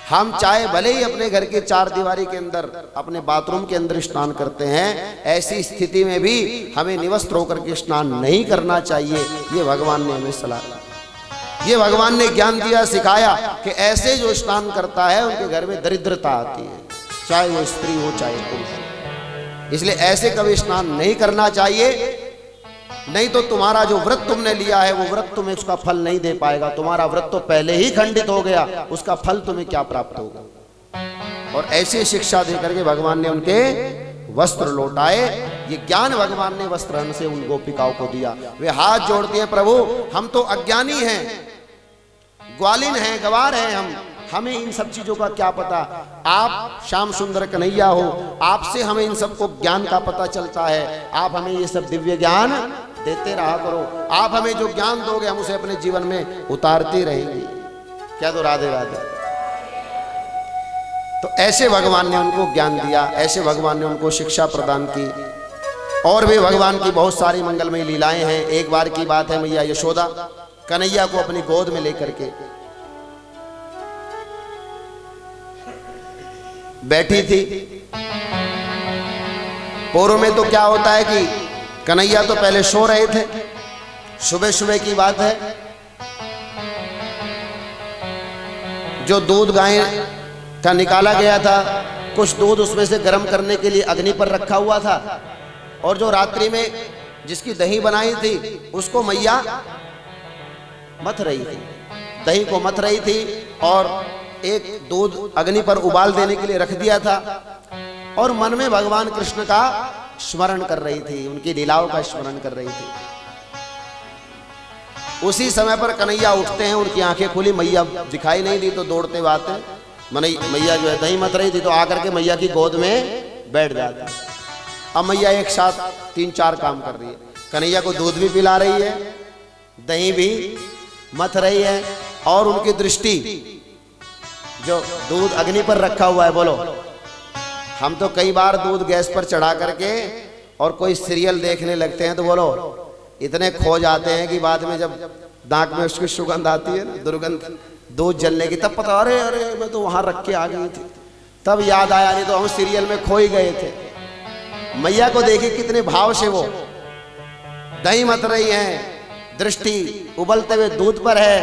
हम चाहे भले ही अपने घर के चार दीवारी के अंदर, अपने बाथरूम के अंदर स्नान करते हैं, ऐसी स्थिति में भी हमें निवस्त्र होकर के स्नान नहीं करना चाहिए। ये भगवान ने हमें सलाह दी, ये भगवान ने ज्ञान दिया, सिखाया कि ऐसे जो स्नान करता है उनके घर में दरिद्रता आती है, चाहे वो स्त्री हो चाहे पुरुष हो। इसलिए ऐसे कभी स्नान नहीं करना चाहिए, नहीं तो तुम्हारा जो व्रत तुमने लिया है वो व्रत तुम्हें उसका फल नहीं दे पाएगा। तुम्हारा व्रत तो पहले ही खंडित हो गया, उसका फल तुम्हें क्या प्राप्त होगा। और ऐसी शिक्षा देकर के भगवान ने उनके वस्त्र लौटाए। ये ज्ञान भगवान ने वस्त्र से उन गोपिकाओं को दिया। वे हाथ जोड़ती हैं, प्रभु हम तो अज्ञानी हैं, ग्वालिन हैं, गवार हैं, हमें इन सब चीजों का क्या पता। आप श्याम सुंदर कन्हैया हो, आपसे हमें इन सबको ज्ञान का पता चलता है। आप हमें ये सब दिव्य ज्ञान देते रहा करो। आप हमें जो ज्ञान दोगे हम उसे अपने जीवन में उतारते रहेंगे। क्या तो राधे राधे। तो ऐसे भगवान ने उनको ज्ञान दिया, ऐसे भगवान ने उनको शिक्षा प्रदान की। और भी भगवान की बहुत सारी मंगलमयी लीलाएं हैं। एक बार की बात है, मैया यशोदा कन्हैया को अपनी गोद में लेकर के बैठी थी। पूर्व में तो क्या होता है कि कन्हैया तो पहले सो रहे थे। सुबह सुबह की बात है, जो दूध गाय का निकाला गया था, कुछ दूध उसमें से गर्म करने के लिए अग्नि पर रखा हुआ था, और जो रात्रि में जिसकी दही बनाई थी उसको मैया मथ रही थी, दही को मथ रही थी, और एक दूध अग्नि पर उबाल देने के लिए रख दिया था, और मन में भगवान कृष्ण का स्मरण कर रही थी, उनकी लीलाओं का स्मरण कर रही थी। उसी समय पर कन्हैया उठते हैं, उनकी आंखें खुली, मैया दिखाई नहीं दी तो दौड़ते हुए आते हैं। मैया जो है दही मत रही थी तो आकर के मैया की गोद में बैठ जाते। अब मैया एक साथ 3-4 काम कर रही है। कन्हैया को दूध भी पिला रही है, दही भी मथ रही है, और उनकी दृष्टि जो दूध अग्नि पर रखा हुआ है, बोलो हम तो कई बार दूध गैस पर चढ़ा करके और कोई सीरियल देखने लगते हैं तो बोलो इतने खो जाते हैं कि बाद में जब नाक में उसकी सुगंध आती है ना, दुर्गंध, दूध जलने की, तब पता अरे अरे मैं तो वहां रख के आ गई थी, तब याद आया, नहीं तो हम सीरियल में खो ही गए थे। मैया को देखिए कितने भाव से वो दही मत रही है, दृष्टि उबलते हुए दूध पर है,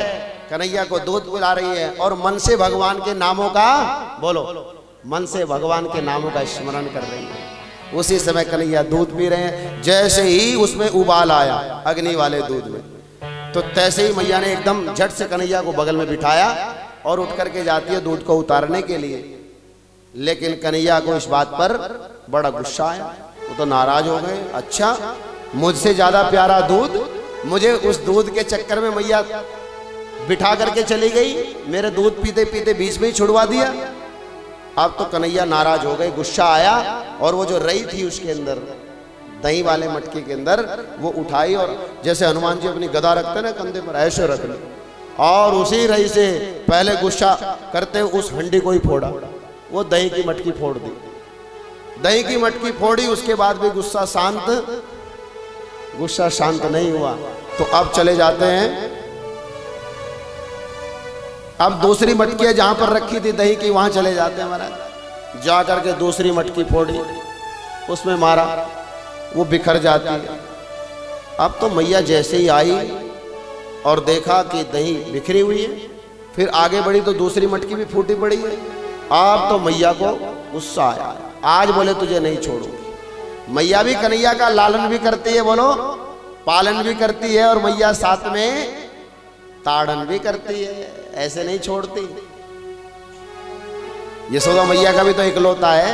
कन्हैया को दूध पिला रही है, और मन से भगवान के नामों का, बोलो मन से भगवान के नामों का स्मरण कर रही है। उसी समय कन्हैया दूध पी रहे हैं। जैसे ही उसमें उबाल आया अग्नि वाले दूध में, तो तैसे ही मैया ने एकदम झट से कन्हैया को बगल में बिठाया और उठ करके जाती है दूध को उतारने के लिए। लेकिन कन्हैया को इस बात पर बड़ा गुस्सा आया, वो तो नाराज हो गए। अच्छा, मुझसे ज्यादा प्यारा दूध, मुझे उस दूध के चक्कर में मैया बिठा करके चली गई, मेरे दूध पीते पीते बीच में ही छुड़वा दिया। अब तो कन्हैया नाराज हो गए, गुस्सा आया, और वो जो रई थी उसके अंदर, दही वाले मटके के अंदर, वो उठाई और जैसे हनुमान जी अपनी गदा रखते ना कंधे पर, ऐसे रख ली, और उसी रई से पहले गुस्सा करते उस हंडी को ही फोड़ा, वो दही की मटकी फोड़ दी। दही की मटकी फोड़ी, उसके बाद भी गुस्सा शांत नहीं हुआ। तो अब चले जाते हैं, अब दूसरी मटकी जहां पर रखी थी दही की वहां चले जाते हैं महाराज। जा करके दूसरी मटकी फोड़ी, उसमें मारा, वो बिखर जाती है। अब तो मैया जैसे ही आई और देखा कि दही बिखरी हुई है, फिर आगे बढ़ी तो दूसरी मटकी भी फूटी पड़ी है। अब तो मैया को गुस्सा आया, आज बोले तुझे नहीं छोड़ूंगी। मैया भी कन्हैया का लालन भी करती है, बोलो पालन भी करती है, और मैया साथ में ताड़न भी करती है, ऐसे नहीं छोड़ती। यशोदा मैया का भी तो इकलौता है,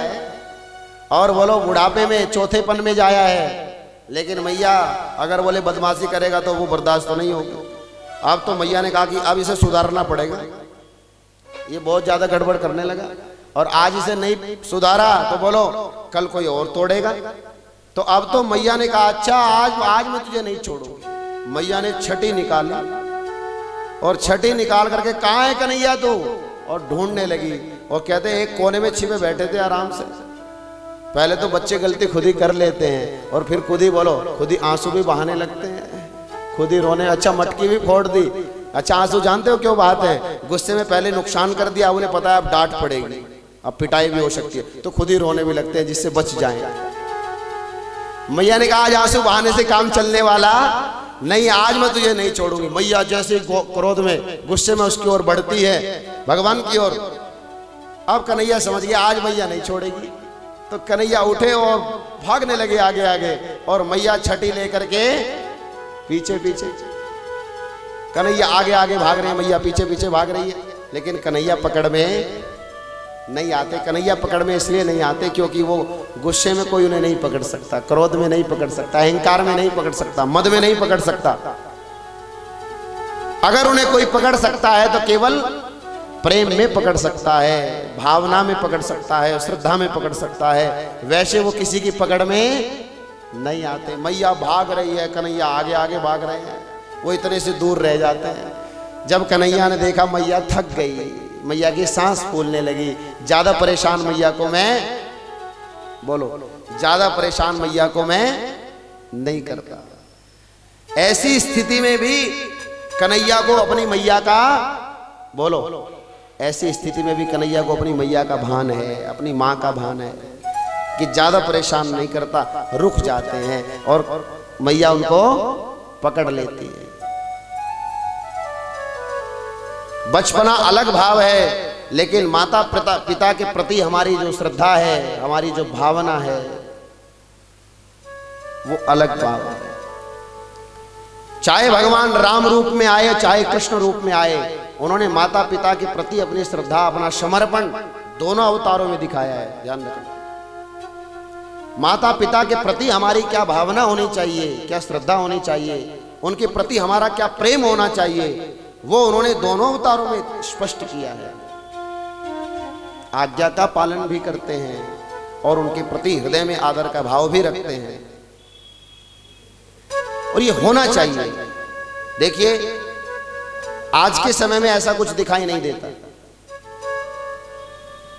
और बोलो बुढ़ापे में चौथेपन में जाया है, लेकिन मैया अगर बोले बदमाशी करेगा तो वो बर्दाश्त तो नहीं होगी। अब तो मैया ने कहा कि अब इसे सुधारना पड़ेगा, ये बहुत ज्यादा गड़बड़ करने लगा, और आज इसे नहीं सुधारा तो बोलो कल कोई और तोड़ेगा। तो अब तो मैया ने कहा अच्छा आज मैं तुझे नहीं छोड़ूंगी। मैया ने छठी निकाली, और छठी निकाल करके कहाँ है कन्हैया तू, और ढूंढने लगी। और कहते एक कोने में छिपे बैठे थे आराम से। पहले तो बच्चे गलती खुद ही कर लेते हैं, और फिर खुद ही बोलो खुद ही आंसू भी बहाने लगते हैं, खुद ही रोने। अच्छा मटकी भी फोड़ दी, अच्छा आंसू जानते हो क्यों बहाते हैं? गुस्से में पहले नुकसान कर दिया, उन्हें पता है अब डांट पड़ेगी, अब पिटाई भी हो सकती है, तो खुद ही रोने भी लगते हैं जिससे बच जाएं। मैया ने कहा आज आंसू बहाने से काम चलने वाला नहीं, आज मैं तुझे नहीं छोड़ूंगी। मैया जैसे क्रोध में गुस्से में उसकी ओर बढ़ती है, भगवान की ओर। अब कन्हैया समझ गया आज मैया नहीं छोड़ेगी, तो कन्हैया उठे और भागने लगे आगे आगे, और मैया छठी लेकर के पीछे पीछे। कन्हैया आगे आगे भाग रहे हैं, मैया पीछे पीछे भाग रही है, लेकिन कन्हैया पकड़ में नहीं आते। कन्हैया पकड़ में इसलिए नहीं आते क्योंकि वो गुस्से में कोई उन्हें नहीं पकड़ सकता, क्रोध में नहीं पकड़ सकता, अहंकार में नहीं पकड़ सकता, मद में नहीं पकड़ सकता। अगर उन्हें कोई पकड़ सकता है तो केवल प्रेम में पकड़ सकता है, भावना में पकड़ सकता है, श्रद्धा में पकड़ सकता है। वैसे वो किसी की पकड़ में नहीं आते। मैया भाग रही है, कन्हैया आगे आगे भाग रहे हैं, वो इतने से दूर रह जाते हैं। जब कन्हैया ने देखा मैया थक गई, मैया की सांस फूलने लगी, ज्यादा परेशान मैया को मैं बोलो ज्यादा परेशान मैया को मैं नहीं करता। ऐसी स्थिति में भी कन्हैया को अपनी मैया का बोलो ऐसी स्थिति में भी कन्हैया को अपनी मैया का भान है, अपनी माँ का भान है कि ज्यादा परेशान नहीं करता, रुक जाते हैं और मैया उनको पकड़ लेती है। बचपना अलग भाव है, लेकिन माता पिता के प्रति हमारी जो श्रद्धा है, हमारी जो भावना है, वो अलग भाव है। चाहे भगवान राम रूप में आए, चाहे कृष्ण रूप में आए, उन्होंने माता पिता के प्रति अपनी श्रद्धा, अपना समर्पण दोनों अवतारों में दिखाया है। ध्यान रखना, माता पिता के प्रति हमारी क्या भावना होनी चाहिए, क्या श्रद्धा होनी चाहिए, उनके प्रति हमारा क्या प्रेम होना चाहिए, वो उन्होंने दोनों अवतारों में स्पष्ट किया है। आज्ञा का पालन भी करते हैं और उनके प्रति हृदय में आदर का भाव भी रखते हैं, और ये होना चाहिए। देखिए आज के समय में ऐसा कुछ दिखाई नहीं देता।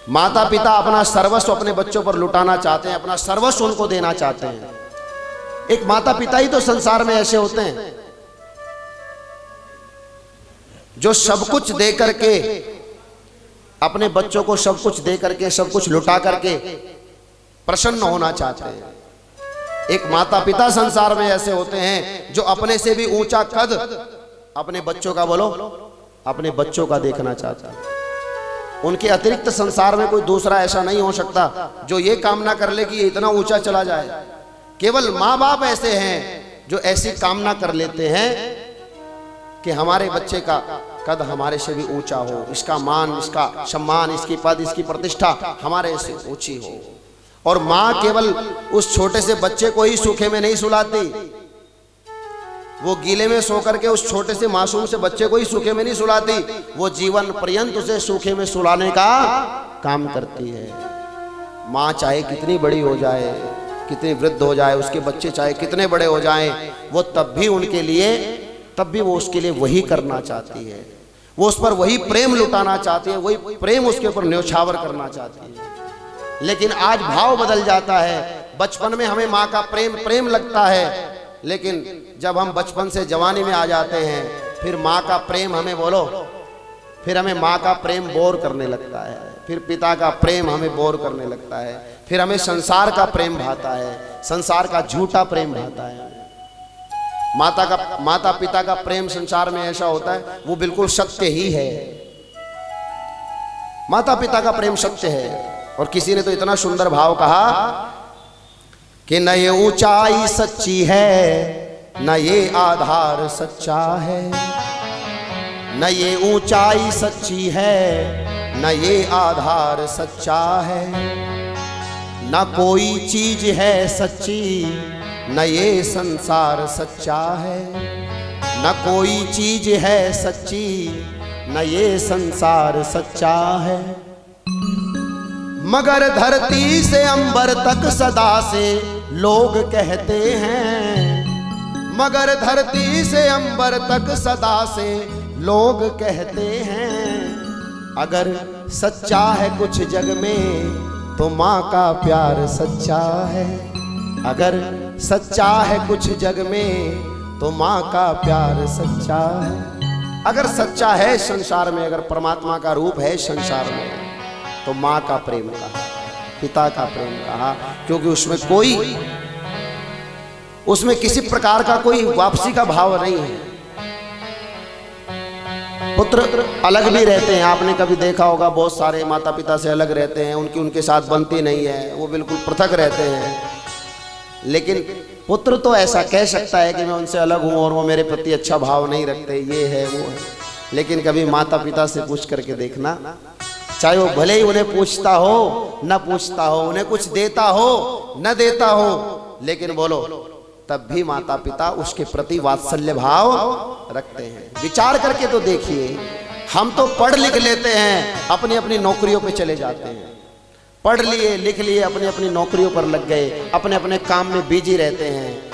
माता पिता अपना सर्वस्व अपने बच्चों पर लुटाना चाहते हैं, अपना सर्वस्व उनको देना चाहते हैं। एक माता पिता ही तो संसार में ऐसे होते हैं जो सब कुछ दे करके, अपने बच्चों को सब कुछ दे करके, सब कुछ लुटा करके प्रसन्न होना चाहते हैं। एक माता पिता संसार में ऐसे होते हैं जो अपने से भी ऊंचा कद अपने बच्चों का बोलो अपने बच्चों का देखना चाहता है। उनके अतिरिक्त संसार में कोई दूसरा ऐसा नहीं हो सकता जो ये कामना कर ले कि ये इतना ऊंचा चला जाए। केवल माँ बाप ऐसे हैं जो ऐसी कामना कर लेते हैं कि हमारे बच्चे का कद हमारे से भी ऊंचा हो, इसका मान, इसका सम्मान, इसकी पद, इसकी प्रतिष्ठा हमारे से ऊंची हो। और माँ केवल उस छोटे से बच्चे को ही सूखे में नहीं सुलाती, वो गीले में सो करके उस छोटे से मासूम से बच्चे को ही सूखे में नहीं सुलाती, वो जीवन पर्यंत उसे सूखे में सुलाने का काम करती है। माँ चाहे कितनी बड़ी हो जाए, कितनी वृद्ध हो जाए, उसके बच्चे चाहे कितने बड़े हो जाएं, वो तब भी उनके लिए, तब भी वो उसके लिए वही करना चाहती है, वो उस पर वही प्रेम लुटाना चाहती है, वही प्रेम उसके ऊपर न्यौछावर करना चाहती है। लेकिन आज भाव बदल जाता है। बचपन में हमें माँ का प्रेम लगता है, लेकिन जब हम बचपन से जवानी में आ जाते हैं, फिर माँ का प्रेम हमें बोलो, फिर हमें माँ का प्रेम बोर करने लगता है, फिर पिता का प्रेम हमें बोर करने लगता है, फिर हमें संसार का प्रेम भाता है, संसार का झूठा प्रेम भाता है। माता पिता का प्रेम संसार में ऐसा होता है, वो बिल्कुल सत्य ही है। माता पिता का प्रेम सत्य है। और किसी ने तो इतना सुंदर भाव कहा कि न ये ऊंचाई सच्ची है, न ये आधार सच्चा है, न ये ऊंचाई सच्ची है, न ये आधार सच्चा है, न कोई चीज है सच्ची, न ये संसार सच्चा है, न कोई चीज है सच्ची, न ये संसार सच्चा है। मगर धरती से अंबर तक सदा से लोग कहते हैं, मगर धरती से अंबर तक सदा से लोग कहते हैं, अगर सच्चा है कुछ जग में तो माँ का प्यार सच्चा है, अगर सच्चा है कुछ जग में तो माँ का प्यार सच्चा है। अगर सच्चा है संसार में, अगर परमात्मा का रूप है संसार में, तो माँ का प्रेम कहा, पिता का प्रेम कहा, क्योंकि उसमें किसी प्रकार का कोई वापसी का भाव नहीं है। पुत्र अलग भी रहते हैं, आपने कभी देखा होगा, बहुत सारे माता पिता से अलग रहते हैं, उनके साथ बनती नहीं है, वो बिल्कुल पृथक रहते हैं। लेकिन पुत्र तो ऐसा कह सकता है कि मैं उनसे अलग हूं और वो मेरे प्रति अच्छा भाव नहीं रखते, ये है वो है। लेकिन कभी माता पिता से पूछ करके देखना, चाहे वो भले ही उन्हें पूछता हो न पूछता हो, उन्हें कुछ देता हो न देता हो, लेकिन बोलो तब भी माता पिता उसके प्रति वात्सल्य भाव रखते हैं। विचार करके तो देखिए, हम तो पढ़ लिख लेते हैं, अपनी अपनी नौकरियों पे चले जाते हैं, पढ़ लिए लिख लिए, अपनी अपनी नौकरियों पर लग गए, अपने अपने काम में बिजी रहते हैं।